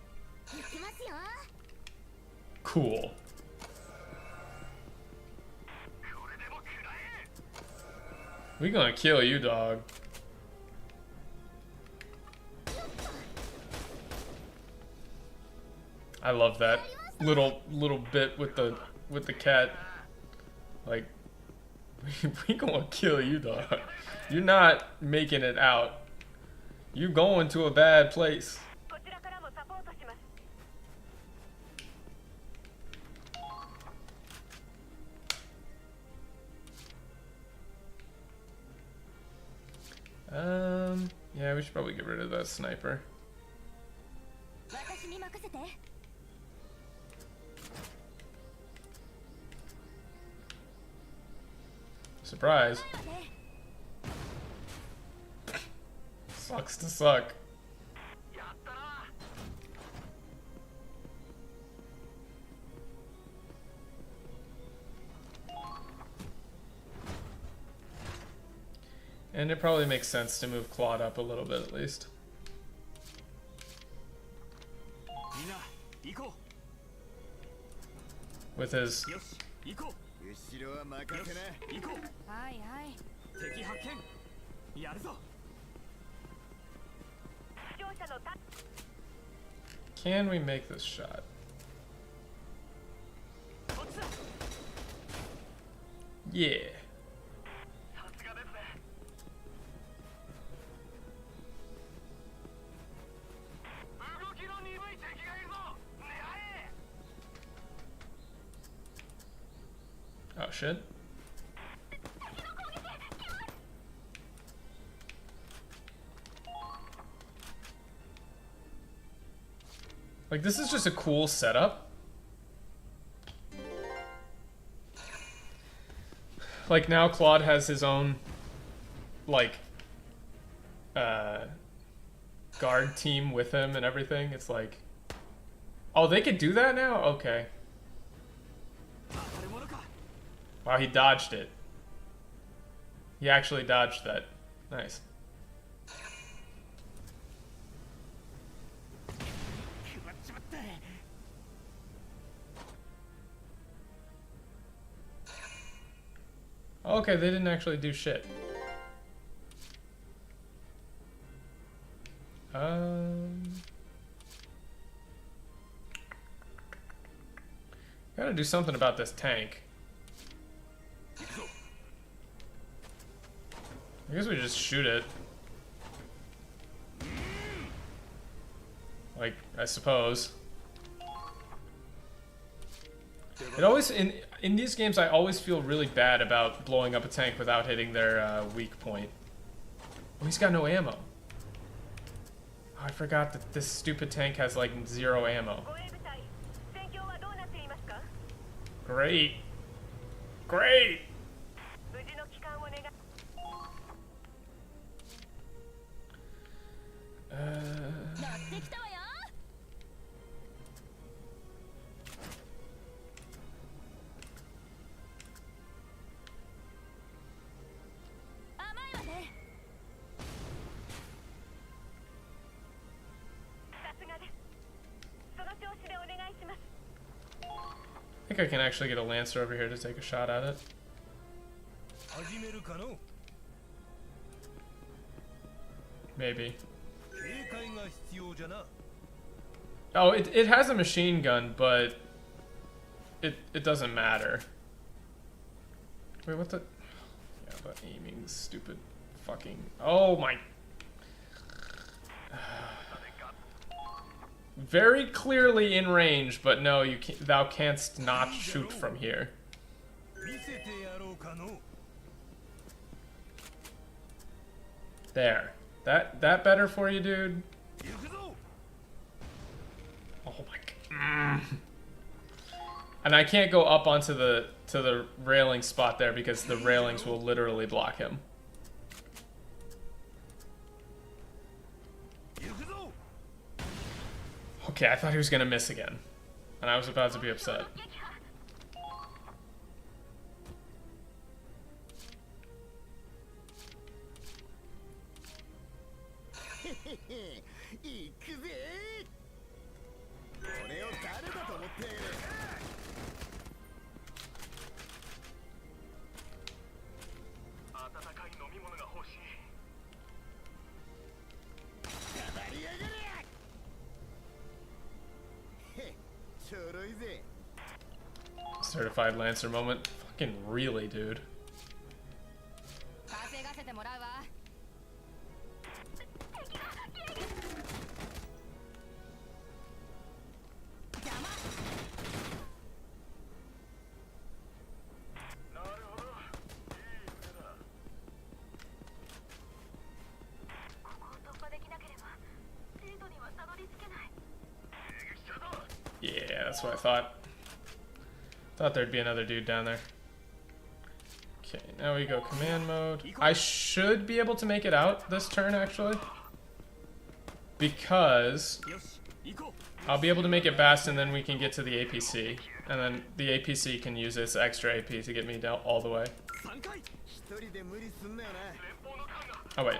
Cool. We gonna kill you, dog. I love that little bit with the cat. Like, we gonna kill you, dog. You're not making it out. You going to a bad place. Yeah, we should probably get rid of that sniper. Surprise. Sucks to suck. And it probably makes sense to move Claude up a little bit at least. With his... Can we make this shot? Yeah. Oh shit. Like, this is just a cool setup. Like, now Claude has his own, like, guard team with him and everything. It's like, oh, they could do that now? Okay. Wow, he dodged it. He actually dodged that. Nice. Okay, they didn't actually do shit. Gotta do something about this tank. I guess we just shoot it. Like, I suppose. It always, in these games, I always feel really bad about blowing up a tank without hitting their weak point. Oh, he's got no ammo. Oh, I forgot that this stupid tank has like 0 ammo. Great. Great! I think I can actually get a Lancer over here to take a shot at it. Maybe. Oh, it has a machine gun, but it doesn't matter. Wait, what the? Yeah, but aiming's stupid. Fucking. Oh my. Very clearly in range, but no, you can't, thou canst not shoot from here. There. That better for you, dude? Oh my god. And I can't go up onto the railing spot there because the railings will literally block him. Okay, I thought he was gonna miss again. And I was about to be upset. Certified Lancer moment. Fucking really, dude. Yeah, that's what I thought. Thought there'd be another dude down there. Okay, now we go command mode. I should be able to make it out this turn, actually. Because I'll be able to make it fast and then we can get to the APC. And then the APC can use this extra AP to get me down all the way. Oh, wait.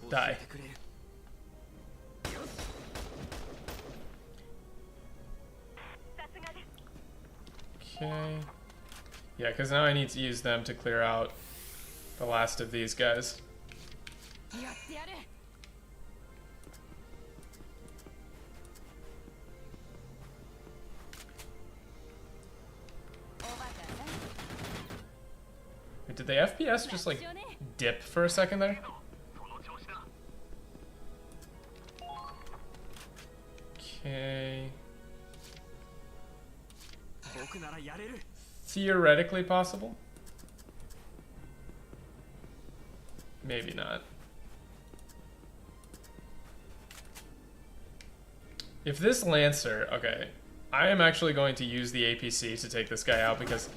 Die. Okay. Yeah, because now I need to use them to clear out the last of these guys. Wait, did the FPS just like dip for a second there? Okay. Theoretically possible? Maybe not. If this Lancer, okay, I am actually going to use the APC to take this guy out because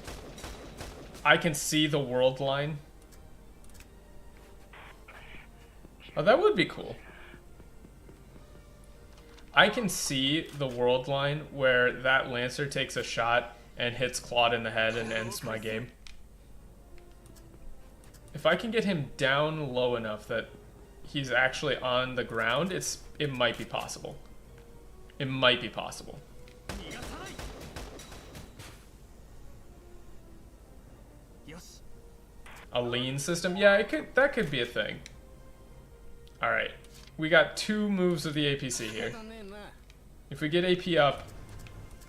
I can see the world line. Oh, that would be cool. I can see the world line where that Lancer takes a shot and hits Claude in the head and ends my game. If I can get him down low enough that he's actually on the ground, it might be possible. It might be possible. A lean system? Yeah, that could be a thing. Alright. We got 2 moves of the APC here. If we get AP up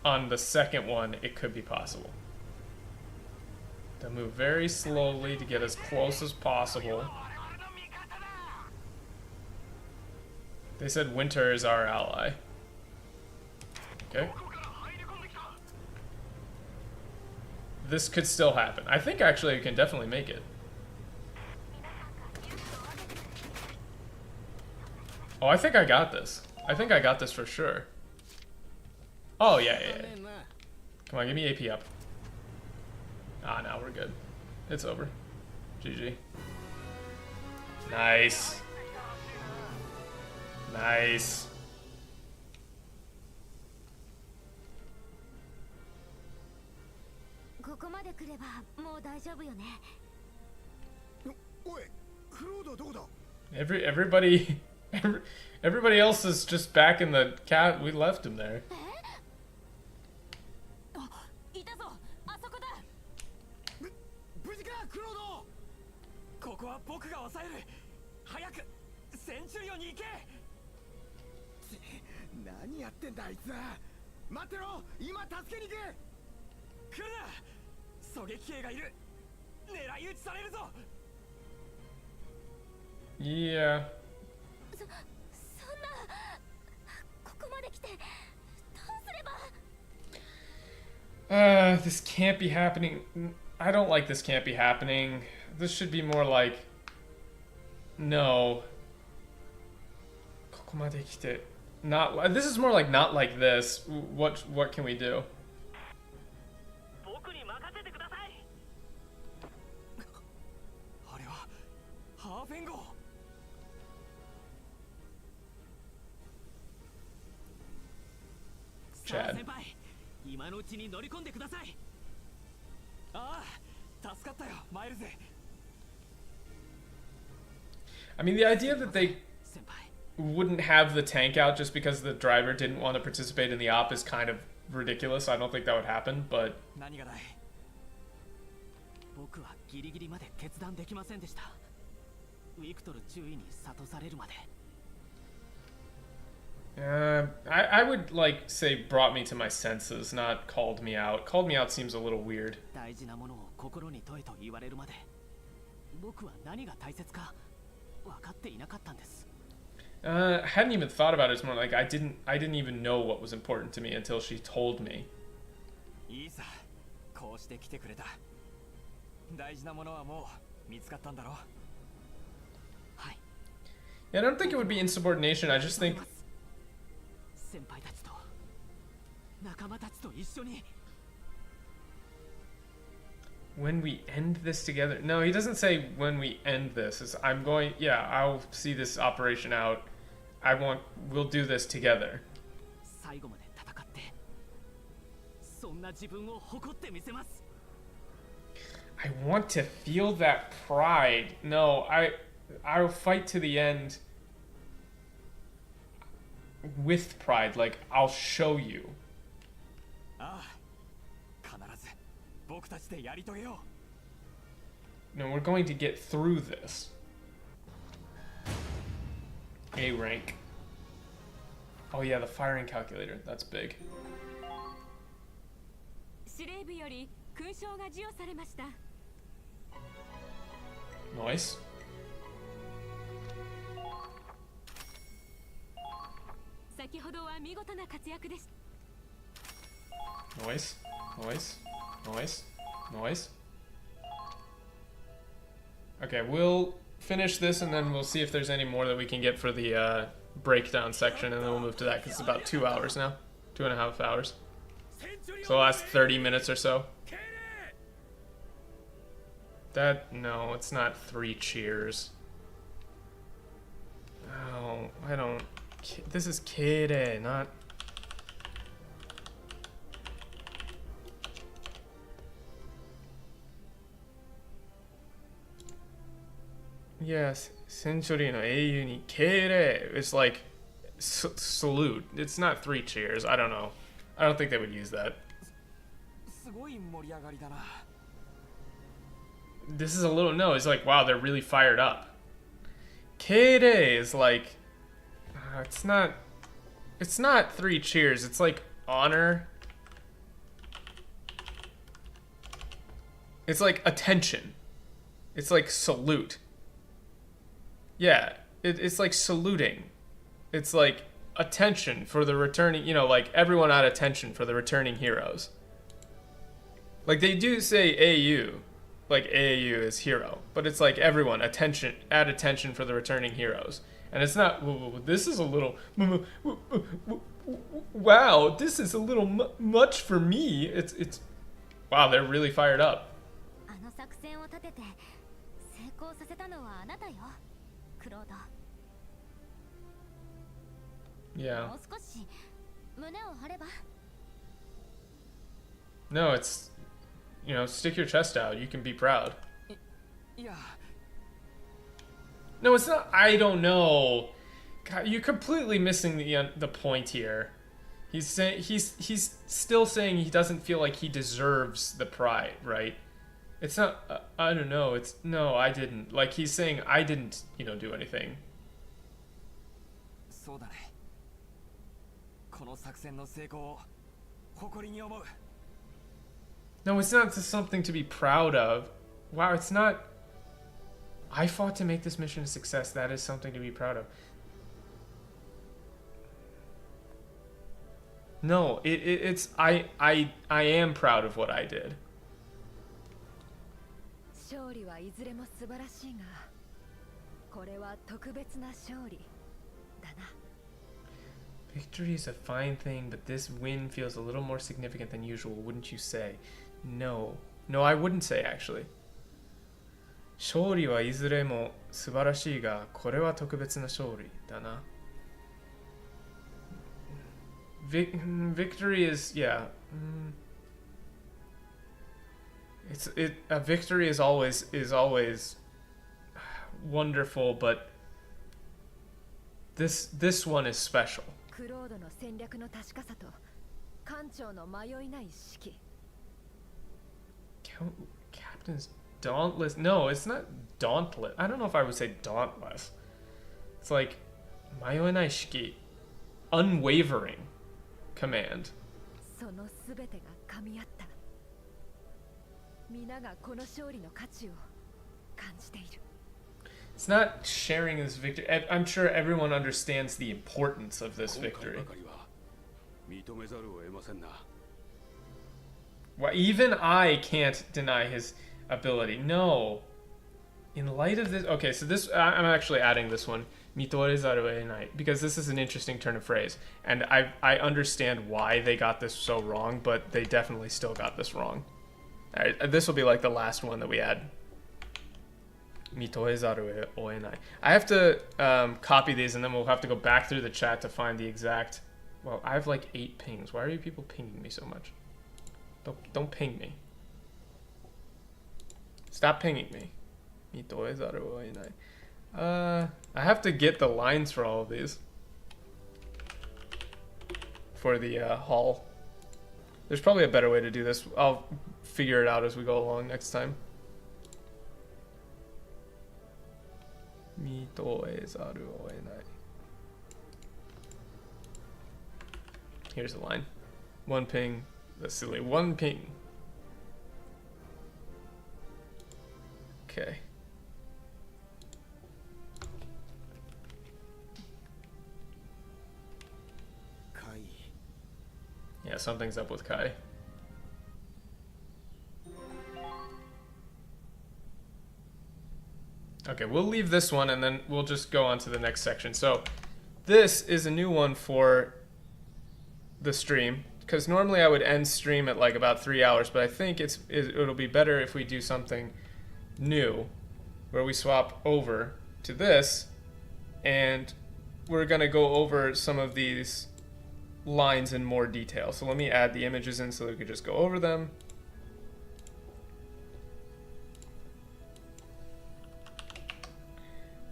on the second one, it could be possible. They'll move very slowly to get as close as possible. They said winter is our ally. Okay. This could still happen. I think actually you can definitely make it. Oh, I think I got this. I think I got this for sure. Oh, yeah. Come on, give me AP up. Ah, now we're good. It's over. GG. Nice. Nice. Everybody everybody else is just back in the cat. We left him there. あ、いたぞ、あそこだ。無事かクロード。ここは僕が抑える。早くセンチュリオンに行け。何やってんだあいつは。待ってろ、今助けに行く。来るな。狙撃兵がいる。狙い撃ちされるぞ。 Yeah. そんな、ここまで来てどうすれば。This can't be happening. I don't like this can't be happening. This should be more like, no. ここまで来て not. This is more like not like this. What can we do? 僕に任せてください。あれはハーフェン号。 Chad. 先輩、今のうちに乗り込んでください。ああ、助かったよ、マイルズ。 I mean, the idea that they 先輩、 wouldn't have the tank out just because the driver didn't want to participate in the op is kind of ridiculous. I don't think that would happen, but 何がだい。僕はギリギリまで決断できませんでした。ウィクトル注意に諭されるまで。 I would like say brought me to my senses, not called me out. Called me out seems a little weird. 大事なものを心に問えと言われるまで、僕は何が大切か分かっていなかったんです。 Hadn't even thought about it. It's more like I didn't even know what was important to me until she told me. いいさ、こうして来てくれた。大事なものはもう見つかったんだろう。はい。 Yeah, I don't think it would be insubordination. I just think 先輩たちと仲間たちと一緒に。 when we end this together. No, he doesn't say when we end this. It's, I'm going. Yeah, I'll see this operation out. We'll do this together. 最後まで戦って、そんな自分を誇ってみせます。 I want to feel that pride. No, I'll fight to the end with pride. Like, I'll show you. ああ、必ず僕たちでやり遂げよう。 No, we're going to get through this. A rank. Oh yeah, the firing calculator. That's big. 司令部より勲章が授与されました。 Nice. 先ほどは見事な活躍です。 Nice. Nice. Nice. Nice. Okay, we'll finish this and then we'll see if there's any more that we can get for the breakdown section, and then we'll move to that because it's about 2 hours now. 2.5 hours. So the last 30 minutes or so. No, it's not 3 cheers. Oh, I don't. This is Kere, not. Yes, Century no Eiyu ni Kere. It's like salute. It's not 3 cheers. I don't know. I don't think they would use that. すごい盛り上がりだな。 This is a little no. It's like wow, they're really fired up. Kere is like it's not 3 cheers. It's like honor. It's like attention. It's like salute. Yeah, it's like saluting. It's like attention for the returning, you know, like everyone at attention for the returning heroes. Like they do say AU, like AAU is hero, but it's like everyone attention, at attention for the returning heroes. And it's not, this is a little, wow, this is a little much for me. It's, wow, they're really fired up. あの作戦を立てて成功させたのはあなたよ、クロード。 Yeah. もう少し胸を張れば。 No, it's, you know, stick your chest out. You can be proud. いや、No, it's not. I don't know. God, you're completely missing the point here. He's saying he's still saying he doesn't feel like he deserves the pride, right? It's not. I don't know. It's no, I didn't. Like he's saying I didn't, do anything. そうだね。この作戦の成功を誇りに思う。 No, it's not just something to be proud of. Wow, it's not. I fought to make this mission a success. That is something to be proud of. No, it's I am proud of what I did. 勝利はいずれも素晴らしいが、これは特別な勝利だな。 Victory is a fine thing, but this win feels a little more significant than usual, wouldn't you say? No. No, I wouldn't say, actually. 勝利はいずれも素晴らしいが、これは特別な勝利だな。Victory is, yeah. A victory is always wonderful, but this one is special. クロードの戦略の確かさと艦長の迷いない指揮。 Captain's dauntless. No, it's not dauntless. I don't know if I would say dauntless. It's like 迷いない指揮, unwavering command. そのすべてが噛み合った。皆がこの勝利の価値を感じている。 It's not sharing this victory. I'm sure everyone understands the importance of this victory. Well, even I can't deny his ability. No. In light of this... Okay, so this... I'm actually adding this one. Because this is an interesting turn of phrase. And I understand why they got this so wrong, but they definitely still got this wrong. Alright, this will be like the last one that we add. I have to copy these and then we'll have to go back through the chat to find the exact... Well, I have like 8 pings. Why are you people pinging me so much? Don't ping me. Stop pinging me. I have to get the lines for all of these. For the haul. There's probably a better way to do this. I'll figure it out as we go along next time. Here's the line. 1 ping. That's silly. 1 ping. Okay. Kai. Yeah, something's up with Kai. Okay, we'll leave this one and then we'll just go on to the next section. So this is a new one for the stream, because normally I would end stream at like about 3 hours, but I think it'll be better if we do something new where we swap over to this and we're gonna go over some of these lines in more detail. So let me add the images in so we can just go over them.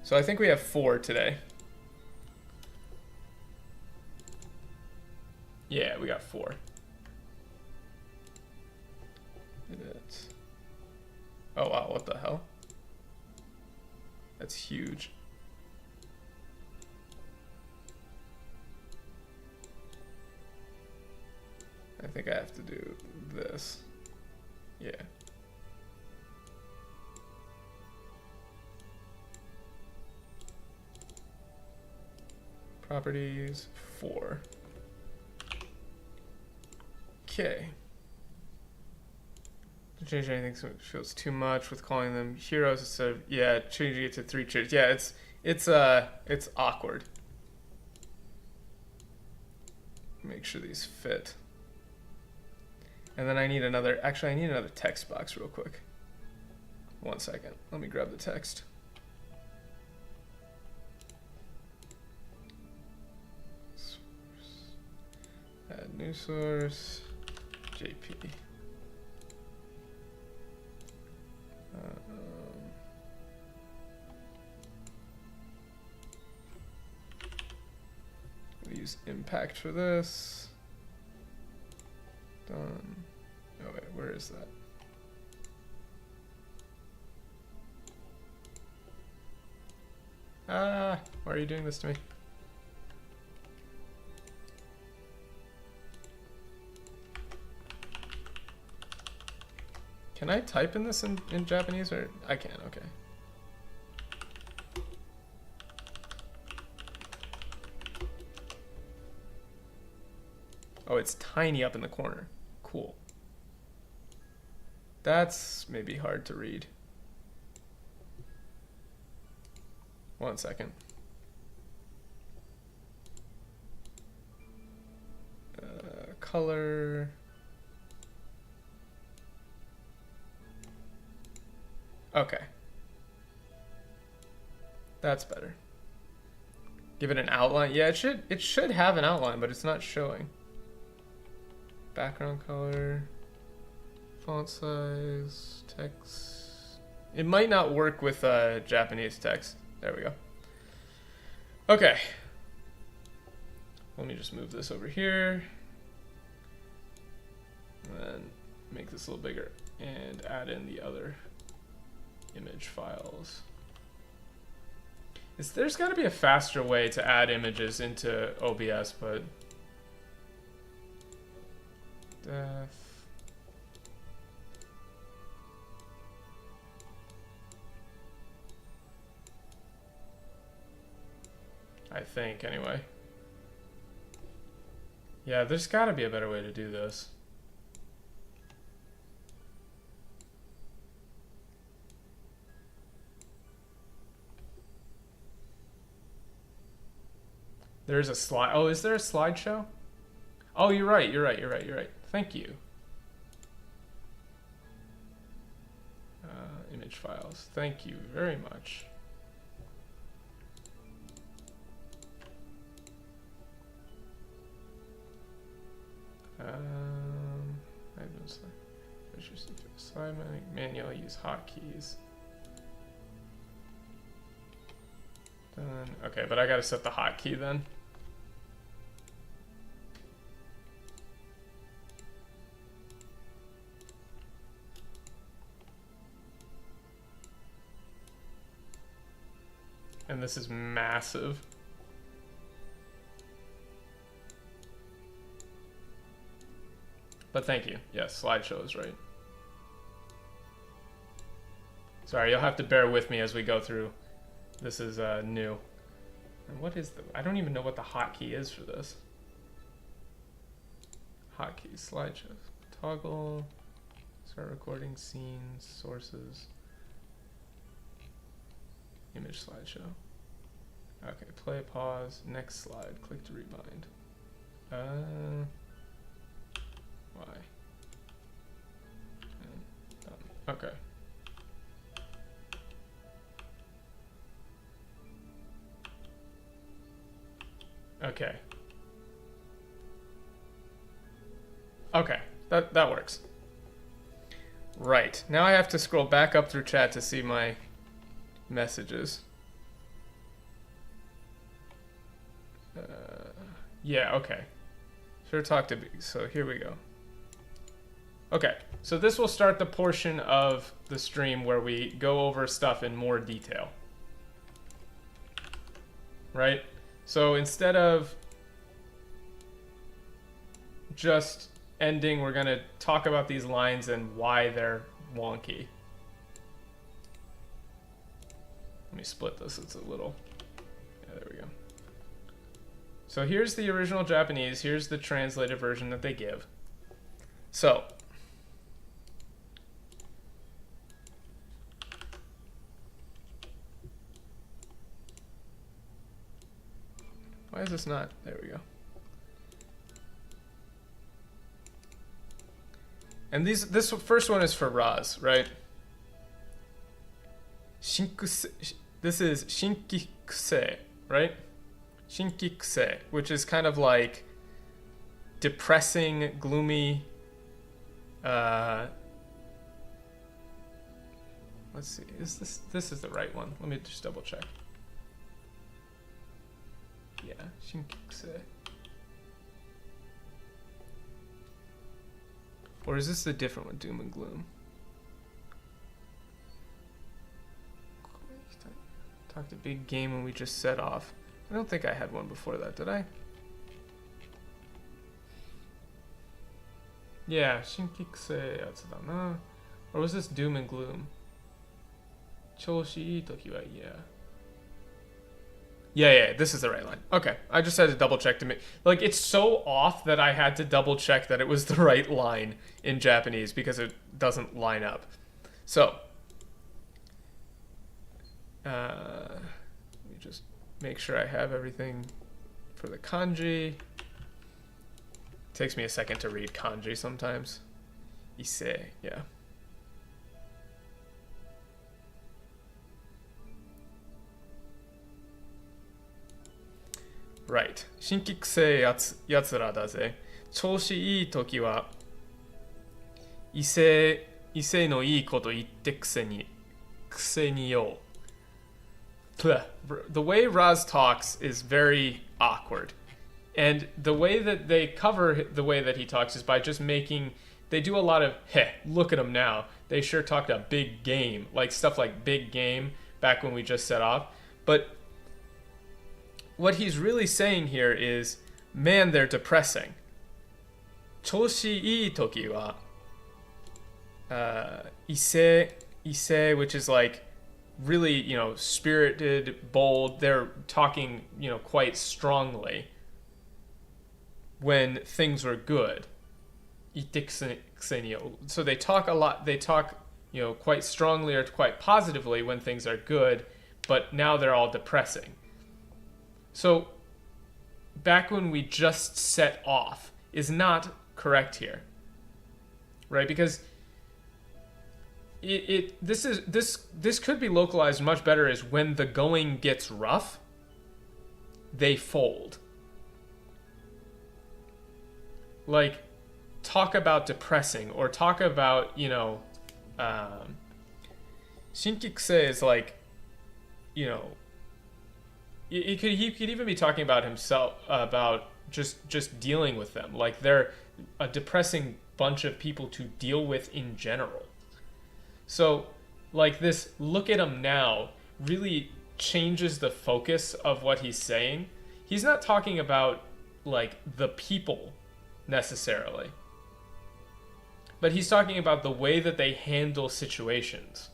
So I think we have 4 today. Yeah, we got 4. Oh wow, what the hell? That's huge. I think I have to do this. Yeah. Properties 4. Okay. Don't change anything so it feels too much with calling them heroes instead of, yeah, changing it to 3 cheers. Yeah, it's awkward. Make sure these fit. And then I need another text box real quick. 1 second. Let me grab the text. Add new source, JP. use impact for this. Done. Oh wait, where is that? Ah, why are you doing this to me? Can I type in this in Japanese, or I can? Okay. Oh, it's tiny up in the corner. Cool. That's maybe hard to read. 1 second. Color. Okay. That's better. Give it an outline. Yeah, it should have an outline, but it's not showing. Background color, font size, text. It might not work with Japanese text. There we go. Okay. Let me just move this over here. And then make this a little bigger and add in the other image files. There's got to be a faster way to add images into OBS, but def. I think, anyway. Yeah, there's got to be a better way to do this. There's a slide. Oh, is there a slideshow? Oh, you're right. You're right. You're right. You're right. Thank you. Image files. Thank you very much. Slide manual. Use hotkeys. Done. Okay, but I gotta set the hotkey then. And this is massive. But thank you. Yes, slideshow is right. Sorry, you'll have to bear with me as we go through. This is new. And what is the... I don't even know what the hotkey is for this. Hotkey, slideshows. Toggle. Start recording, scenes, sources. Image slideshow. Okay, play, pause, next slide, click to rebind. Why? And done. Okay. Okay. Okay, that works. Right, now I have to scroll back up through chat to see my messages. Yeah, okay. Sure, talk to me. So here we go. Okay, so this will start the portion of the stream where we go over stuff in more detail. Right? So instead of just ending, we're going to talk about these lines and why they're wonky. Let me split this. It's a little... Yeah, there we go. So here's the original Japanese. Here's the translated version that they give. So... Why is this not? There we go. And this first one is for Raz, right? This is shinkikuse, right? Shinkikuse, which is kind of like depressing, gloomy. Let's see. Is this is the right one? Let me just double check. Yeah, shinkikuse. Or is this the different one, Doom and Gloom? Talked a big game when we just set off. I don't think I had one before that, did I? Yeah, Shinkikuse yatsu da na. Or was this Doom and Gloom? Choshi ii toki wa yeah. Yeah, this is the right line. Okay, I just had to double check to make... Like, it's so off that I had to double check that it was the right line in Japanese because it doesn't line up. So, let me just make sure I have everything for the kanji. Takes me a second to read kanji sometimes. Ise, yeah. Right. 新規癖やつらだぜ。調子いいときは威勢のいいこと言ってくせによ。The way Raz talks is very awkward. And the way that they cover the way that he talks is by just making... They do a lot of, heh, look at him now. They sure talked a big game. Like stuff like big game back when we just set off. But what he's really saying here is, man, they're depressing. 調子いいときは威勢, which is like really, you know, spirited, bold. They're talking, you know, quite strongly when things are good. So they talk a lot, they talk, you know, quite strongly or quite positively when things are good, but now they're all depressing. So back when we just set off is not correct here, right? Because this could be localized much better as when the going gets rough, they fold. Like, talk about depressing or talk about, you know, shinkikuse is like, you know, he could even be talking about himself, about just dealing with them. Like they're a depressing bunch of people to deal with in general. So like this, look at him now, really changes the focus of what he's saying. He's not talking about like the people necessarily, but he's talking about the way that they handle situations.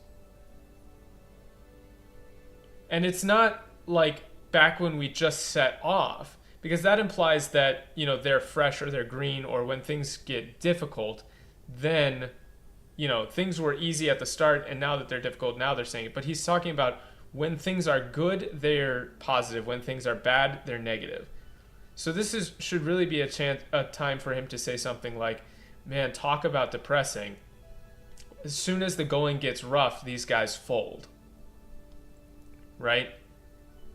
And it's not like back when we just set off, because that implies that, you know, they're fresh or they're green, or when things get difficult, then, you know, things were easy at the start and now that they're difficult, now they're saying it. But he's talking about when things are good, they're positive. When things are bad, they're negative. So this should really be a time for him to say something like, man, talk about depressing. As soon as the going gets rough, these guys fold. Right?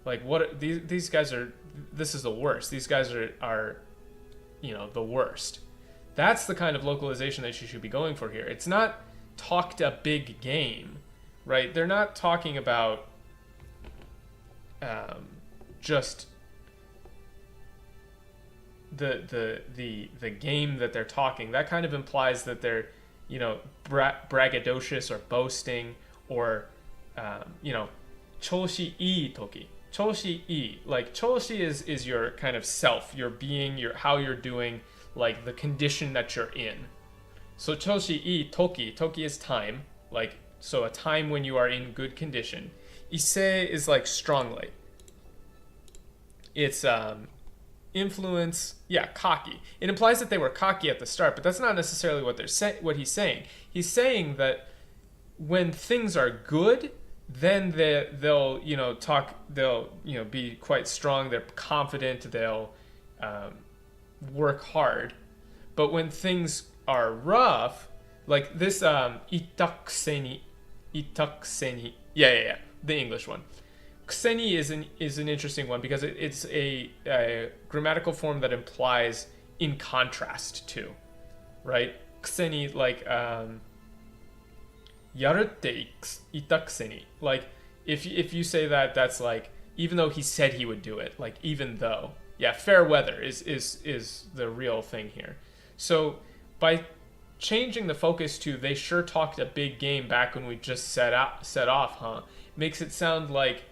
Like, what these guys are, this is the worst. These guys are, you know, the worst. That's the kind of localization that you should be going for here. It's not talked a big game, right? They're not talking about just the game that they're talking. That kind of implies that they're, you know, braggadocious or boasting, or you know, choshi ii toki. Choshi ii, like choshi is your kind of self, your being, your how you're doing, like the condition that you're in. So choshi ii toki is time, like, so a time when you are in good condition. Ise is like strongly. It's influence, yeah, cocky. It implies that they were cocky at the start, but that's not necessarily what what he's saying. He's saying that when things are good, then they'll you know, talk, they'll, you know, be quite strong, they're confident, they'll work hard. But when things are rough, like this itakuseni, yeah, the English one. Kuseni is an interesting one because it's a grammatical form that implies in contrast to, right? Kuseni, like yarutte itakuseni. Like if you say that, that's like, even though he said he would do it, like even though. Yeah, fair weather is the real thing here. So by changing the focus to "they sure talked a big game back when we just set off, huh?" makes it sound like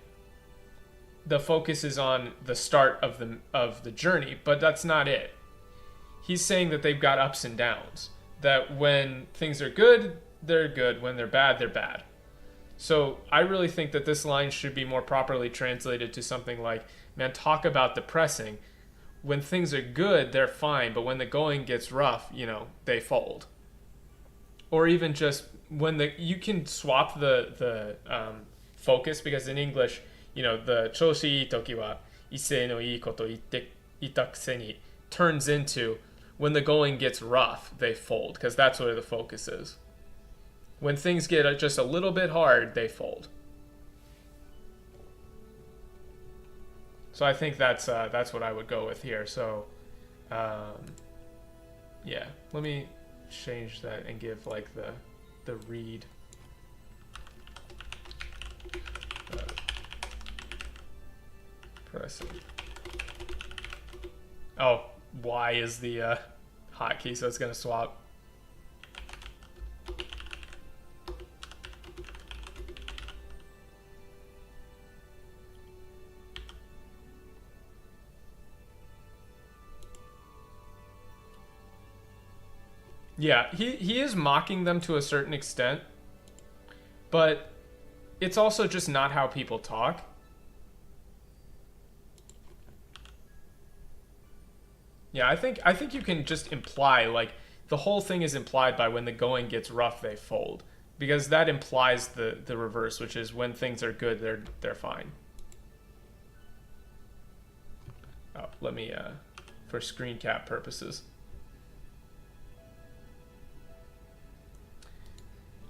the focus is on the start of the journey, but that's not it. He's saying that they've got ups and downs. That when things are good, they're good. When they're bad, they're bad. So I really think that this line should be more properly translated to something like, man, talk about depressing. When things are good, they're fine, but when the going gets rough, they fold. Or even just when you can swap the focus, because in English, the 調子いい時は威勢のいいこと言っていたくせに turns into when the going gets rough, they fold, because that's where the focus is. When things get just a little bit hard, they fold. So I think that's what I would go with here. So, yeah, let me change that and give like the read. Pressing. Oh, Y is the hotkey, so it's gonna swap. Yeah, he is mocking them to a certain extent, but it's also just not how people talk. Yeah, I think you can just imply, like, the whole thing is implied by when the going gets rough, they fold. Because that implies the reverse, which is when things are good, they're fine. Oh, let me, for screen cap purposes.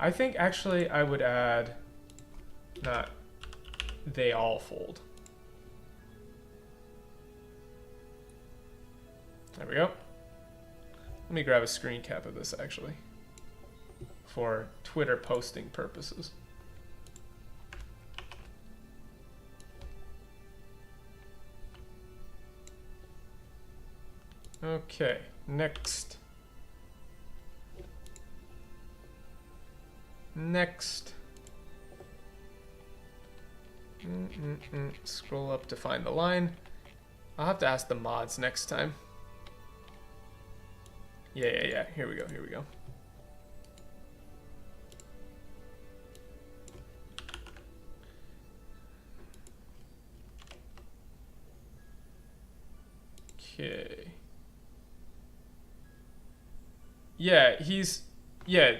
I think actually I would add, not they all fold. There we go. Let me grab a screen cap of this actually, for Twitter posting purposes. Okay, next. Scroll up to find the line. I'll have to ask the mods next time. Yeah. Here we go. Okay. Yeah,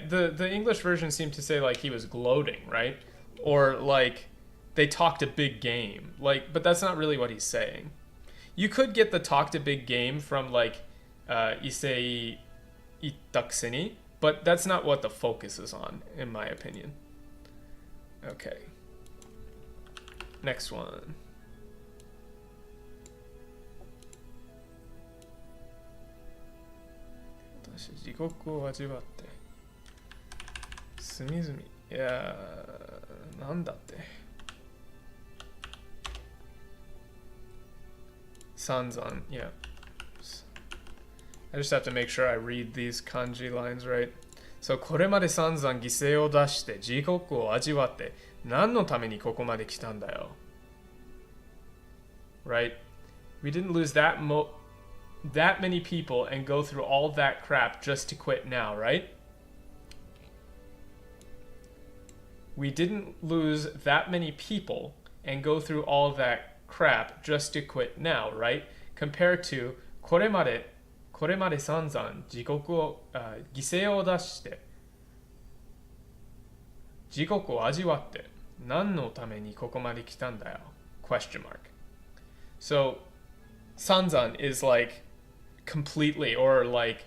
the English version seemed to say like he was gloating, right? Or like they talked a big game. Like, but that's not really what he's saying. You could get the talked a big game from like Issei Itakuseni, but that's not what the focus is on, in my opinion. Okay. Next one. Yeah, なんだって。Sanzan, yeah. I just have to make sure I read these kanji lines right. So, これまで散々犠牲を出して自国を味わって何のためにここまで来たんだよ。Right? We didn't lose that many people and go through all that crap just to quit now, right? We didn't lose that many people and go through all that crap just to quit now, right? Compared to これまで散々自国を犠牲を出して自国を味わって何のためにここまで来たんだよ question mark. So sanzan is like completely or like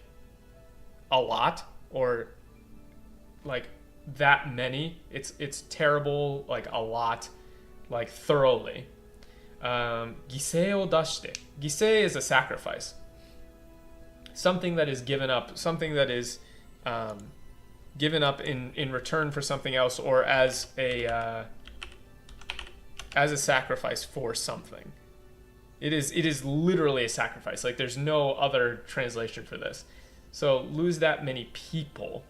a lot or like that many. It's terrible, like a lot, like thoroughly. 犠牲を出して 犠牲 is a sacrifice. Something that is given up, something that is given up in return for something else or as a sacrifice for something. It is literally a sacrifice. Like there's no other translation for this. So lose that many people.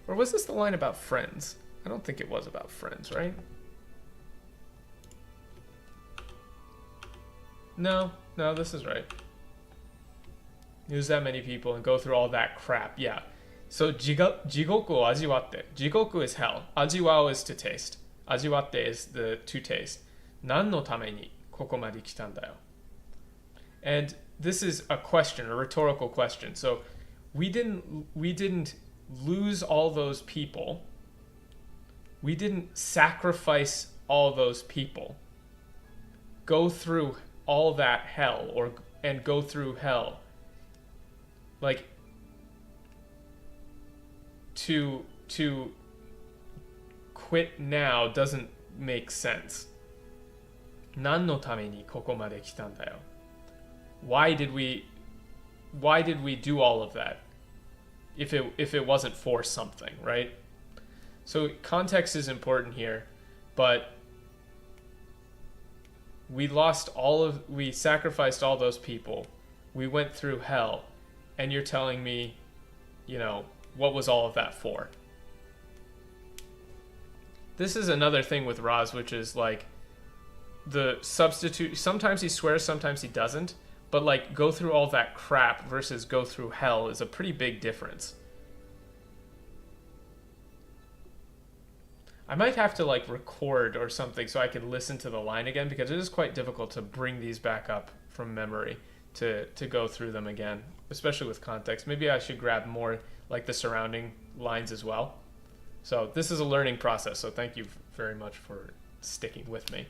Or was this the line about friends? I don't think it was about friends, right? No, this is right. Lose that many people and go through all that crap. Yeah. So jigoku o ajiwatte. Jigoku is hell. Ajiwao is to taste. Ajiwatte is the to taste. Nan no tame ni koko made kitan da yo. And this is a question, a rhetorical question. So we didn't lose all those people. We didn't sacrifice all those people. Go through all that hell and go through hell. Like to quit now doesn't make sense. Nan no tame ni koko made kitan da yo. Why did we do all of that if it wasn't for something, right? So context is important here, but we sacrificed all those people. We went through hell, and you're telling me, what was all of that for? This is another thing with Raz, which is like the substitute. Sometimes he swears, sometimes he doesn't. But like go through all that crap versus go through hell is a pretty big difference. I might have to like record or something so I can listen to the line again, because it is quite difficult to bring these back up from memory to go through them again, especially with context. Maybe I should grab more like the surrounding lines as well. So this is a learning process, so thank you very much for sticking with me.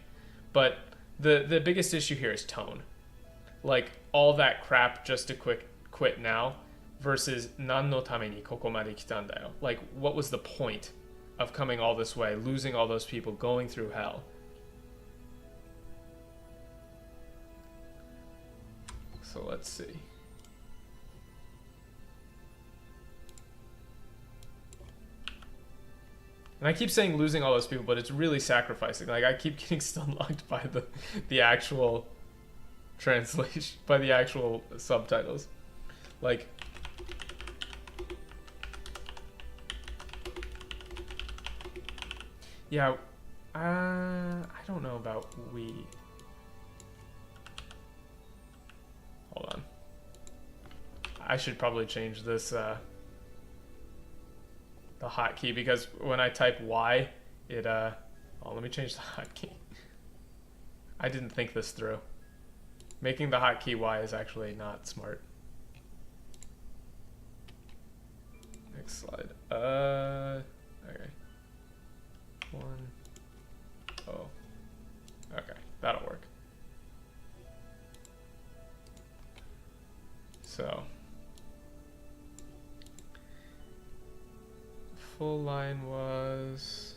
But the biggest issue here is tone. Like all that crap just to quit now versus nan no tame ni koko made kitan da yo. Like what was the point of coming all this way, losing all those people, going through hell? So let's see. And I keep saying losing all those people, but it's really sacrificing. Like I keep getting stunlocked by the actual translation, by the actual subtitles. Like yeah, I don't know about we. Hold on. I should probably change this the hotkey, because when I type Y, it oh, let me change the hotkey. I didn't think this through. Making the hotkey Y is actually not smart. Next slide. Okay. Oh. Okay, that'll work. So. Full line was...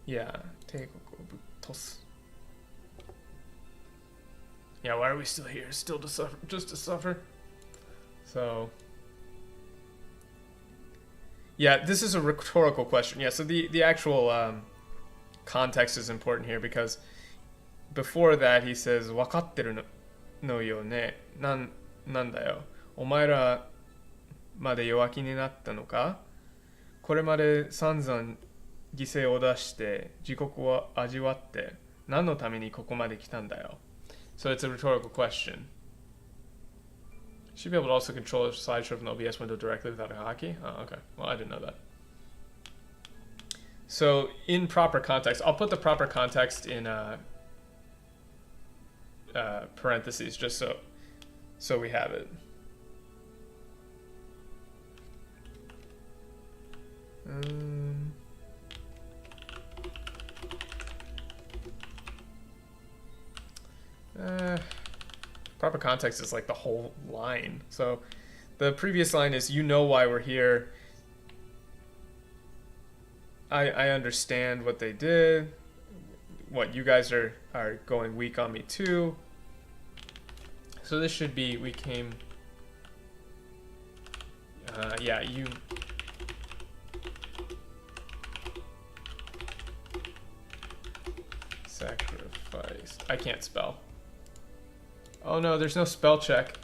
Yeah, yeah, why are we still here? Still to suffer, just to suffer. So yeah, this is a rhetorical question. Yeah, so the actual context is important here, because before that he says wakatteru no yo ne nan da yo omae ra made yoaki ni natta no ka kore made sanzan gisei o dashite jikoku wa ajiwatte nan no tame ni koko made kitan da yo. So it's a rhetorical question. Should be able to also control a slideshow from the OBS window directly without a hotkey. Oh, okay. Well, I didn't know that. So in proper context, I'll put the proper context in parentheses just so we have it. Proper context is like the whole line. So the previous line is, you know why we're here. I understand what they did. What, you guys are going weak on me too. So this should be, we came, yeah, you, sacrifice, I can't spell. Oh no, there's no spell check.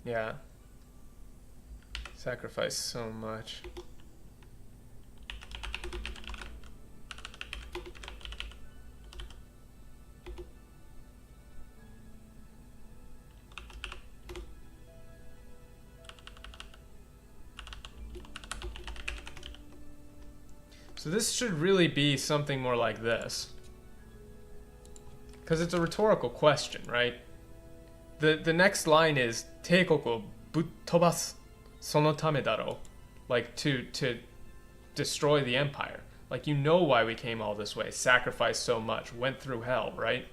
Yeah. Sacrifice so much. So this should really be something more like this. Because it's a rhetorical question, right? The next line is Teikoku o buttobasu sono tame daro. Like to destroy the empire. Like, you know why we came all this way. Sacrificed so much. Went through hell, right?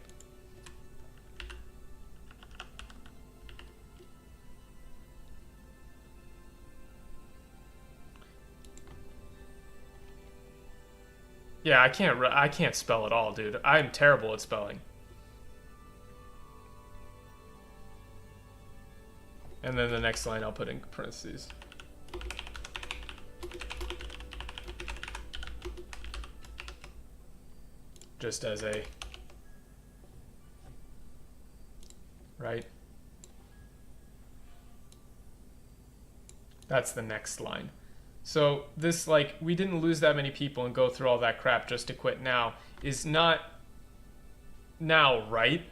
Yeah, I can't spell at all, dude. I'm terrible at spelling. And then the next line I'll put in parentheses. Just as a, right? That's the next line. So this, like, we didn't lose that many people and go through all that crap just to quit now is not now, right?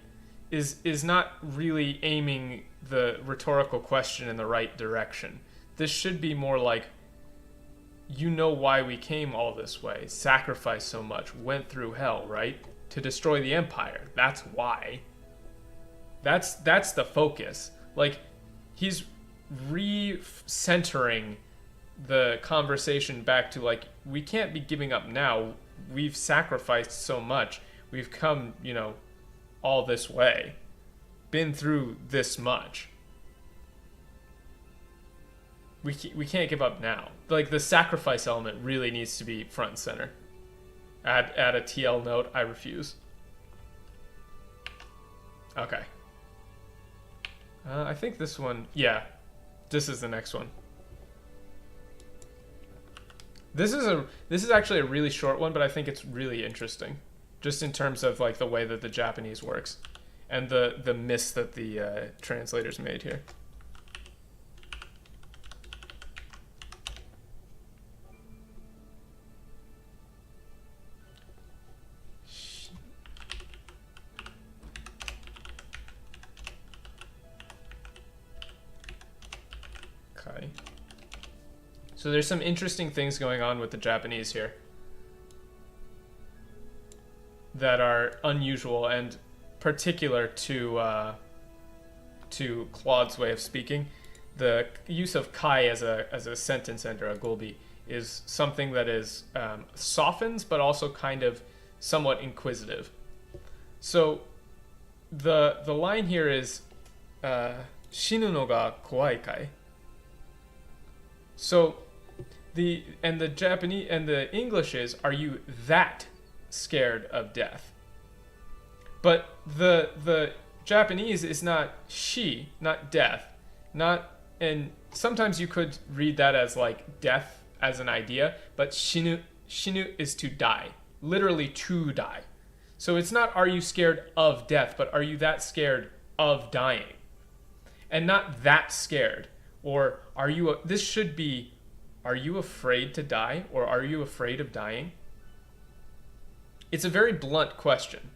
Is not really aiming the rhetorical question in the right direction. This should be more like, you know why we came all this way, sacrificed so much, went through hell, right? To destroy the empire. That's why. That's the focus. Like, he's re-centering the conversation back to, like, we can't be giving up now. We've sacrificed so much. We've come, you know, all this way. Been through this much. We can't give up now. Like, the sacrifice element really needs to be front and center. Add a TL note. I refuse. Okay. I think this one, yeah. This is the next one. This is actually a really short one, but I think it's really interesting, just in terms of, like, the way that the Japanese works and the miss that the translators made here. Okay. So there's some interesting things going on with the Japanese here that are unusual and particular to Claude's way of speaking. The use of kai as a sentence ender, a gulbi, is something that is softens but also kind of somewhat inquisitive. So the line here is shinu no ga kowai kai. So the Japanese and the English is, are you that scared of death? But the Japanese is not shi, not death, not, and sometimes you could read that as like death as an idea, but shinu is to die, literally to die. So it's not, are you scared of death, but are you that scared of dying? And not that scared. Or are you, this should be, are you afraid to die, or are you afraid of dying? It's a very blunt question.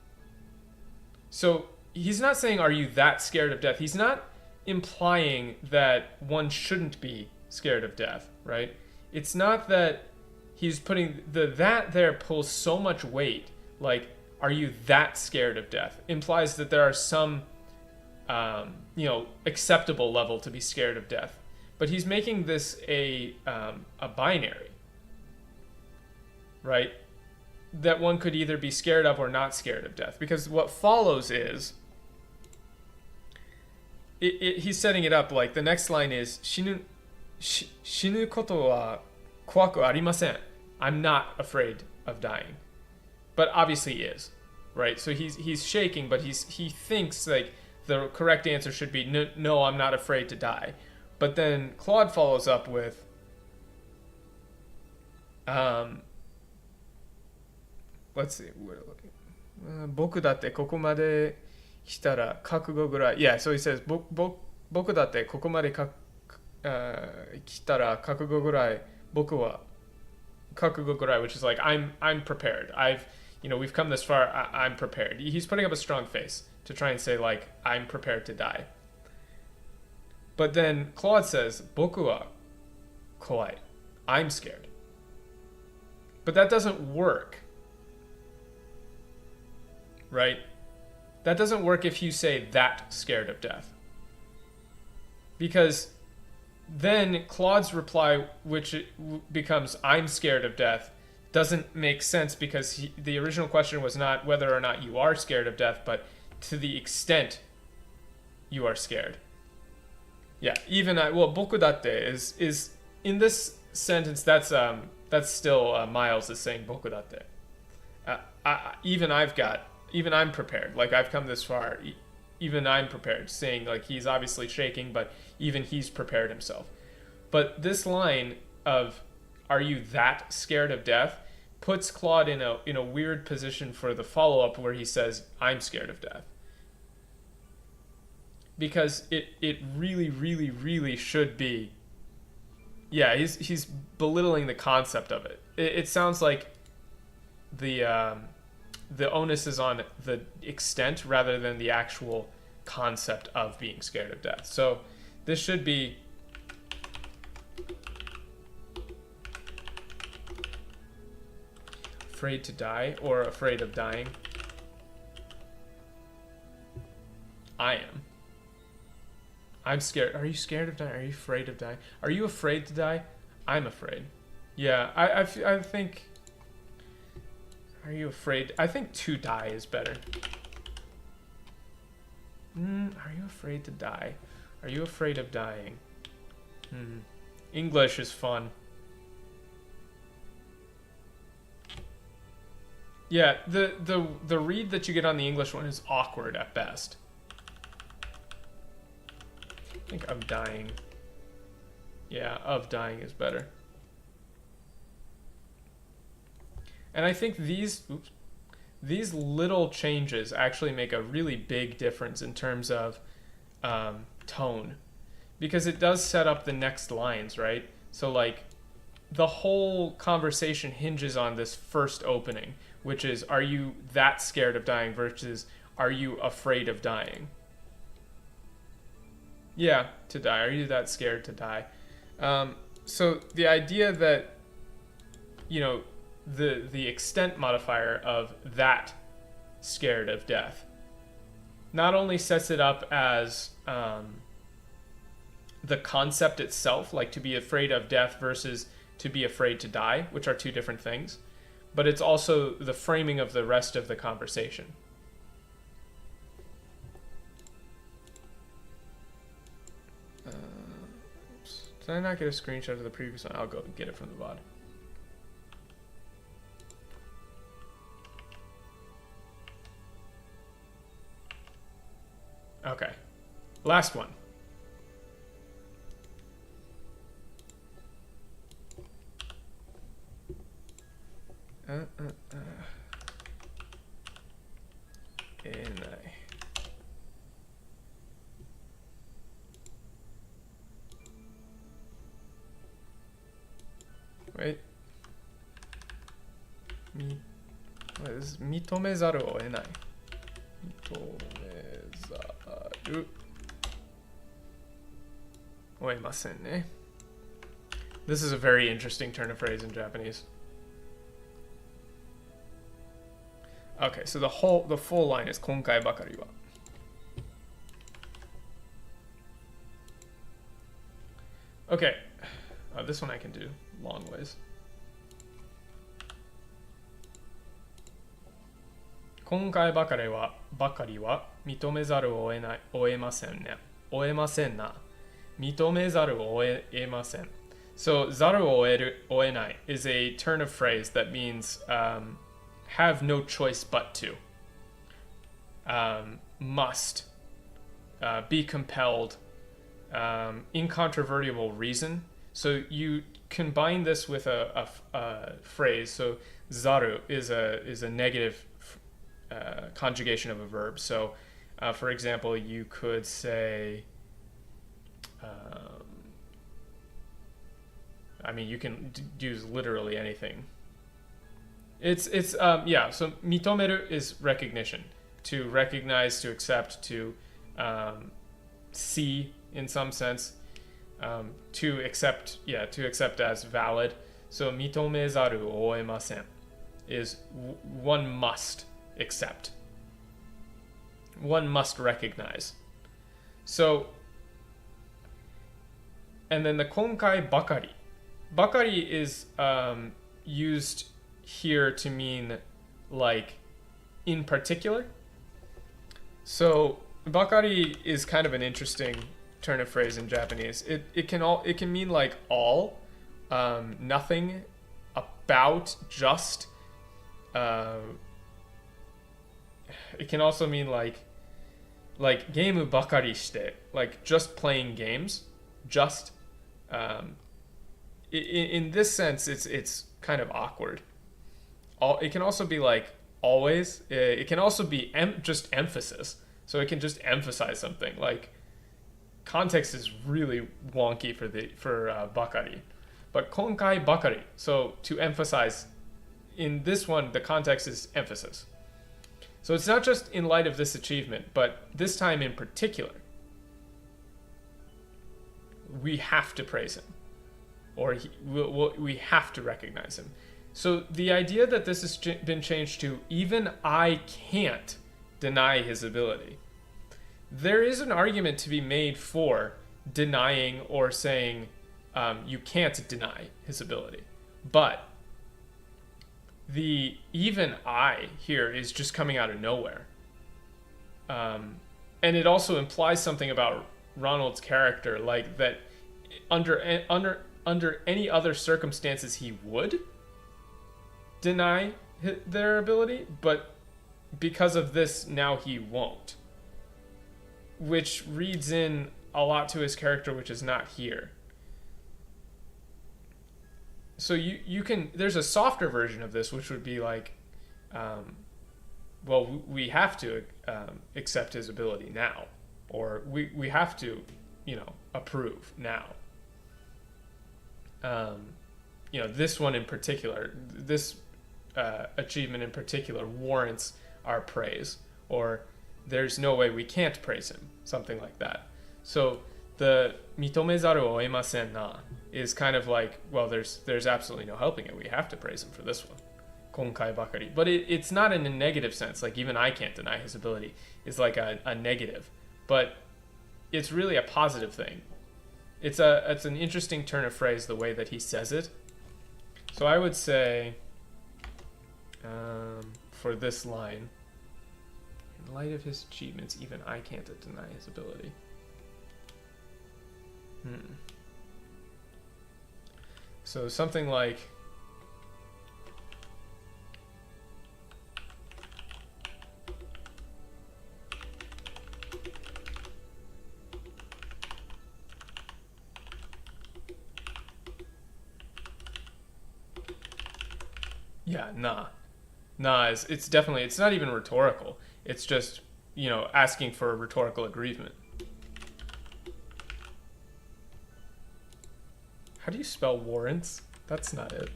So he's not saying, are you that scared of death? He's not implying that one shouldn't be scared of death, right? It's not that he's putting that there pulls so much weight. Like, are you that scared of death? Implies that there are some acceptable level to be scared of death. But he's making this a binary, right? That one could either be scared of or not scared of death. Because what follows is, he's setting it up like, the next line is, shinu koto wa kowaku arimasen. I'm not afraid of dying. But obviously he is, right? So he's shaking, but he thinks like the correct answer should be no, I'm not afraid to die. But then Claude follows up with let's see,僕だってここまで来たら覚悟ぐらい Yeah, so he says 僕だってここまで来たら覚悟ぐらい僕は覚悟ぐらい which is like I'm prepared. We've come this far. I'm prepared. He's putting up a strong face to try and say like I'm prepared to die. But then Claude says 僕は怖い. I'm scared. But that doesn't work. Right? That doesn't work if you say that scared of death. Because then Claude's reply, which becomes I'm scared of death, doesn't make sense because the original question was not whether or not you are scared of death, but to the extent you are scared. Yeah, even boku datte is in this sentence that's still Miles is saying boku datte. Even I'm prepared. Like I've come this far. Even I'm prepared. Saying like he's obviously shaking, but even he's prepared himself. But this line of "Are you that scared of death?" puts Claude in a weird position for the follow-up where he says, "I'm scared of death." Because it really, really, really should be. Yeah, he's belittling the concept of it. It sounds like the onus is on the extent rather than the actual concept of being scared of death. So this should be afraid to die or afraid of dying. I am. I'm scared. Are you scared of dying? Are you afraid of dying? Are you afraid to die? I'm afraid. Yeah, I think... Are you afraid? I think to die is better. Are you afraid to die? Are you afraid of dying? English is fun. Yeah, the read that you get on the English one is awkward at best. I think of dying. Yeah, of dying is better. And I think these little changes actually make a really big difference in terms of tone. Because it does set up the next lines, right? So like the whole conversation hinges on this first opening, which is, are you that scared of dying versus are you afraid of dying? Yeah, to die. Are you that scared to die? So the idea that, the extent modifier of that scared of death not only sets it up as the concept itself, like to be afraid of death versus to be afraid to die, which are two different things, but it's also the framing of the rest of the conversation. Did I not get a screenshot of the previous one? I'll go get it from the VOD. Okay. Last one. Wait. 認めざるを得ない。認めざるを得ませんね。This is a very interesting turn of phrase in Japanese. Okay, so the full line is 今回ばかりは。Okay, this one I can do long ways. 今回ばかりは認めざるを得ない、を得ませんね。を得ませんな。認めざるを得ません。So zaru oeru oenai is a turn of phrase that means have no choice but to. Must. Be compelled. Incontrovertible reason. So you combine this with a phrase. So zaru is a negative conjugation of a verb. So, for example, you could say, I mean, you can use literally anything. Yeah. So mitomeru is recognition, to recognize, to accept, to see in some sense, to accept as valid. So mitomezaru oemasen is one must accept. One must recognize. So, and then the konkai bakari. Bakari is used here to mean like in particular. So bakari is kind of an interesting turn of phrase in Japanese. It can mean like all, nothing, about, just. It can also mean like geimu bakari shite, like just playing games, just. In this sense, it's kind of awkward. It can also be like always. It can also be just emphasis. So it can just emphasize something. Like context is really wonky for bakari, but konkai bakari. So to emphasize, in this one, the context is emphasis. So it's not just in light of this achievement, but this time in particular, we have to praise him, or we have to recognize him. So the idea that this has been changed to even I can't deny his ability. There is an argument to be made for denying or saying you can't deny his ability. But the even I here is just coming out of nowhere. And it also implies something about Ronald's character, like that under any other circumstances he would deny their ability, but because of this now he won't, which reads in a lot to his character which is not here. So you can, there's a softer version of this which would be like, well, we have to accept his ability now, or we have to, approve now. This one in particular, this achievement in particular warrants our praise, or there's no way we can't praise him, something like that. So the mitomezaru oemasen na is kind of like, well, there's absolutely no helping it. We have to praise him for this one. Konkai bakari. But it's not in a negative sense, like even I can't deny his ability is like a negative. But it's really a positive thing. It's an interesting turn of phrase, the way that he says it. So I would say, for this line, in light of his achievements, even I can't deny his ability. So something like, yeah, nah. Nah, it's definitely, it's not even rhetorical. It's just, asking for a rhetorical agreement. How do you spell warrants? That's not it.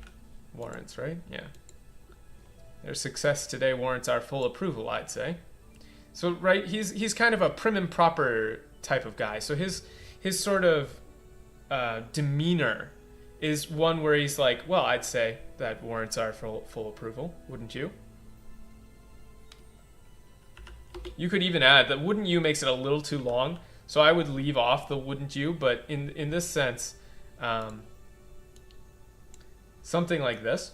Warrants, right? Yeah. Their success today warrants our full approval, I'd say. So, right, he's kind of a prim and proper type of guy. So his sort of demeanor is one where he's like, well, I'd say that warrants our full approval, wouldn't you? You could even add that wouldn't you makes it a little too long, so I would leave off the wouldn't you, but in this sense, something like this.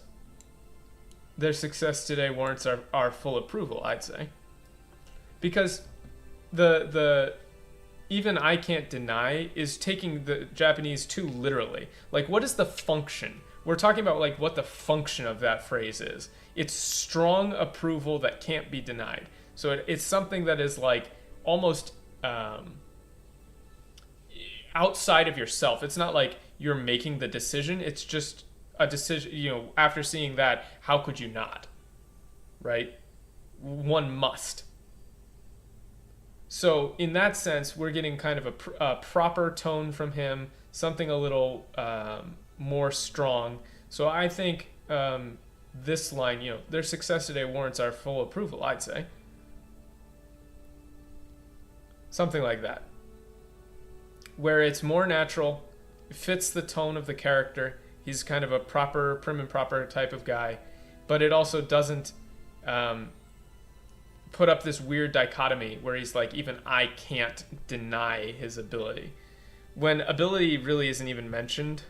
Their success today warrants our full approval, I'd say. Because even I can't deny is taking the Japanese too literally. Like, what is the function? We're talking about like what the function of that phrase is. It's strong approval that can't be denied. So it's something that is like almost outside of yourself. It's not like you're making the decision. It's just a decision, you know, after seeing that, how could you not? Right? One must. So in that sense, we're getting kind of a proper tone from him, something a little more strong. So I think this line, you know, their success today warrants our full approval, I'd say. Something like that. Where it's more natural, fits the tone of the character. He's kind of a proper, prim and proper type of guy. But it also doesn't put up this weird dichotomy where he's like, even I can't deny his ability. When ability really isn't even mentioned.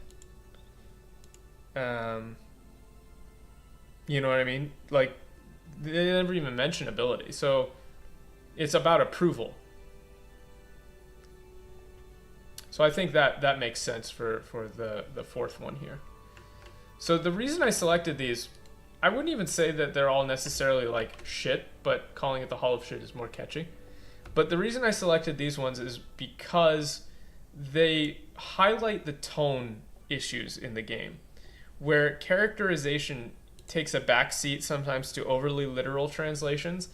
You know what I mean? Like, they never even mention ability. So it's about approval. So I think that makes sense for the fourth one here. So the reason I selected these, I wouldn't even say that they're all necessarily like shit, but calling it the Hall of Shit is more catchy. But the reason I selected these ones is because they highlight the tone issues in the game, where characterization takes a backseat sometimes to overly literal translations,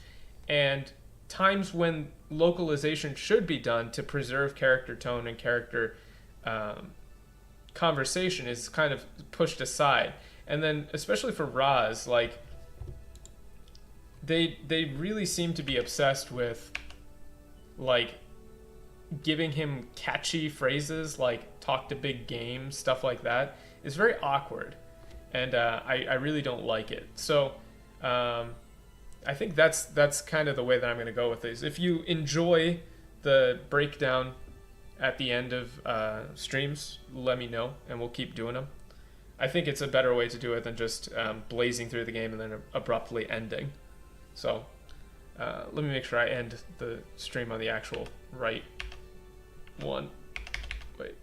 and times when localization should be done to preserve character tone and character conversation is kind of pushed aside. And then especially for Raz, like they really seem to be obsessed with like giving him catchy phrases like talk to big game, stuff like that. It's very awkward, and I really don't like it. So I think that's kind of the way that I'm going to go with these. If you enjoy the breakdown at the end of streams, let me know, and we'll keep doing them. I think it's a better way to do it than just blazing through the game and then abruptly ending. So let me make sure I end the stream on the actual right one. Wait.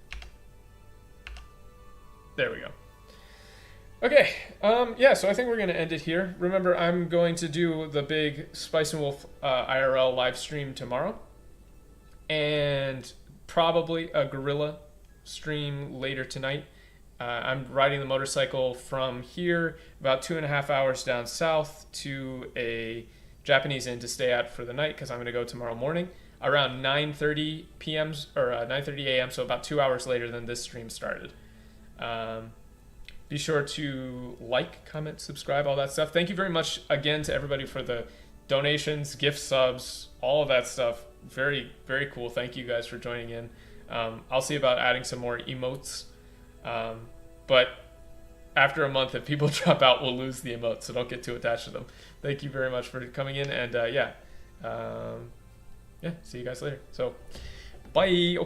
There we go. Okay, yeah, so I think we're going to end it here. Remember, I'm going to do the big Spice and Wolf IRL live stream tomorrow. And probably a Guerrilla stream later tonight. I'm riding the motorcycle from here about 2.5 hours down south to a Japanese inn to stay at for the night, because I'm going to go tomorrow morning around 9:30 p.m. or 9:30 a.m., so about 2 hours later than this stream started. Be sure to like, comment, subscribe, all that stuff. Thank you very much again to everybody for the donations, gift subs, all of that stuff. Very, very cool. Thank you guys for joining in. I'll see about adding some more emotes. But after a month, if people drop out, we'll lose the emotes, so don't get too attached to them. Thank you very much for coming in, and yeah, see you guys later. So, bye. Okay.